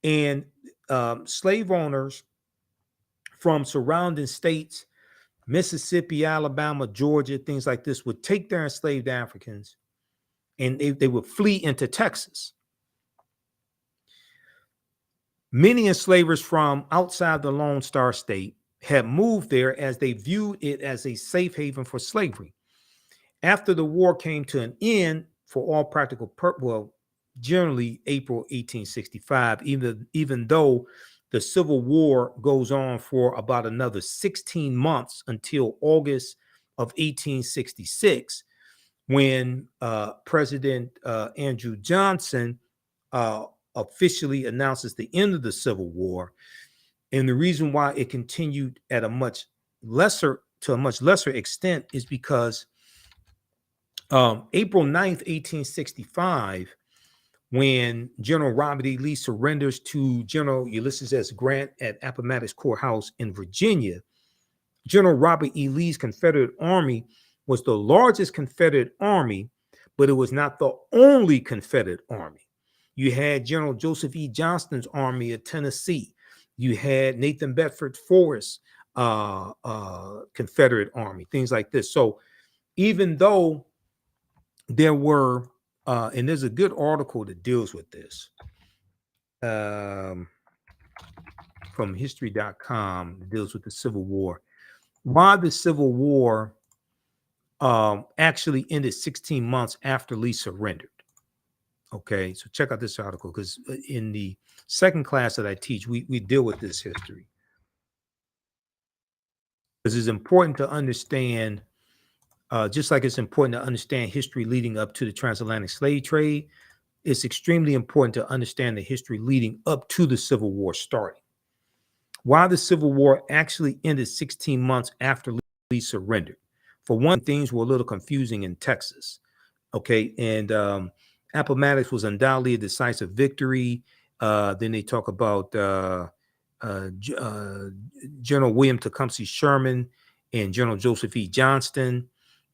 And slave owners from surrounding states, Mississippi, Alabama, Georgia, things like this, would take their enslaved Africans and they would flee into Texas. Many enslavers from outside the Lone Star State had moved there as they viewed it as a safe haven for slavery. After the war came to an end, for all practical purposes, generally April 1865, even though the Civil War goes on for about another 16 months until August of 1866, when President Andrew Johnson officially announces the end of the Civil War. And the reason why it continued at a much lesser extent is because April 9th, 1865, when General Robert E. Lee surrenders to General Ulysses S. Grant at Appomattox Courthouse in Virginia, General Robert E. Lee's Confederate Army was the largest Confederate army, but it was not the only Confederate army. You had General Joseph E. Johnston's army of Tennessee. You had Nathan Bedford Forrest's Confederate army, things like this. So even though there were, and there's a good article that deals with this from history.com, that deals with the Civil War. Why the Civil War actually ended 16 months after Lee surrendered. Okay, so check out this article, because in the second class that I teach, we deal with this history. Because it's important to understand, just like it's important to understand history leading up to the transatlantic slave trade, it's extremely important to understand the history leading up to the Civil War starting. Why the Civil War actually ended 16 months after Lee surrendered. For one, things were a little confusing in Texas. Okay, and Appomattox was undoubtedly a decisive victory. Then they talk about General William Tecumseh Sherman and General Joseph E. Johnston.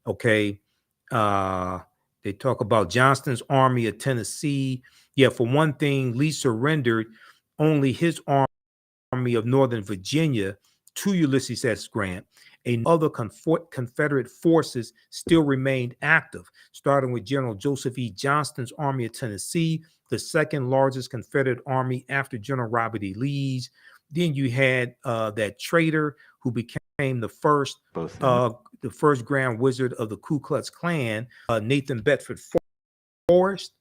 Okay, they talk about Johnston's army of Tennessee. Yeah, for one thing, Lee surrendered only his army of Northern Virginia to Ulysses S. Grant. And other Confederate forces still remained active, starting with General Joseph E. Johnston's Army of Tennessee, the second largest Confederate army after General Robert E. Lee's. Then you had that traitor who became the first Grand Wizard of the Ku Klux Klan, Nathan Bedford Forrest.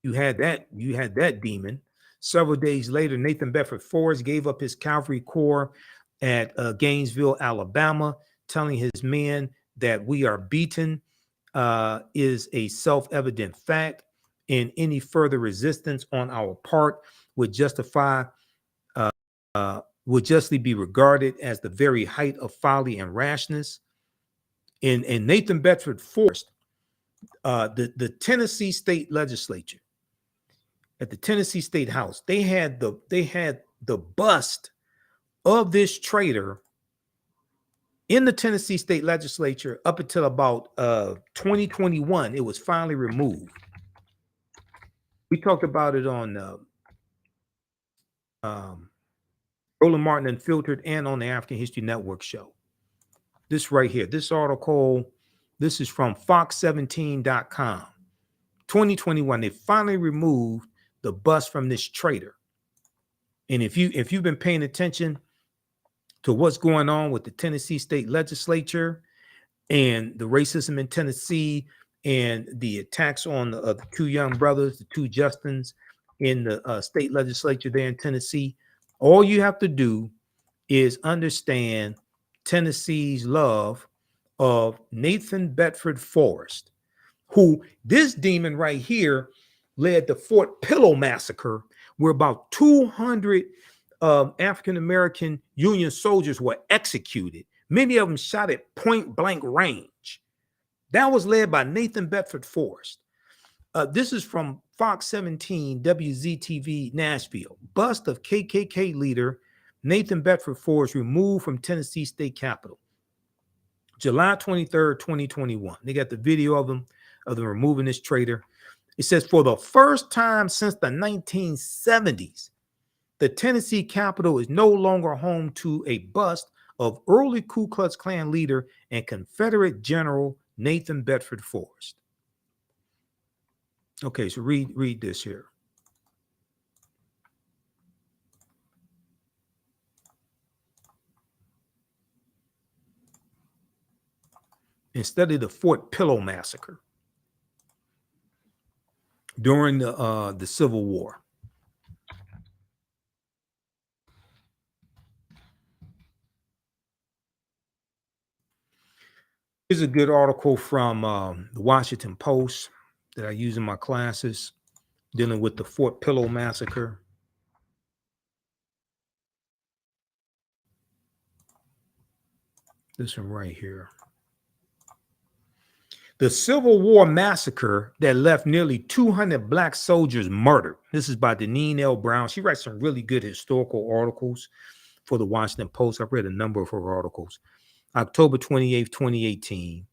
You had that demon. Several days later, Nathan Bedford Forrest gave up his cavalry corps at Gainesville, Alabama, telling his men that we are beaten is a self-evident fact, and any further resistance on our part would justly be regarded as the very height of folly and rashness. And Nathan Bedford Forrest, the Tennessee state legislature, at the Tennessee State House, they had the bust of this traitor in the Tennessee State Legislature up until about 2021. It was finally removed. We talked about it on Roland Martin Unfiltered and on the African History Network show. This right here, this article, this is from fox17.com. 2021, they finally removed the bust from this traitor. And if you've been paying attention to what's going on with the Tennessee State Legislature and the racism in Tennessee and the attacks on the two young brothers, the two Justins in the state legislature there in Tennessee, all you have to do is understand Tennessee's love of Nathan Bedford Forrest, who this demon right here led the Fort Pillow massacre, where about 200 African-American Union soldiers were executed, many of them shot at point blank range. That was led by Nathan Bedford Forrest. This is from Fox 17 WZTV Nashville. Bust of KKK leader Nathan Bedford Forrest removed from Tennessee State Capitol. July 23rd, 2021. They got the video of them removing this traitor. It says, for the first time since the 1970s, the Tennessee Capitol is no longer home to a bust of early Ku Klux Klan leader and Confederate General Nathan Bedford Forrest. Okay, so read this here. And study the Fort Pillow massacre during the Civil War. Here's a good article from the Washington Post that I use in my classes dealing with the Fort Pillow massacre. This one right here. The Civil War massacre that left nearly 200 black soldiers murdered. This is by Deneen L. Brown. She writes some really good historical articles for the Washington Post. I've read a number of her articles. October 28th, 2018.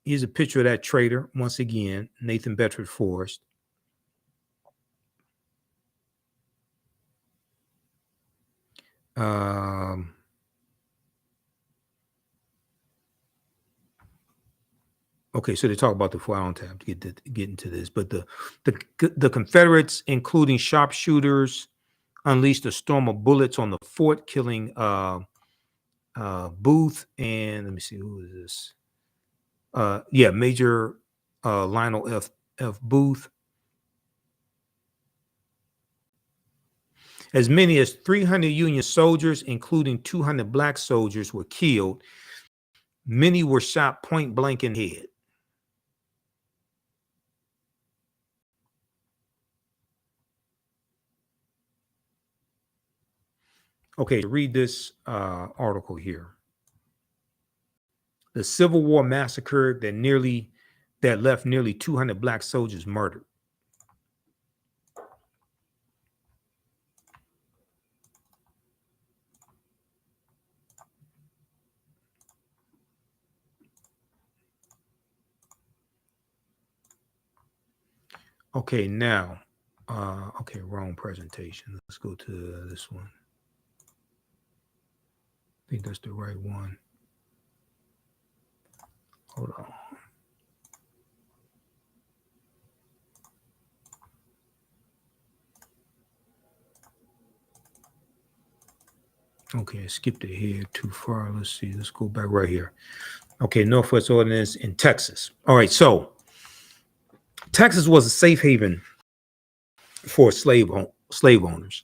Here's a picture of that traitor, once again, Nathan Bedford Forrest. Okay, so they talk about the Fort. I don't have to get into this, but the Confederates, including sharpshooters, unleashed a storm of bullets on the fort, killing Booth, and let me see, who is this? Yeah, Major Lionel F. Booth. As many as 300 Union soldiers, including 200 black soldiers, were killed. Many were shot point blank in the head. Okay, read this article here. The Civil War massacre that left nearly 200 black soldiers murdered. Okay, now, okay, wrong presentation. Let's go to this one. I think that's the right one. Hold on. Okay, I skipped ahead too far. Let's see. Let's go back right here. Okay, Northwest Ordinance in Texas. All right, so Texas was a safe haven for slave owners.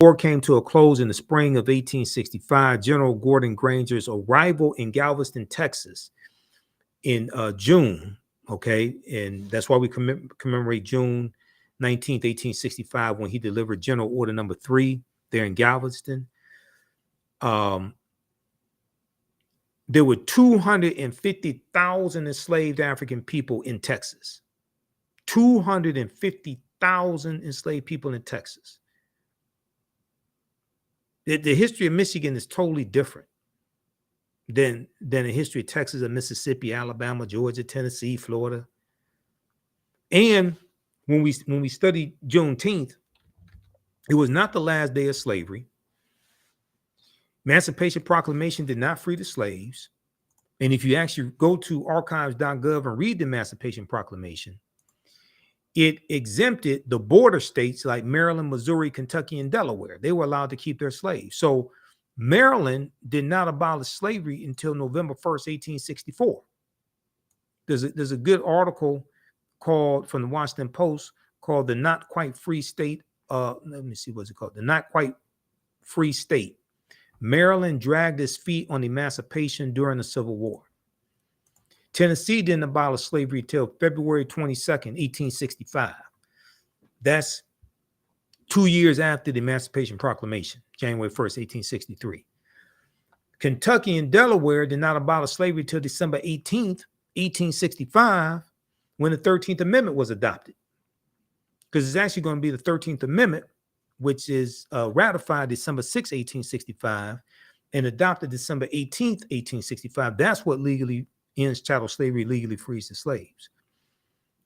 The war came to a close in the spring of 1865. General Gordon Granger's arrival in Galveston, Texas, in June. Okay, and that's why we commemorate June 19th, 1865, when he delivered General Order Number 3 there in Galveston. There were 250,000 enslaved African people in Texas. 250,000 enslaved people in Texas. The history of Michigan is totally different than the history of Texas and Mississippi, Alabama, Georgia, Tennessee, Florida. And when we studied Juneteenth, it was not the last day of slavery. Emancipation Proclamation did not free the slaves. And if you actually go to archives.gov and read the Emancipation Proclamation, it exempted the border states like Maryland, Missouri, Kentucky, and Delaware. They were allowed to keep their slaves. So Maryland did not abolish slavery until November 1st, 1864. There's a good article called from the Washington Post called "The Not Quite Free State." Let me see, what's it called? The Not Quite Free State. Maryland dragged its feet on emancipation during the Civil War. Tennessee didn't abolish slavery until February 22nd, 1865. That's 2 years after the Emancipation Proclamation, January 1st, 1863. Kentucky and Delaware did not abolish slavery until December 18th, 1865, when the 13th Amendment was adopted. Because it's actually going to be the 13th Amendment, which is ratified December 6, 1865, and adopted December 18th, 1865. That's what legally ends chattel slavery, legally frees the slaves.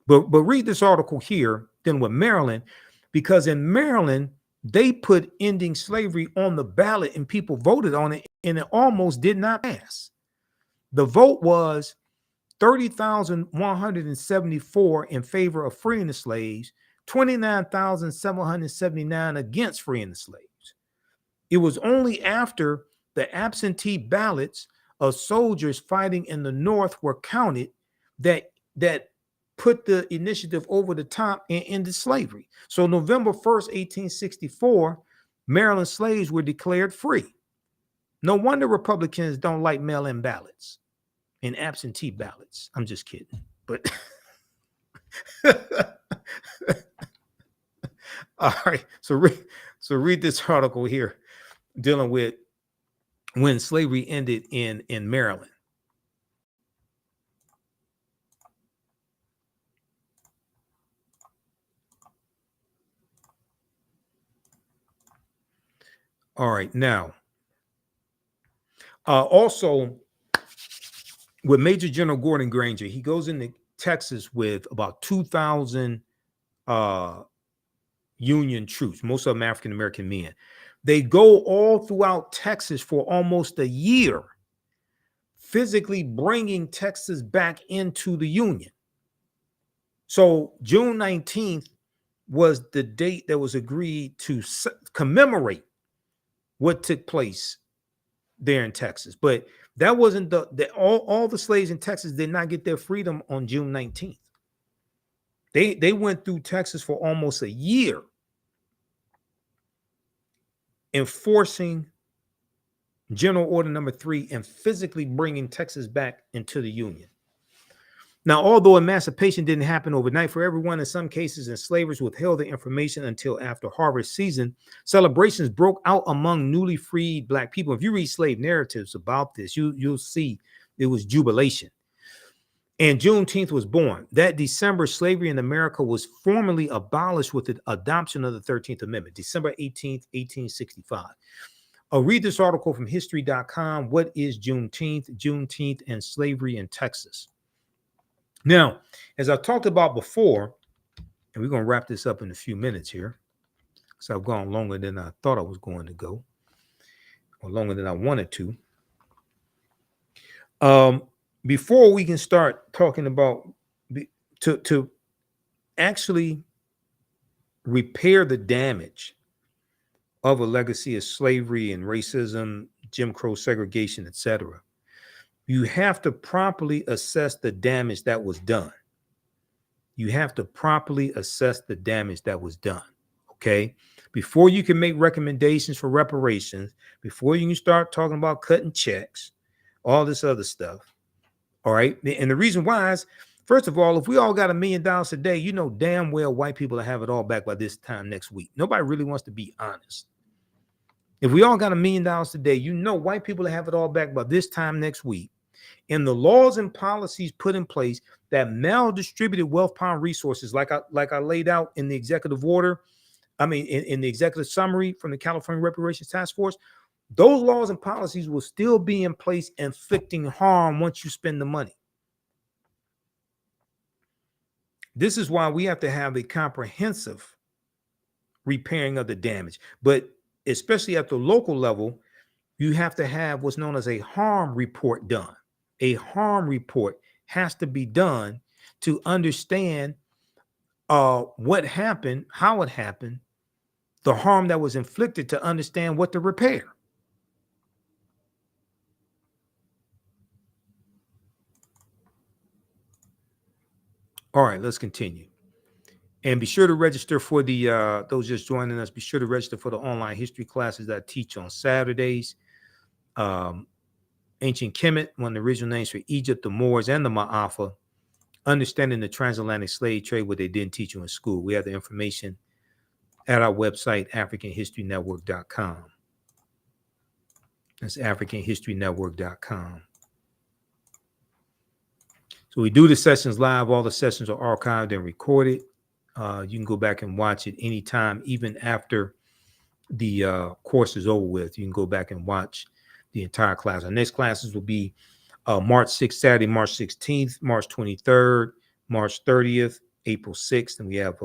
But read this article here, then with Maryland, because in Maryland, they put ending slavery on the ballot and people voted on it, and it almost did not pass. The vote was 30,174 in favor of freeing the slaves, 29,779 against freeing the slaves. It was only after the absentee ballots of soldiers fighting in the North were counted that put the initiative over the top and ended slavery. So November 1st, 1864, Maryland slaves were declared free. No wonder Republicans don't like mail-in ballots and absentee ballots. I'm just kidding. But all right, so read this article here dealing with when slavery ended in Maryland. All right, now, also with Major General Gordon Granger, he goes into Texas with about 2,000 Union troops, most of them African-American men. They go all throughout Texas for almost a year, physically bringing Texas back into the Union. So June 19th was the date that was agreed to commemorate what took place there in Texas. But that wasn't all the slaves in Texas did not get their freedom on June 19th. They went through Texas for almost a year enforcing General Order Number 3 and physically bringing Texas back into the Union. Now, although emancipation didn't happen overnight for everyone, in some cases, enslavers withheld the information until after harvest season. Celebrations broke out among newly freed Black people. If you read slave narratives about this, you'll see it was jubilation. And Juneteenth was born. That December, slavery in America was formally abolished with the adoption of the 13th Amendment, December 18th, 1865. I'll read this article from history.com. What is Juneteenth? Juneteenth and slavery in Texas. Now, as I talked about before, and we're going to wrap this up in a few minutes here, because I've gone longer than I thought I was going to go, or longer than I wanted to. Before we can start talking about to actually repair the damage of a legacy of slavery and racism, Jim Crow segregation, etc., you have to properly assess the damage that was done. You have to properly assess the damage that was done, okay? Before you can make recommendations for reparations, before you can start talking about cutting checks, all this other stuff, all right? And the reason why is, first of all, if we all got $1 million a day, you know damn well white people will have it all back by this time next week. Nobody really wants to be honest. If we all got $1 million a day, you know white people will have it all back by this time next week. And the laws and policies put in place that maldistributed wealth, power, and resources, like I laid out in the executive order, in the executive summary from the California Reparations Task Force, those laws and policies will still be in place, inflicting harm once you spend the money. This is why we have to have a comprehensive repairing of the damage. But especially at the local level, you have to have what's known as a harm report done. A harm report has to be done to understand what happened, how it happened, the harm that was inflicted, to understand what to repair. All right, let's continue. And be sure to register for the, those just joining us, be sure to register for the online history classes that I teach on Saturdays. Ancient Kemet, one of the original names for Egypt, the Moors, and the Ma'afa. Understanding the transatlantic slave trade, what they didn't teach you in school. We have the information at our website, AfricanHistoryNetwork.com. That's AfricanHistoryNetwork.com. So we do the sessions live. All the sessions are archived and recorded. You can go back and watch it anytime, even after the course is over with. You can go back and watch the entire class. Our next classes will be March 6th, Saturday, March 16th, March 23rd, March 30th, April 6th, and we have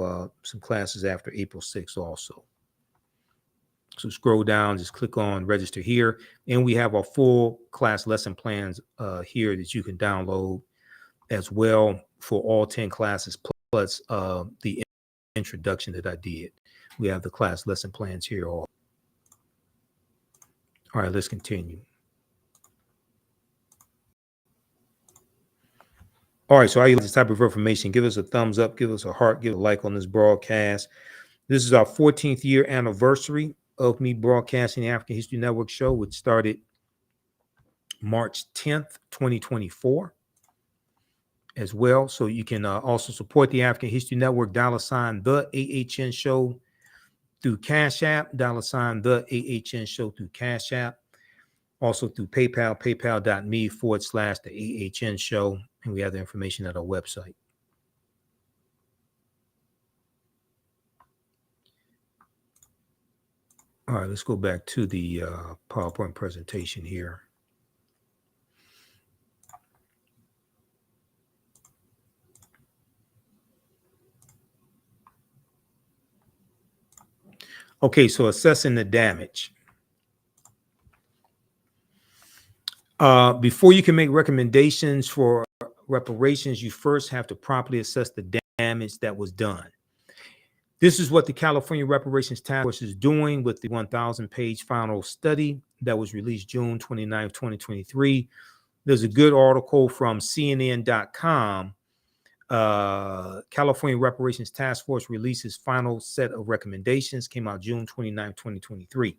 some classes after April 6th also. So scroll down, just click on register here, and we have our full class lesson plans here that you can download as well for all 10 classes, plus the introduction that I did. We have the class lesson plans here all. All right, let's continue. All right, so I use this type of information. Give us a thumbs up, give us a heart, give a like on this broadcast. This is our 14th year anniversary of me broadcasting the African History Network show, which started March 10th, 2024 as well. So you can also support the African History Network, $ the AHN show through Cash App, $ the AHN show through Cash App. Also through PayPal, paypal.me/the AHN show. And we have the information at our website. All right, let's go back to the PowerPoint presentation here. Okay, so assessing the damage. Before you can make recommendations for reparations, you first have to properly assess the damage that was done. This is what the California Reparations Task Force is doing with the 1,000-page final study that was released June 29, 2023. There's a good article from CNN.com. California Reparations Task Force releases final set of recommendations, came out June 29, 2023.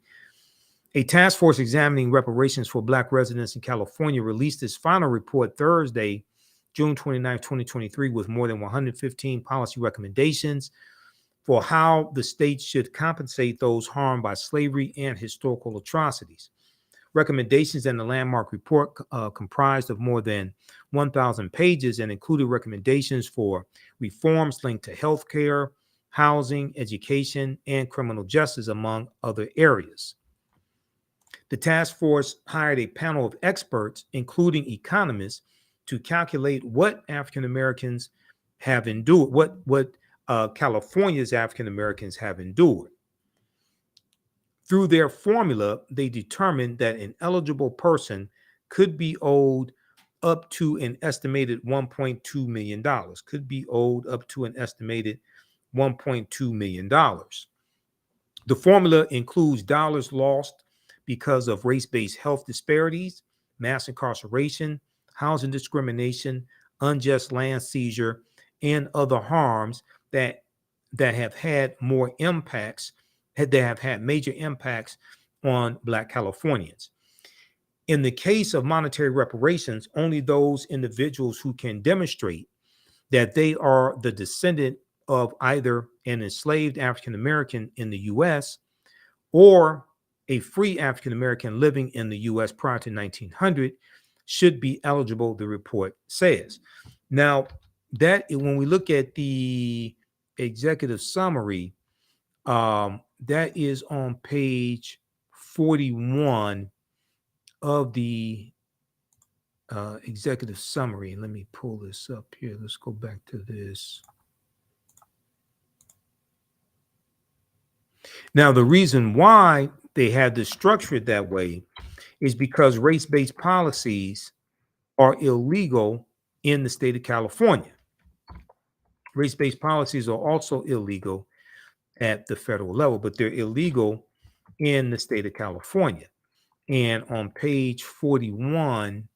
A task force examining reparations for Black residents in California released its final report Thursday, June 29, 2023, with more than 115 policy recommendations for how the state should compensate those harmed by slavery and historical atrocities. Recommendations in the landmark report comprised of more than 1,000 pages and included recommendations for reforms linked to healthcare, housing, education, and criminal justice, among other areas. The task force hired a panel of experts, including economists, to calculate what African Americans have endured, what California's African Americans have endured. Through their formula, they determined that an eligible person could be owed up to an estimated $1.2 million, could be owed up to an estimated $1.2 million. The formula includes dollars lost because of race-based health disparities, mass incarceration, housing discrimination, unjust land seizure, and other harms that have had more impacts, that have had major impacts on Black Californians. In the case of monetary reparations, only those individuals who can demonstrate that they are the descendant of either an enslaved African American in the U.S. or a free African American living in the U.S. prior to 1900 should be eligible, the report says. Now, that when we look at the executive summary, that is on page 41 of the executive summary. And let me pull this up here. Let's go back to this. Now, the reason why they had this structured that way is because race-based policies are illegal in the state of California. Race-based policies are also illegal at the federal level, but they're illegal in the state of California. And on page 41,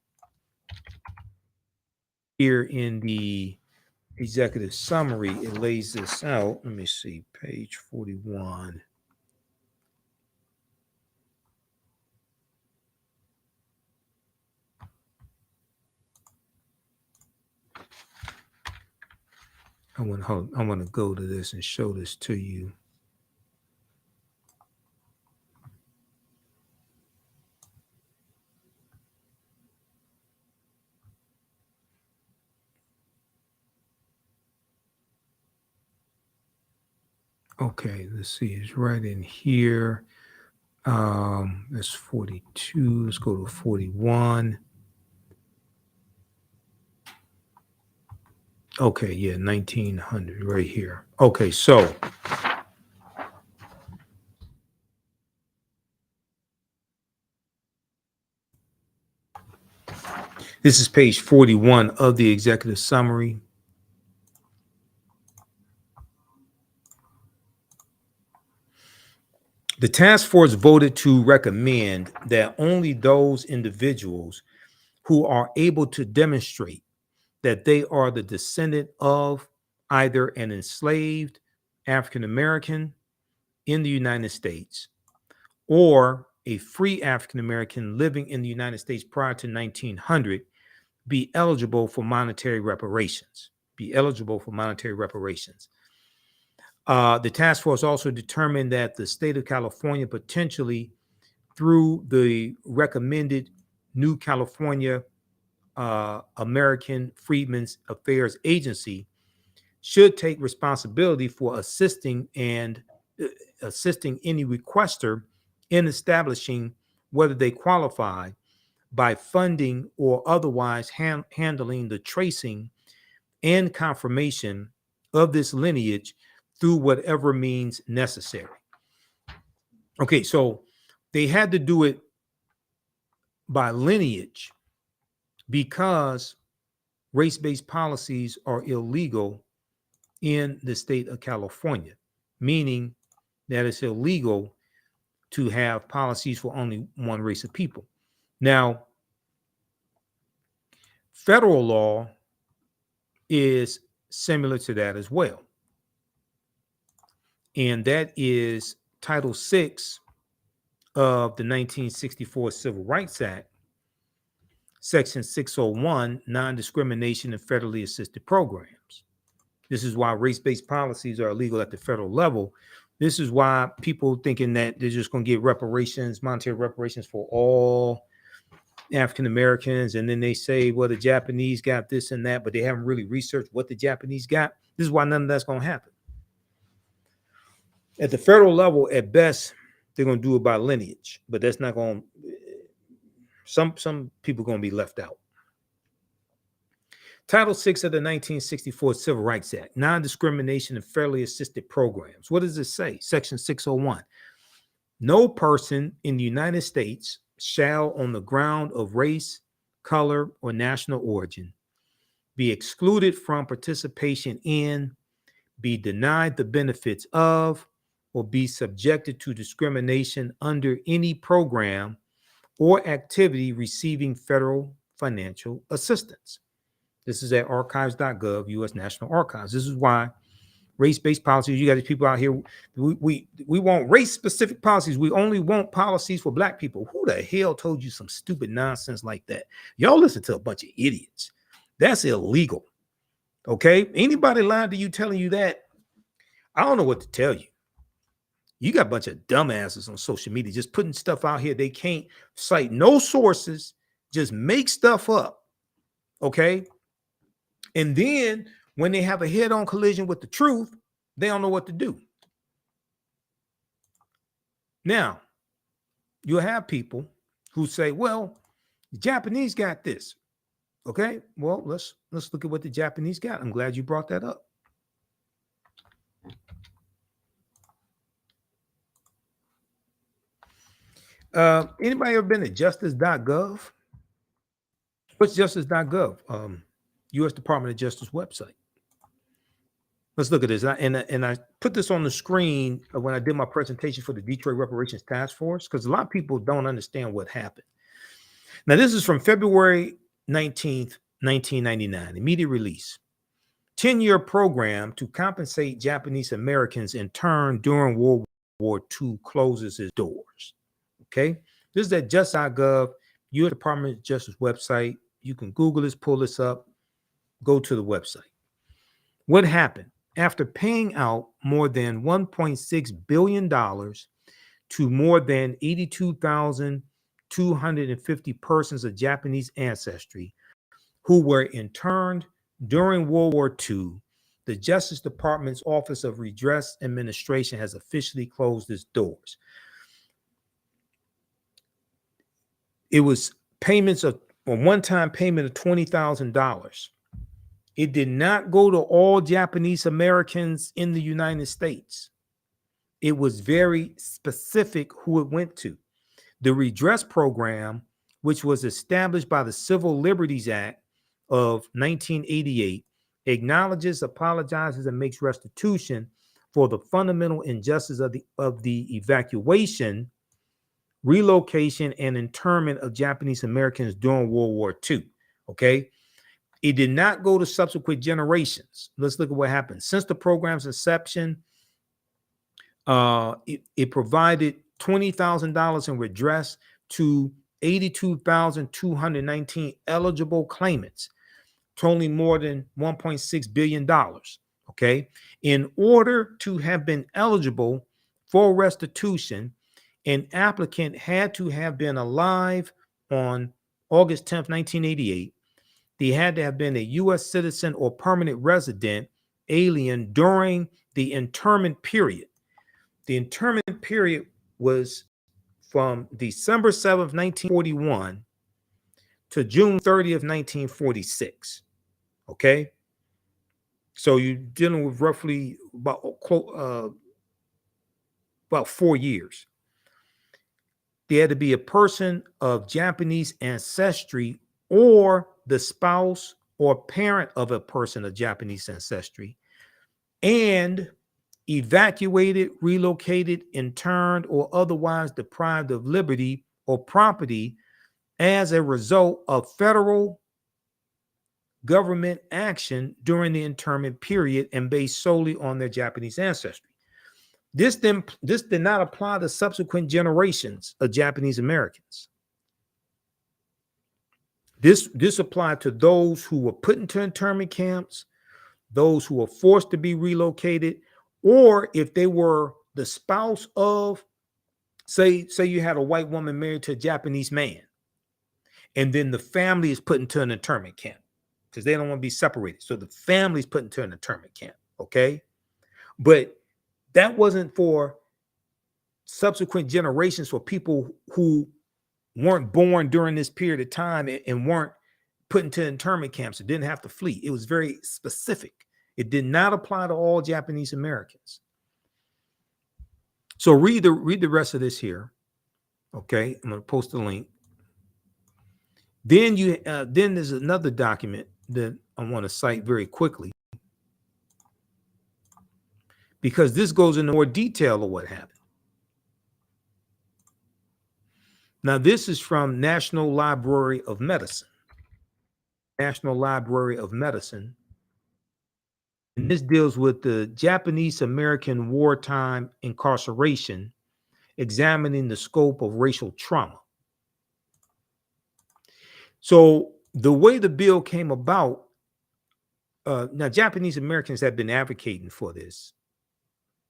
here in the executive summary, it lays this out. Let me see, page 41. I want to go to this and show this to you. Okay, let's see. It's right in here. That's 42. Let's go to 41. Okay, yeah, 1900 right here. Okay, so this is page 41 of the executive summary. The task force voted to recommend that only those individuals who are able to demonstrate that they are the descendant of either an enslaved African American in the United States or a free African American living in the United States prior to 1900 be eligible for monetary reparations. Be eligible for monetary reparations. The task force also determined that the state of California, potentially through the recommended New California American Freedmen's Affairs Agency, should take responsibility for assisting any requester in establishing whether they qualify by funding or otherwise handling the tracing and confirmation of this lineage through whatever means necessary. Okay, so they had to do it by lineage because race-based policies are illegal in the state of California. meaning that it's illegal to have policies for only one race of people. Now, federal law is similar to that as well. And that is Title VI of the 1964 Civil Rights Act, Section 601, non-discrimination in federally assisted programs. This is why race-based policies are illegal at the federal level. This is why people thinking that they're just going to get reparations, monetary reparations for all African Americans, and then they say, well, the Japanese got this and that, but they haven't really researched what the Japanese got. This is why none of that's going to happen. At the federal level, at best, they're going to do it by lineage, but that's not going to, some people are going to be left out. Title VI of the 1964 Civil Rights Act, non-discrimination in federally assisted programs. What does it say? Section 601. No person in the United States shall, on the ground of race, color, or national origin, be excluded from participation in, be denied the benefits of, or be subjected to discrimination under any program or activity receiving federal financial assistance. This is at archives.gov, U.S. National Archives. This is why race-based policies, you got these people out here, we want race-specific policies. We only want policies for Black people. Who the hell told you some stupid nonsense like that? Y'all listen to a bunch of idiots. That's illegal. Okay? Anybody lying to you telling you that, I don't know what to tell you. You got a bunch of dumbasses on social media just putting stuff out here. They can't cite no sources, just make stuff up. Okay? And then when they have a head-on collision with the truth, they don't know what to do. Now, you'll have people who say, well, the Japanese got this. Okay, well, let's look at what the Japanese got. I'm glad you brought that up. Anybody ever been to justice.gov? What's justice.gov? U.S. Department of Justice website. Let's look at this. And I put this on the screen when I did my presentation for the Detroit Reparations Task Force, because a lot of people don't understand what happened. Now, this is from February 19th, 1999, immediate release. 10-year program to compensate Japanese Americans interned during World War II closes its doors. Okay, this is at just.gov, U.S. Department of Justice website. You can Google this, pull this up, go to the website. What happened? After paying out more than $1.6 billion to more than 82,250 persons of Japanese ancestry who were interned during World War II, the Justice Department's Office of Redress Administration has officially closed its doors. It was payments of a one-time payment of $20,000. It did not go to all Japanese Americans in the United States. It was very specific who it went to. The redress program, which was established by the Civil Liberties Act of 1988, acknowledges, apologizes, and makes restitution for the fundamental injustice of the evacuation, relocation, and internment of Japanese Americans during World War II. Okay. It did not go to subsequent generations. Let's look at what happened. Since the program's inception, it provided $20,000 in redress to 82,219 eligible claimants, totaling more than $1.6 billion. Okay. In order to have been eligible for restitution, an applicant had to have been alive on August 10th, 1988. They had to have been a U.S. citizen or permanent resident alien during the internment period. The internment period was from December 7th, 1941 to June 30th, 1946. Okay? So you're dealing with roughly about 4 years. They had to be a person of Japanese ancestry or the spouse or parent of a person of Japanese ancestry, and evacuated, relocated, interned, or otherwise deprived of liberty or property as a result of federal government action during the internment period and based solely on their Japanese ancestry. This did not apply to subsequent generations of Japanese Americans. This applied to those who were put into internment camps, those who were forced to be relocated, or if they were the spouse of, say you had a white woman married to a Japanese man, and then the family is put into an internment camp because they don't want to be separated. So the family is put into an internment camp, okay? But that wasn't for subsequent generations, for people who weren't born during this period of time and weren't put into internment camps and didn't have to flee. It was very specific. It did not apply to all Japanese Americans. So read the rest of this here. Okay, I'm going to post the link. Then then there's another document that I want to cite very quickly, because this goes into more detail of what happened. Now, this is from National Library of Medicine. National Library of Medicine. And this deals with the Japanese American wartime incarceration, examining the scope of racial trauma. So the way the bill came about, now Japanese Americans have been advocating for this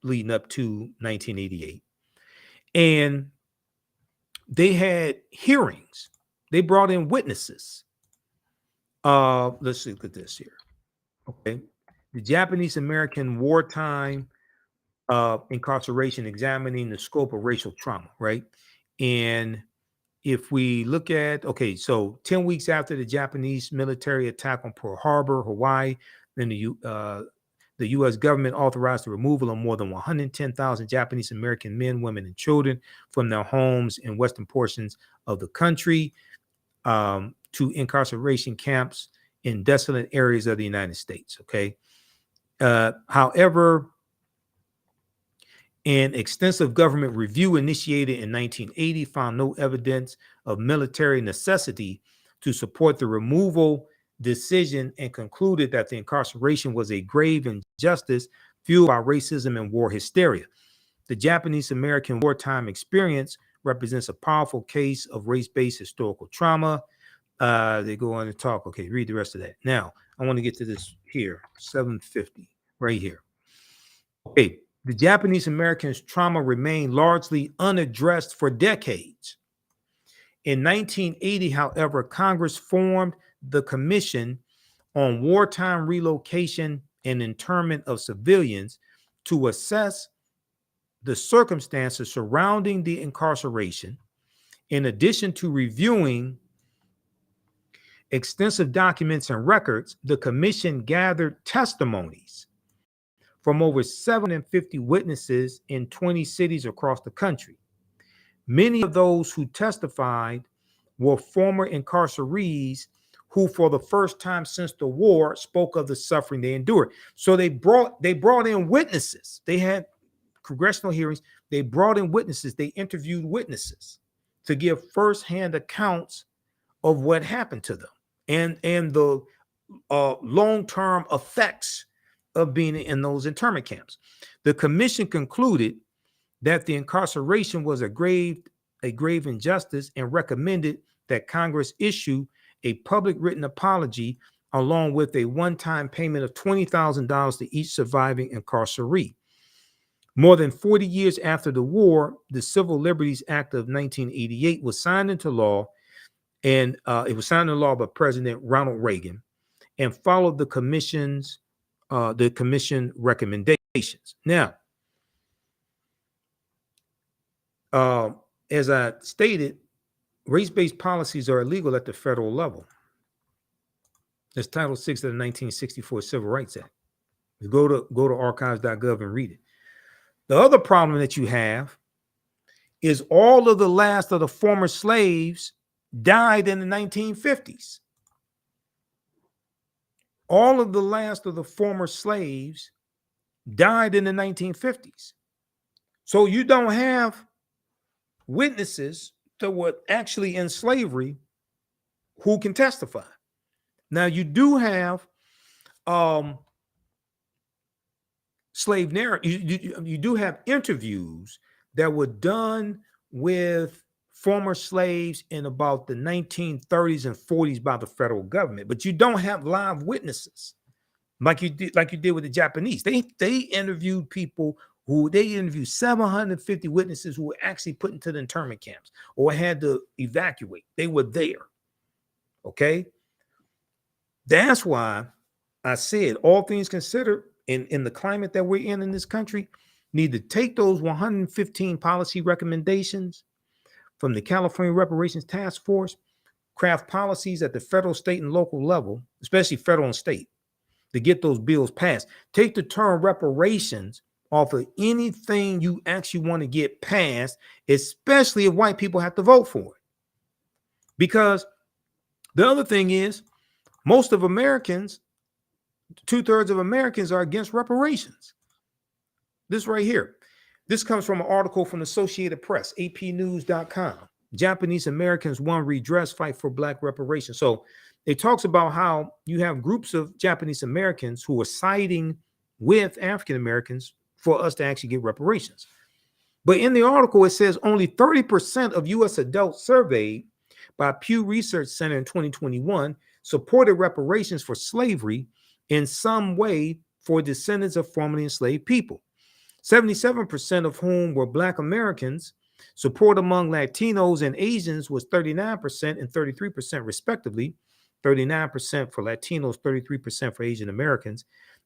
leading up to 1988. And they had hearings. They brought in witnesses. Let's look at this here. Okay. The Japanese American wartime incarceration, examining the scope of racial trauma, right? And if we look at, okay, so 10 weeks after the Japanese military attack on Pearl Harbor, Hawaii, then the U.S. government authorized the removal of more than 110,000 Japanese American men, women, and children from their homes in western portions of the country to incarceration camps in desolate areas of the United States, okay? However, an extensive government review initiated in 1980 found no evidence of military necessity to support the removal decision and concluded that the incarceration was a grave injustice fueled by racism and war hysteria. The Japanese American wartime experience represents a powerful case of race-based historical trauma. They go on to talk. Okay, read the rest of that. Now, I want to get to this here, 750, right here. Okay, the Japanese Americans' trauma remained largely unaddressed for decades. In 1980, however, Congress formed the Commission on Wartime Relocation and Internment of Civilians to assess the circumstances surrounding the incarceration, in addition to reviewing extensive documents and records. The commission gathered testimonies from over 750 witnesses in 20 cities across the country. Many of those who testified were former incarcerees who, for the first time since the war, spoke of the suffering they endured. So they brought in witnesses. They had congressional hearings. They brought in witnesses. They interviewed witnesses to give firsthand accounts of what happened to them and the long-term effects of being in those internment camps. The commission concluded that the incarceration was a grave injustice and recommended that Congress issue a public written apology along with a one-time payment of $20,000 to each surviving incarceree. More than 40 years after the war, the Civil Liberties Act of 1988 was signed into law, and it was signed into law by President Ronald Reagan and followed the commission recommendations. Now, as I stated, race-based policies are illegal at the federal level. That's Title VI of the 1964 Civil Rights Act. Go to archives.gov and read it. The other problem that you have is all of the last of the former slaves died in the 1950s. All of the last of the former slaves died in the 1950s. So you don't have witnesses that were actually in slavery who can testify. Now you do have slave narrative. You do have interviews that were done with former slaves in about the 1930s and 40s by the federal government, but you don't have live witnesses like you did with the Japanese. They interviewed people who they interviewed 750 witnesses who were actually put into the internment camps or had to evacuate. They were there. Okay. That's why I said, all things considered, in the climate that we're in this country, need to take those 115 policy recommendations from the California Reparations Task Force, craft policies at the federal, state, and local level, especially federal and state, to get those bills passed. Take the term reparations off of anything you actually want to get passed, especially if white people have to vote for it. Because the other thing is, most of Americans, 2/3 of Americans are against reparations. This right here. This comes from an article from the Associated Press, apnews.com. Japanese Americans won redress, fight for Black reparations. So it talks about how you have groups of Japanese Americans who are siding with African Americans for us to actually get reparations. But in the article, it says only 30% of U.S. adults surveyed by Pew Research Center in 2021 supported reparations for slavery in some way for descendants of formerly enslaved people. 77% of whom were Black Americans. Support among Latinos and Asians was 39% and 33% respectively. 39% for Latinos, 33% for Asian Americans.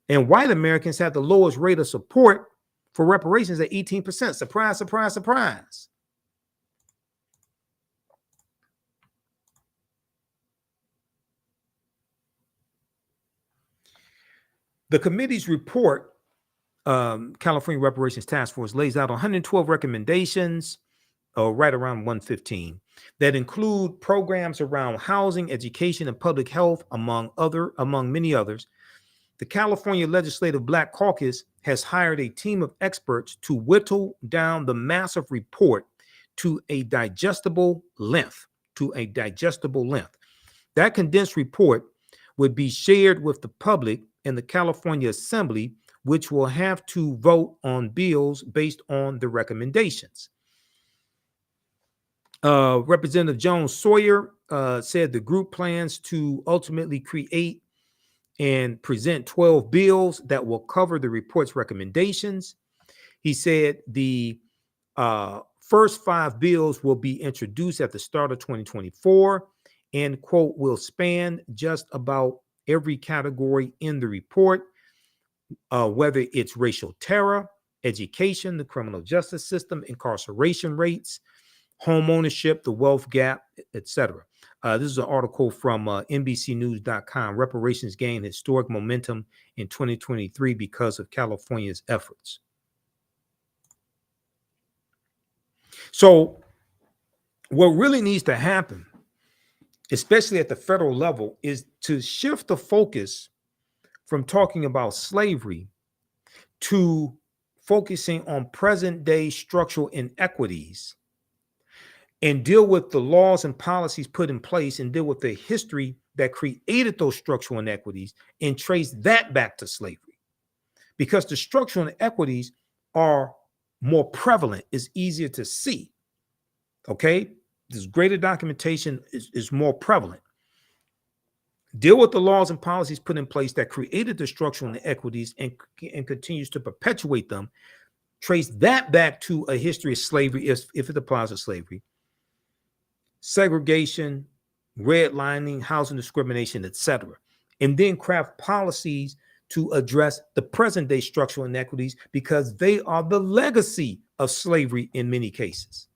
And white Americans had the lowest rate of support for reparations at 18%. Surprise, surprise, surprise. The committee's report, California Reparations Task Force, lays out 112 recommendations, right around 115, that include programs around housing, education, and public health, among many others. The California Legislative Black Caucus has hired a team of experts to whittle down the massive report to a digestible length. That condensed report would be shared with the public in the California Assembly, which will have to vote on bills based on the recommendations. Representative Jones Sawyer said the group plans to ultimately create and present 12 bills that will cover the report's recommendations. He said the first 5 bills will be introduced at the start of 2024 and, quote, will span just about every category in the report, whether it's racial terror, education, the criminal justice system, incarceration rates, home ownership, the wealth gap, etc. This is an article from NBCnews.com. Reparations gained historic momentum in 2023 because of California's efforts. So what really needs to happen, especially at the federal level, is to shift the focus from talking about slavery to focusing on present day structural inequities and deal with the laws and policies put in place and deal with the history that created those structural inequities and trace that back to slavery. Because the structural inequities are more prevalent, is easier to see. Okay? This greater documentation is more prevalent. Deal with the laws and policies put in place that created the structural inequities and continues to perpetuate them. Trace that back to a history of slavery if it applies to slavery. Segregation, redlining, housing discrimination, etc. And then craft policies to address the present day structural inequities because they are the legacy of slavery in many cases.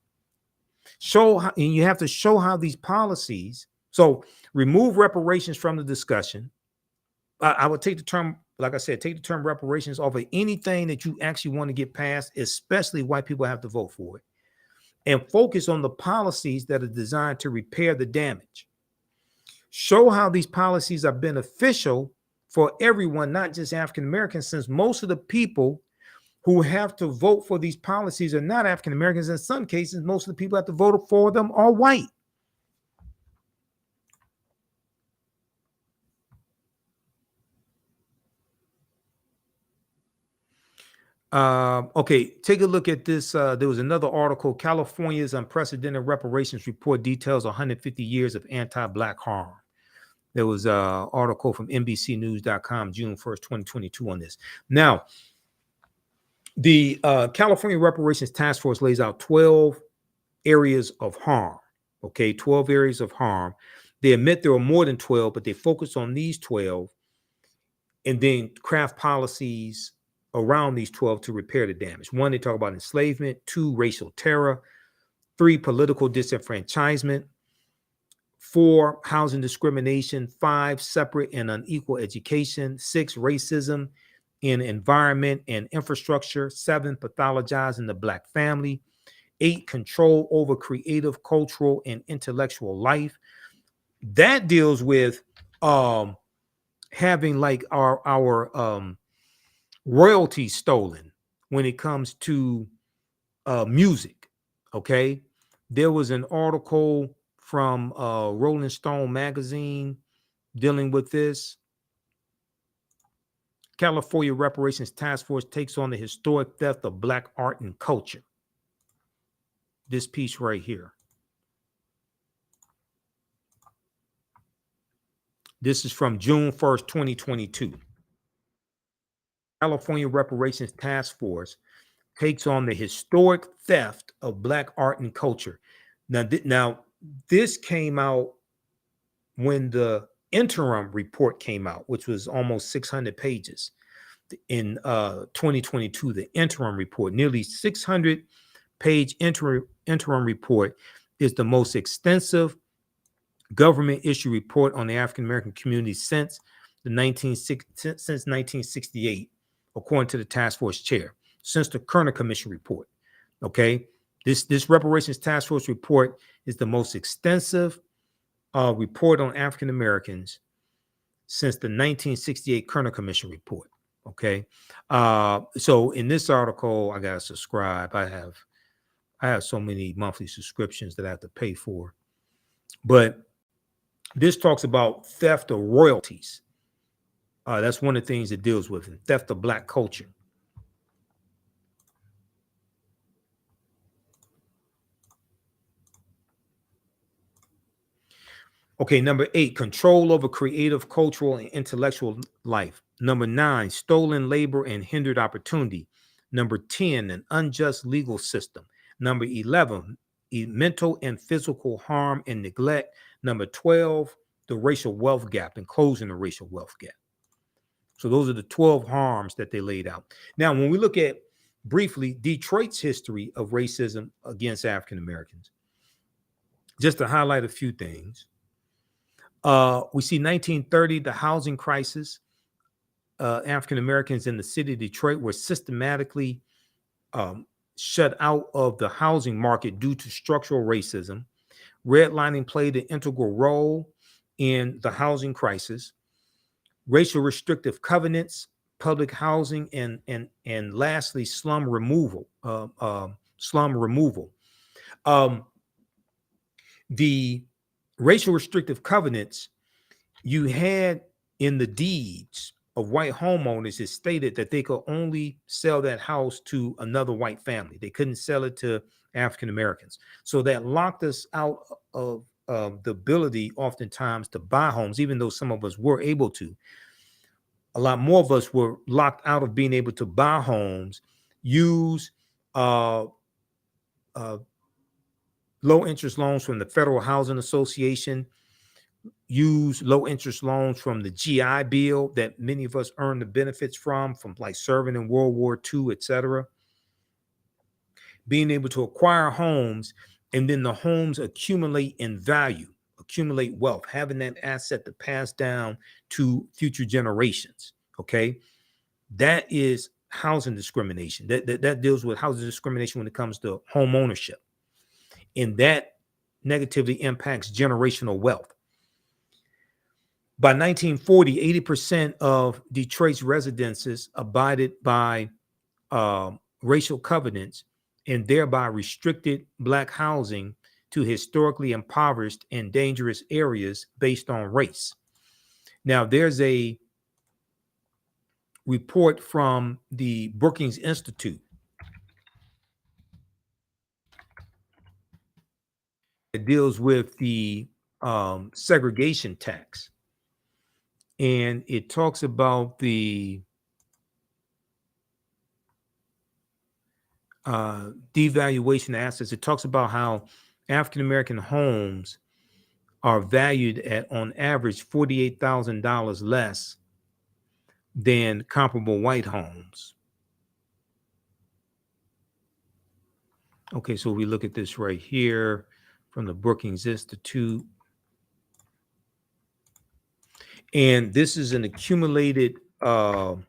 And you have to show how these policies, so remove reparations from the discussion. I would take the term, like I said, take the term reparations off of anything that you actually want to get passed, especially white people have to vote for it, and focus on the policies that are designed to repair the damage. Show how these policies are beneficial for everyone, not just African Americans, since most of the people who have to vote for these policies are not African Americans. In some cases, most of the people who have to vote for them are white. Okay, take a look at this. There was another article, California's Unprecedented Reparations Report details 150 years of anti-Black harm. There was an article from NBCnews.com, June 1st, 2022 on this. Now, the California Reparations Task Force lays out 12 areas of harm. Okay, 12 areas of harm. They admit there are more than 12, but they focus on these 12 and then craft policies around these 12 to repair the damage. One, they talk about enslavement. Two, racial terror. Three, political disenfranchisement. Four, housing discrimination. Five, separate and unequal education. Six, racism in environment and infrastructure. Seven, pathologizing the Black family. Eight, control over creative, cultural, and intellectual life. That deals with having like our royalties stolen when it comes to music. Okay, there was an article from Rolling Stone magazine dealing with this. California Reparations Task Force takes on the historic theft of Black art and culture. This piece right here. This is from June 1st, 2022. California Reparations Task Force takes on the historic theft of Black art and culture. Now, this came out when the interim report came out, which was almost 600 pages in 2022. The interim report, nearly 600-page interim report, is the most extensive government issue report on the African American community since 1968, according to the task force chair, since the Kerner Commission report. Okay, this reparations task force report is the most extensive report on African Americans since the 1968 Kerner Commission report. Okay, so in this article, I gotta subscribe. I have so many monthly subscriptions that I have to pay for, but this talks about theft of royalties. That's one of the things it deals with, and theft of Black culture. Okay, number 8, control over creative, cultural, and intellectual life. Number 9, stolen labor and hindered opportunity. Number 10, an unjust legal system. Number 11, mental and physical harm and neglect. Number 12, the racial wealth gap and closing the racial wealth gap. So those are the 12 harms that they laid out. Now, when we look at briefly Detroit's history of racism against African Americans, just to highlight a few things, we see 1930, the housing crisis. African Americans in the city of Detroit were systematically shut out of the housing market due to structural racism. Redlining played an integral role in the housing crisis. Racial restrictive covenants, public housing, and lastly, slum removal. The racial restrictive covenants you had in the deeds of white homeowners, it stated that they could only sell that house to another white family. They couldn't sell it to African Americans. So that locked us out of the ability oftentimes to buy homes, even though some of us were able to. A lot more of us were locked out of being able to buy homes, use low interest loans from the Federal Housing Association, use low interest loans from the GI Bill that many of us earned the benefits from like serving in World War II, etc. Being able to acquire homes, and then the homes accumulate in value, accumulate wealth, having that asset to pass down to future generations. Okay, that is housing discrimination. That deals with housing discrimination when it comes to home ownership, and that negatively impacts generational wealth. By 1940, 80% of Detroit's residences abided by racial covenants and thereby restricted Black housing to historically impoverished and dangerous areas based on race. Now, there's a report from the Brookings Institute that deals with the segregation tax. And it talks about the devaluation of assets. It talks about how African American homes are valued at, on average, $48,000 less than comparable white homes. Okay, so we look at this right here from the Brookings Institute. And this is an accumulated loss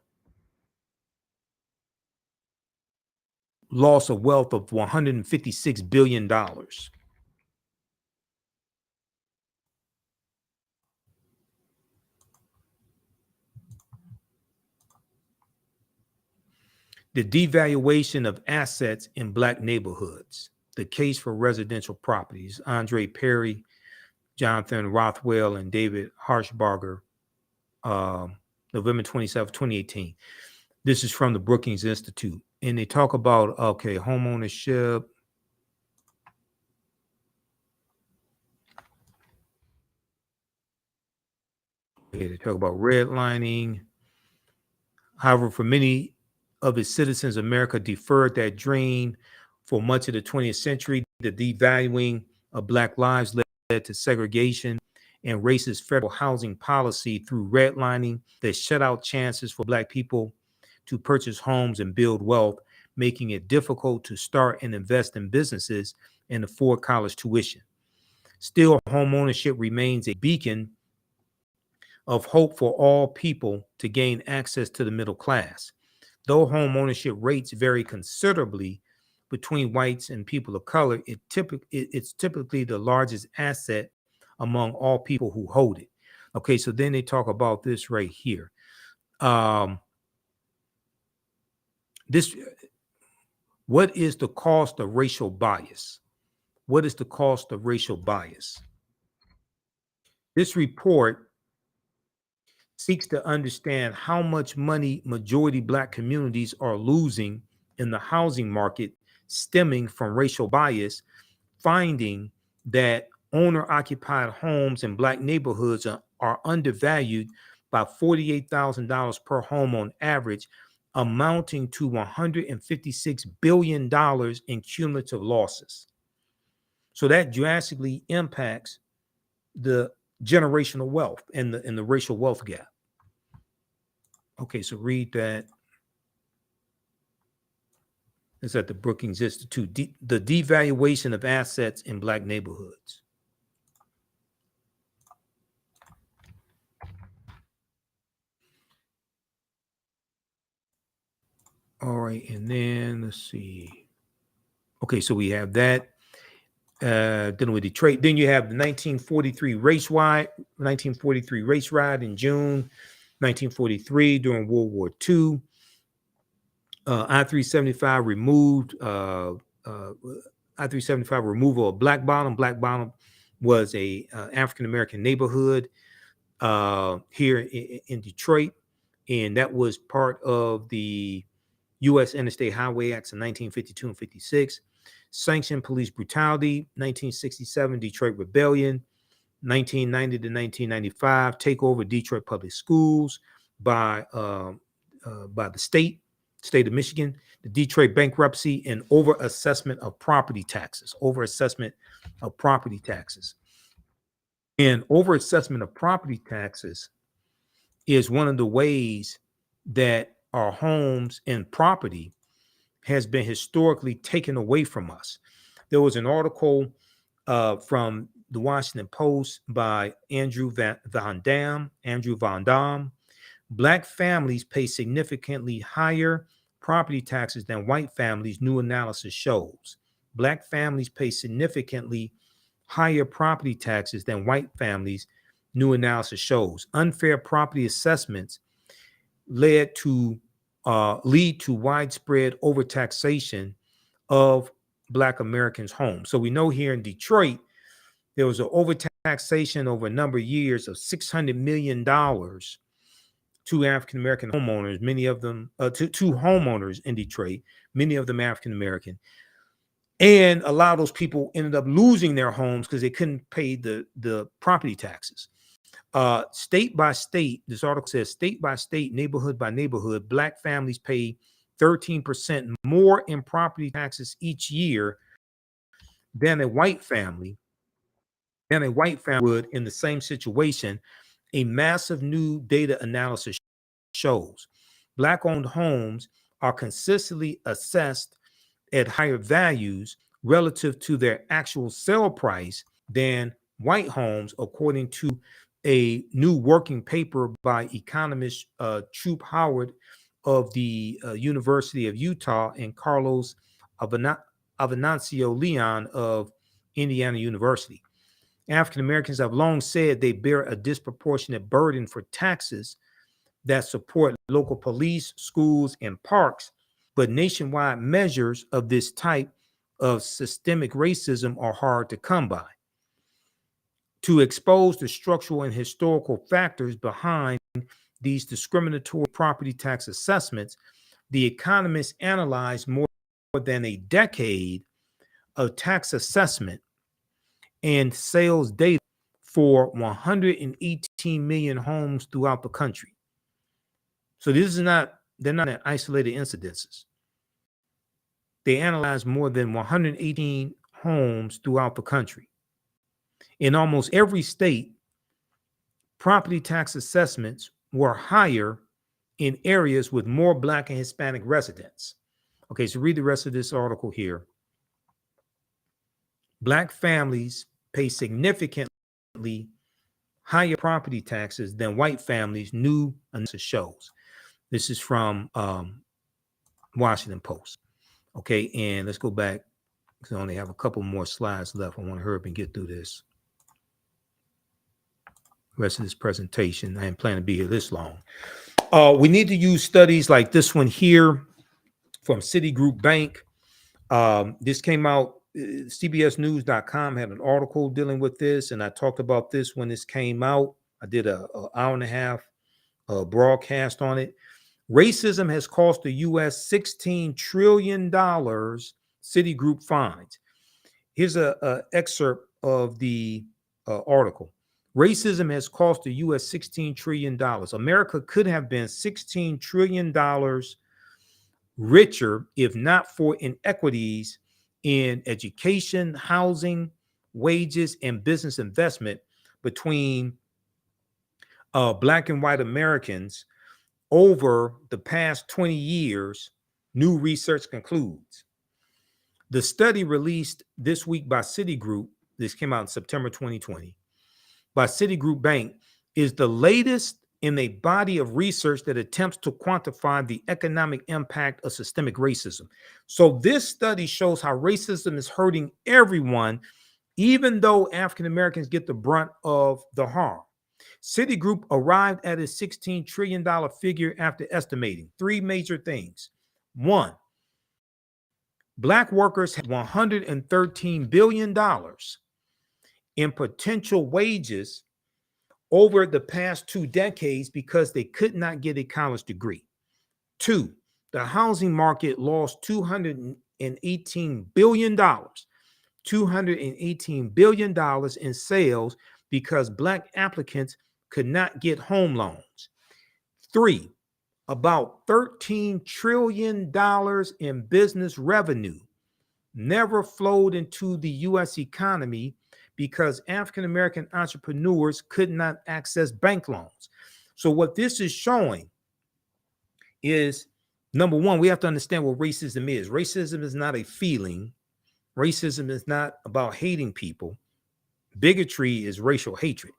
of wealth of $156 billion. The devaluation of assets in Black neighborhoods, the case for residential properties, Andre Perry, Jonathan Rothwell, and David Harshbarger, November 27, 2018. This is from the Brookings Institute. And they talk about, okay, home ownership. Okay, they talk about redlining. However, for many of its citizens, America deferred that dream for much of the 20th century. The devaluing of Black lives led to segregation and racist federal housing policy through redlining that shut out chances for Black people to purchase homes and build wealth, making it difficult to start and invest in businesses and afford college tuition. Still, home ownership remains a beacon of hope for all people to gain access to the middle class. Though home ownership rates vary considerably between whites and people of color, it's typically the largest asset among all people who hold it. Okay, so then they talk about this right here. What is the cost of racial bias? What is the cost of racial bias? This report seeks to understand how much money majority Black communities are losing in the housing market stemming from racial bias, finding that owner-occupied homes in Black neighborhoods are undervalued by $48,000 per home on average, amounting to $156 billion in cumulative losses. So that drastically impacts the generational wealth and the racial wealth gap. Okay, so read that. It's at the Brookings Institute. The devaluation of assets in Black neighborhoods. All right, and then let's see. Okay, so we have that. Dealing with Detroit. Then you have the 1943 race riot in June 1943 during World War II. I-375 removed I-375 removal of Black Bottom. Black Bottom was a African American neighborhood here in Detroit, and that was part of the U.S. Interstate Highway Acts of 1952 and 56. Sanctioned police brutality, 1967 Detroit Rebellion, 1990 to 1995 takeover Detroit public schools by the state of Michigan, the Detroit bankruptcy, and overassessment of property taxes. And overassessment of property taxes is one of the ways that our homes and property has been historically taken away from us. There was an article from the Washington Post by Andrew Van Dam. Black families pay significantly higher property taxes than white families, new analysis shows. Black families pay significantly higher property taxes than white families, new analysis shows. Unfair property assessments lead to widespread overtaxation of Black Americans' homes. So we know here in Detroit, there was an overtaxation over a number of years of $600 million to African American homeowners, many of them to homeowners in Detroit, many of them African American. And a lot of those people ended up losing their homes because they couldn't pay the property taxes. State by state, this article says state by state, neighborhood by neighborhood, Black families pay 13% more in property taxes each year than a white family would in the same situation. A massive new data analysis shows Black-owned homes are consistently assessed at higher values relative to their actual sale price than white homes, according to a new working paper by economist Troop Howard of the University of Utah and Carlos Avenancio Leon of Indiana University. African Americans have long said they bear a disproportionate burden for taxes that support local police, schools, and parks, but nationwide measures of this type of systemic racism are hard to come by. To expose the structural and historical factors behind these discriminatory property tax assessments, the economists analyzed more than a decade of tax assessment and sales data for 118 million homes throughout the country. So they're not isolated incidences. They analyzed more than 118 homes throughout the country. In almost every state, property tax assessments were higher in areas with more Black and Hispanic residents. Okay, so read the rest of this article here. Black families pay significantly higher property taxes than white families, new analysis shows. This is from Washington Post. Okay, and let's go back because I only have a couple more slides left. I want to hurry up and get through this. Rest of this presentation. I ain't planning to be here this long. We need to use studies like this one here from Citigroup Bank. This came out, CBSnews.com had an article dealing with this, and I talked about this when this came out. I did an hour and a half broadcast on it. Racism has cost the U.S. $16 trillion, Citigroup finds. Here's an excerpt of the article. Racism has cost the U.S. $16 trillion. America could have been $16 trillion richer if not for inequities in education, housing, wages, and business investment between Black and white Americans over the past 20 years, new research concludes. The study released this week by Citigroup, this came out in September 2020, by Citigroup Bank, is the latest in a body of research that attempts to quantify the economic impact of systemic racism. So this study shows how racism is hurting everyone, even though African Americans get the brunt of the harm. Citigroup arrived at a $16 trillion figure after estimating three major things. One, Black workers had $113 billion in potential wages over the past 2 decades because they could not get a college degree. Two, the housing market lost $218 billion, $218 billion in sales because Black applicants could not get home loans. Three, about $13 trillion in business revenue never flowed into the U.S. economy because African-American entrepreneurs could not access bank loans. So what this is showing is, number one, we have to understand what racism is. Racism is not a feeling. Racism is not about hating people. Bigotry is racial hatred.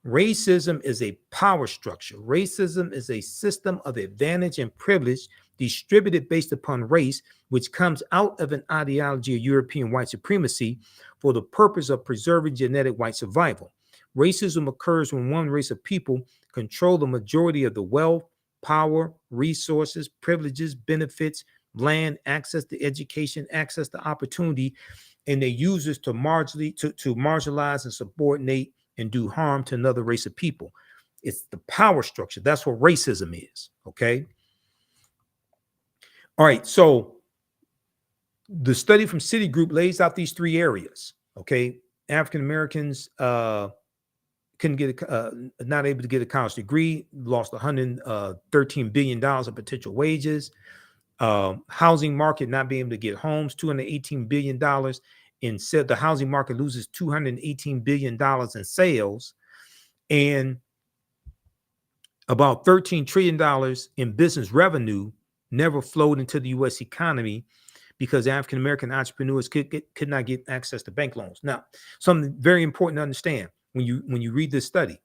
Racism is a power structure. Racism is a system of advantage and privilege distributed based upon race, which comes out of an ideology of European white supremacy for the purpose of preserving genetic white survival. Racism occurs when one race of people control the majority of the wealth, power, resources, privileges, benefits, land, access to education, access to opportunity, and they use this to marginalize and subordinate and do harm to another race of people. It's the power structure. That's what racism is. Okay. All right. So the study from Citigroup lays out these three areas. Okay. African Americans couldn't get not able to get a college degree, lost $113 billion of potential wages. Housing market not being able to get homes, $218 billion in sale. The housing market loses $218 billion in sales, and about $13 trillion in business revenue never flowed into the U.S. economy because African American entrepreneurs could not get access to bank loans. Now, something very important to understand when you read this study,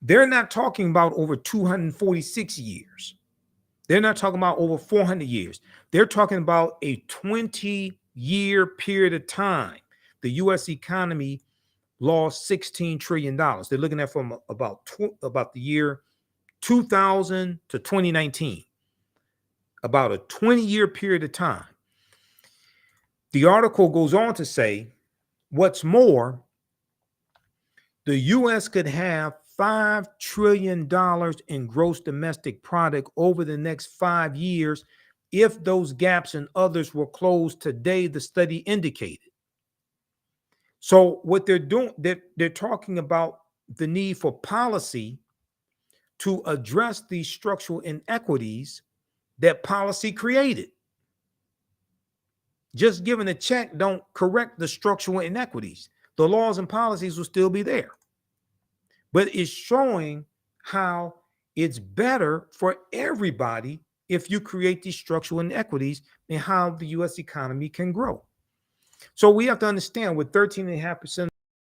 they're not talking about over 246 years. They're not talking about over 400 years. They're talking about a 20-year period of time. The U.S. economy lost $16 trillion. They're looking at from about the year 2000 to 2019, about a 20-year period of time. The article goes on to say, what's more, the U.S. could have $5 trillion in gross domestic product over the next 5 years if those gaps and others were closed today, the study indicated. So what they're doing, they're talking about the need for policy to address these structural inequities that policy created. Just giving a check don't correct the structural inequities. The laws and policies will still be there. But it's showing how it's better for everybody if you create these structural inequities and how the U.S. economy can grow. So we have to understand with 13.5%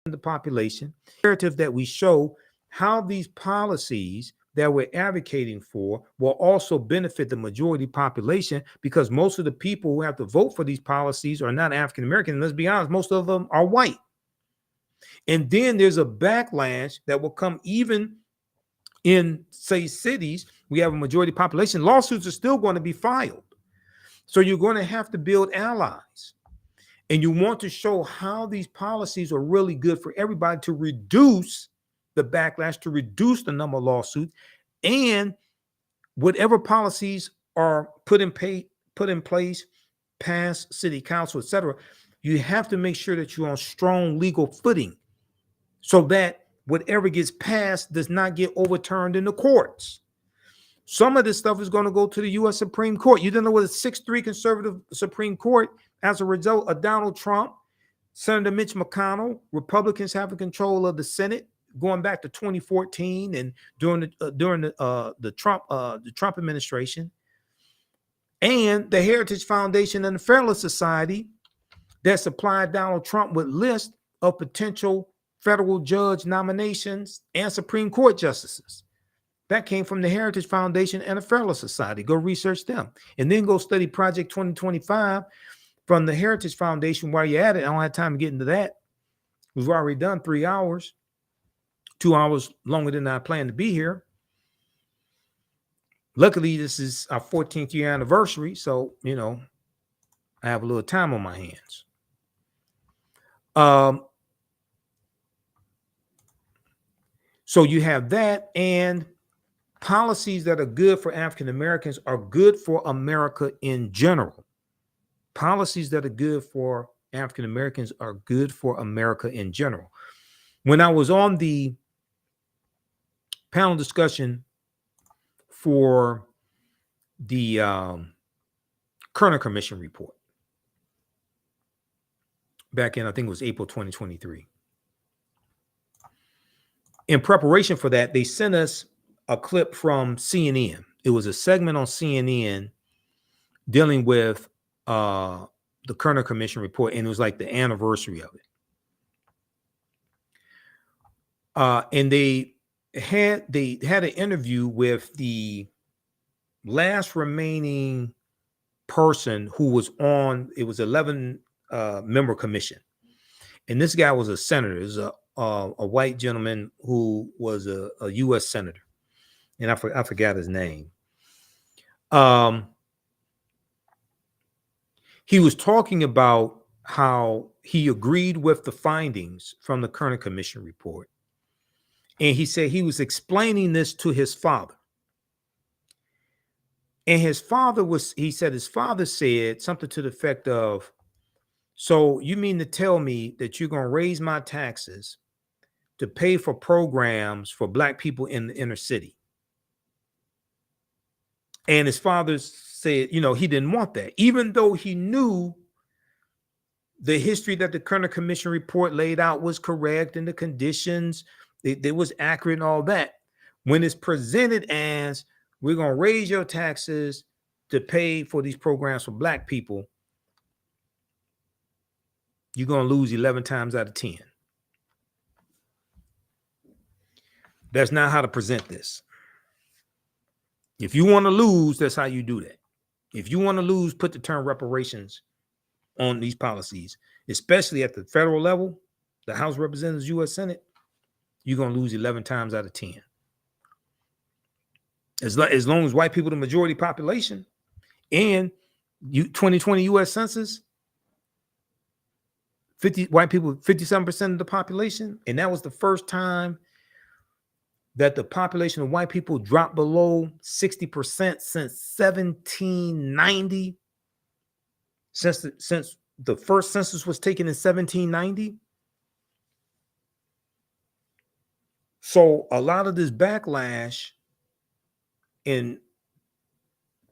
of the population, narrative that we show how these policies that we're advocating for will also benefit the majority population, because most of the people who have to vote for these policies are not African American. Let's be honest, most of them are white. And then there's a backlash that will come even in, say, cities. We have a majority population. Lawsuits are still going to be filed. So you're going to have to build allies. And you want to show how these policies are really good for everybody to reduce the backlash, to reduce the number of lawsuits, and whatever policies are put in place, pass city council, etc. You have to make sure that you're on strong legal footing, so that whatever gets passed does not get overturned in the courts. Some of this stuff is going to go to the U.S. Supreme Court. You don't know what a 6-3 conservative Supreme Court, as a result of Donald Trump, Senator Mitch McConnell, Republicans having control of the Senate going back to 2014 and during the Trump administration, and the Heritage Foundation and the Fairless Society that supplied Donald Trump with lists of potential federal judge nominations and Supreme Court justices. That came from the Heritage Foundation and the Fairless Society. Go research them. And then go study Project 2025 from the Heritage Foundation while you're at it. I don't have time to get into that. We've already done 3 hours, 2 hours longer than I planned to be here. Luckily, this is our 14th year anniversary. So, I have a little time on my hands. So you have that, and policies that are good for African Americans are good for America in general. Policies that are good for African Americans are good for America in general. When I was on the panel discussion for the Kerner Commission report back in, I think it was April 2023. In preparation for that, they sent us a clip from CNN. It was a segment on CNN dealing with the Kerner Commission report, and it was like the anniversary of it. And they had an interview with the last remaining person who was on. It was 11 member commission, and this guy was a senator. It was a white gentleman who was a U.S. senator, and I forgot his name. He was talking about how he agreed with the findings from the Kerner Commission report. And he said he was explaining this to his father. And he said his father said something to the effect of, so you mean to tell me that you're going to raise my taxes to pay for programs for Black people in the inner city? And his father said, he didn't want that, even though he knew the history that the Kerner Commission report laid out was correct and the conditions, it was accurate and all that. When it's presented as we're going to raise your taxes to pay for these programs for Black people, you're going to lose 11 times out of 10. That's not how to present this. If you want to lose, that's how you do that. If you want to lose, put the term reparations on these policies, especially at the federal level, the House of Representatives, U.S. Senate, you're going to lose 11 times out of 10. As long as white people are the majority population, and 2020 U.S. Census, 50 white people, 57% of the population, and that was the first time that the population of white people dropped below 60% since 1790. Since the first census was taken in 1790. So a lot of this backlash in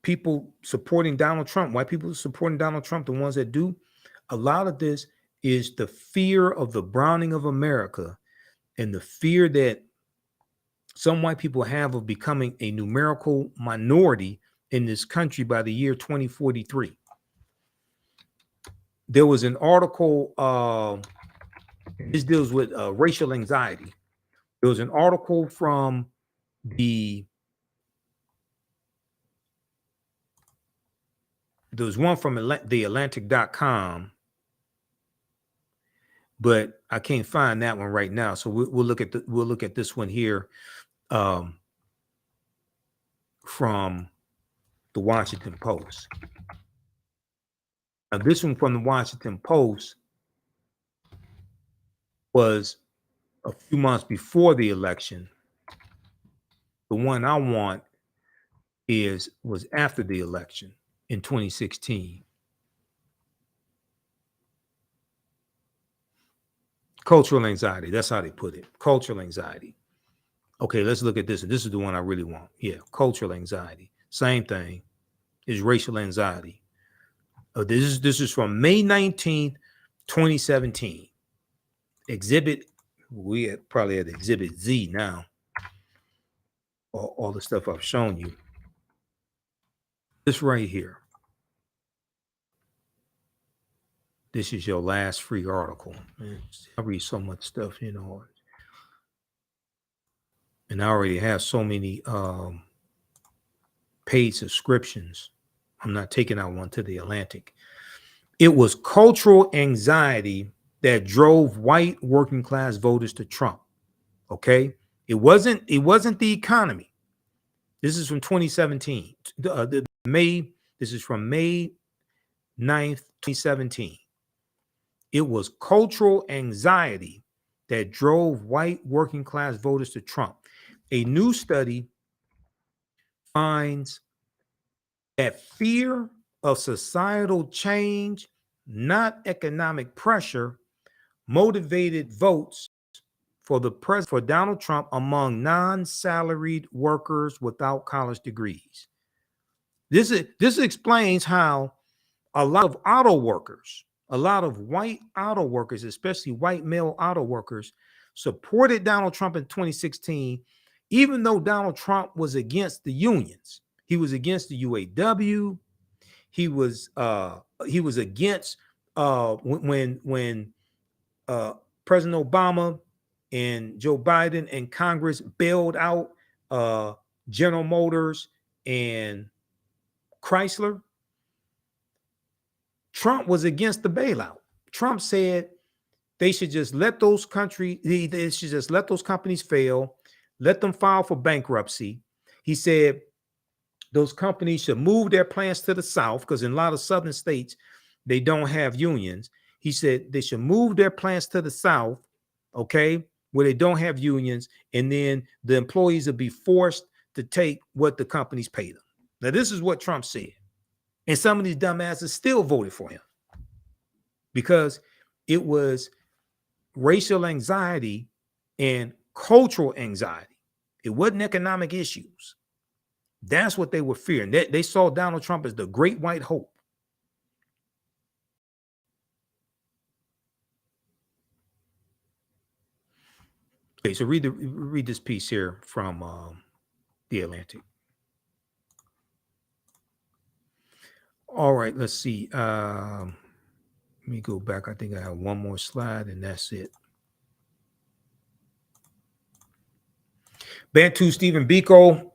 people supporting Donald Trump, white people supporting Donald Trump, the ones that do, a lot of this is the fear of the browning of America and the fear that some white people have of becoming a numerical minority in this country by the year 2043. There was an article, this deals with racial anxiety. There was an article from there was one from theatlantic.com, but I can't find that one right now. So we'll look at this one here from the Washington Post. Now, this one from the Washington Post was a few months before the election. The one I want was after the election in 2016. Cultural anxiety. That's how they put it. Cultural anxiety. Okay, let's look at this. This is the one I really want. Yeah, cultural anxiety. Same thing. Is racial anxiety. This is from May 19th, 2017. We probably at Exhibit Z now. All the stuff I've shown you. This right here. This is your last free article. I read so much stuff, and I already have so many paid subscriptions. I'm not taking out one to the Atlantic. It was cultural anxiety that drove white working class voters to Trump. Okay, it wasn't the economy. This is from 2017. This is from May 9th, 2017. It was cultural anxiety that drove white working class voters to Trump. A new study finds that fear of societal change, not economic pressure, motivated votes for Donald Trump among non-salaried workers without college degrees. This explains how a lot of auto workers, a lot of white auto workers, especially white male auto workers, supported Donald Trump in 2016, even though Donald Trump was against the unions. He was against the UAW. He was against when President Obama and Joe Biden and Congress bailed out General Motors and Chrysler. Trump was against the bailout. Trump said they should just let those they should just let those companies fail, let them file for bankruptcy. He said those companies should move their plants to the South, because in a lot of southern states, they don't have unions. He said they should move their plants to the South, okay, where they don't have unions, and then the employees will be forced to take what the companies pay them. Now, this is what Trump said. And some of these dumbasses still voted for him because it was racial anxiety and cultural anxiety. It wasn't economic issues. That's what they were fearing. They saw Donald Trump as the great white hope. Okay, so read this piece here from The Atlantic. All right, let's see. Let me go back. I think I have one more slide, and that's it. Bantu Stephen Biko,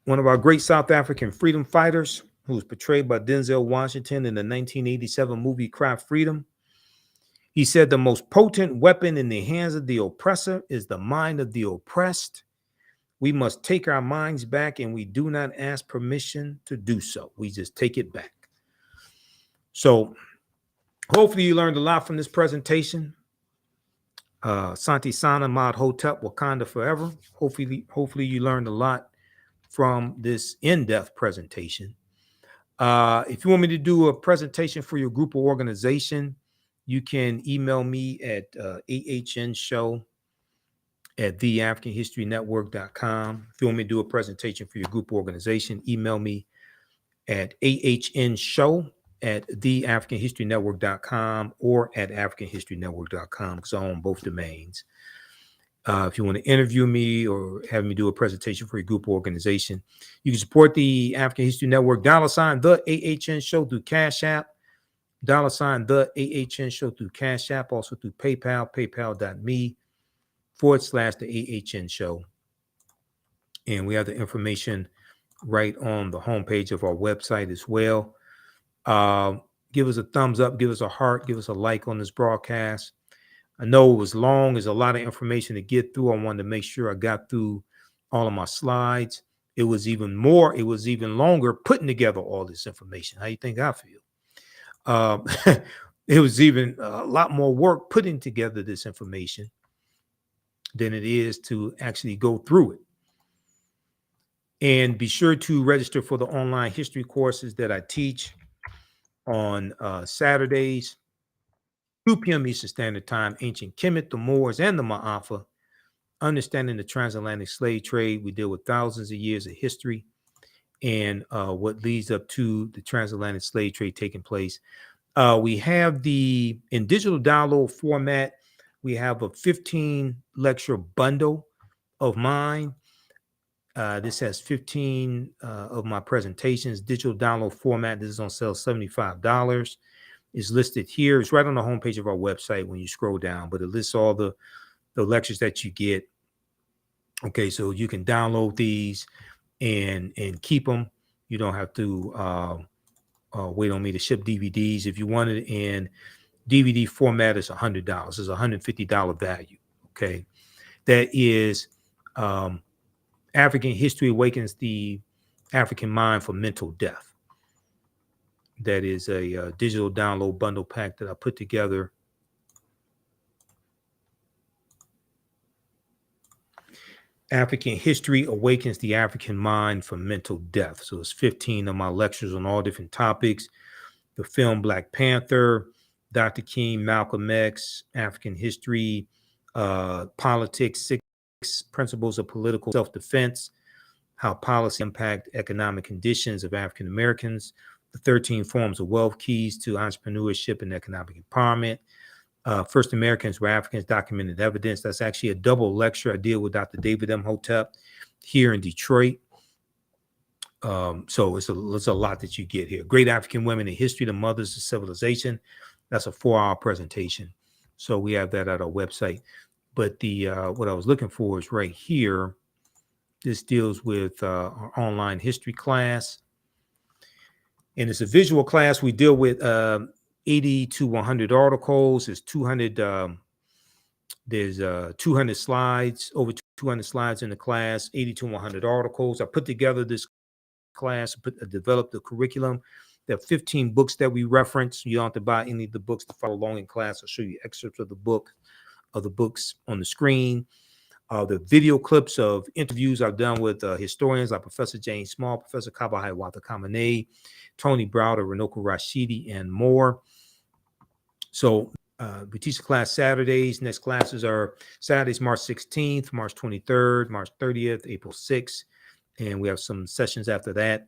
one of our great South African freedom fighters, who was portrayed by Denzel Washington in the 1987 movie Cry Freedom. He said the most potent weapon in the hands of the oppressor is the mind of the oppressed. We must take our minds back, and we do not ask permission to do so. We just take it back. So hopefully you learned a lot from this presentation. Santi Sana, Mod Hotep, Wakanda Forever. Hopefully you learned a lot from this in-depth presentation. If you want me to do a presentation for your group or organization, you can email me at ahnshow@theafricanhistorynetwork.com. If you want me to do a presentation for your group or organization, email me at ahnshow@theafricanhistorynetwork.com or at africanhistorynetwork.com, because I own both domains. If you want to interview me or have me do a presentation for your group or organization, you can support the African History Network, $ the AHN Show through Cash App, $ the AHN Show through Cash App, also through PayPal, paypal.me/the AHN Show. And we have the information right on the homepage of our website as well. Give us a thumbs up, give us a heart, give us a like on this broadcast. I know it was long. There's a lot of information to get through. I wanted to make sure I got through all of my slides. It was even longer putting together all this information. How do you think I feel? It was even a lot more work putting together this information than it is to actually go through it. And be sure to register for the online history courses that I teach on Saturdays, 2 p.m. Eastern Standard Time. Ancient Kemet, the Moors, and the Ma'afa. Understanding the transatlantic slave trade. We deal with thousands of years of history and what leads up to the transatlantic slave trade taking place. We have in digital download format, we have a 15 lecture bundle of mine. This has 15 of my presentations, digital download format. This is on sale, $75. It's listed here. It's right on the homepage of our website when you scroll down, but it lists all the lectures that you get. Okay, so you can download these and keep them. You don't have to wait on me to ship DVDs. If you want it in DVD format, it's $100. It's a $150 value. Okay, that is African History Awakens the African Mind for Mental Death. That is a digital download bundle pack that I put together. African History Awakens the African Mind for Mental Death. So it's 15 of my lectures on all different topics. The film Black Panther, Dr. King, Malcolm X, African history, politics, 6 principles of political self-defense, how policy impact economic conditions of African Americans, the 13 forms of wealth, keys to entrepreneurship and economic empowerment. First Americans were Africans, documented evidence. That's actually a double lecture I did with Dr. David Imhotep here in Detroit. So it's a lot that you get here. Great African Women in History, the Mothers of Civilization. That's a 4-hour presentation. So we have that at our website. But what I was looking for is right here. This deals with our online history class. And it's a visual class. We deal with 80 to 100 articles. It's 200 There's 200 slides, over 200 slides in the class, 80 to 100 articles. I put together this class, developed the curriculum. There are 15 books that we reference. You don't have to buy any of the books to follow along in class. I'll show you excerpts of the books on the screen. The video clips of interviews I've done with historians like Professor James Small, Professor Kabahai Watakamane, Tony Browder, Renoko Rashidi, and more. So we teach the class Saturdays. Next classes are Saturdays, March 16th, March 23rd, March 30th, April 6th. And we have some sessions after that.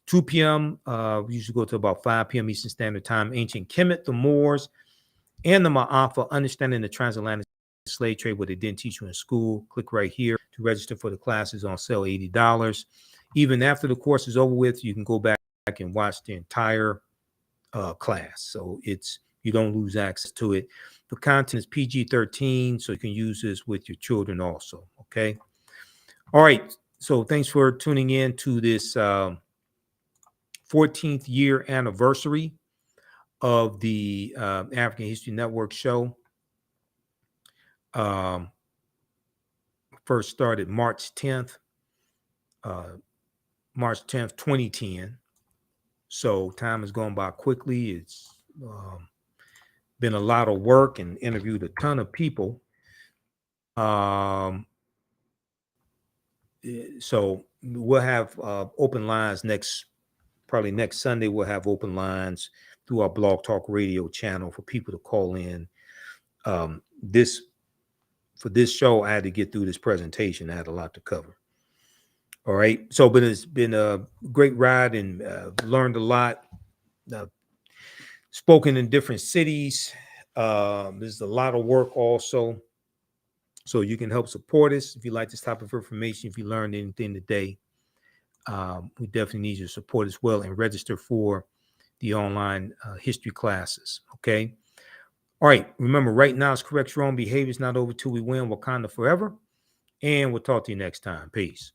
2 p.m., we usually go to about 5 p.m. Eastern Standard Time. Ancient Kemet, the Moors, and the Ma'afa, Understanding the Transatlantic Slave Trade, what they didn't teach you in school. Click right here to register for the classes on sale, $80. Even after the course is over with, you can go back and watch the entire class. So you don't lose access to it. The content is PG-13, so you can use this with your children also, okay? All right, so thanks for tuning in to this 14th year anniversary of the African History Network show. First started March 10th, 2010. So time has gone by quickly. It's been a lot of work and interviewed a ton of people. So we'll have open lines probably next Sunday. We'll have open lines through our Blog Talk Radio channel for people to call in. For this show, I had to get through this presentation. I had a lot to cover. All right. So, but it's been a great ride and learned a lot. Spoken in different cities. There's a lot of work also. So you can help support us if you like this type of information. If you learned anything today, we definitely need your support as well, and register for the online history classes. Okay. All right. Remember, right now is correct your own behavior. It's not over till we win. Wakanda forever. And we'll talk to you next time. Peace.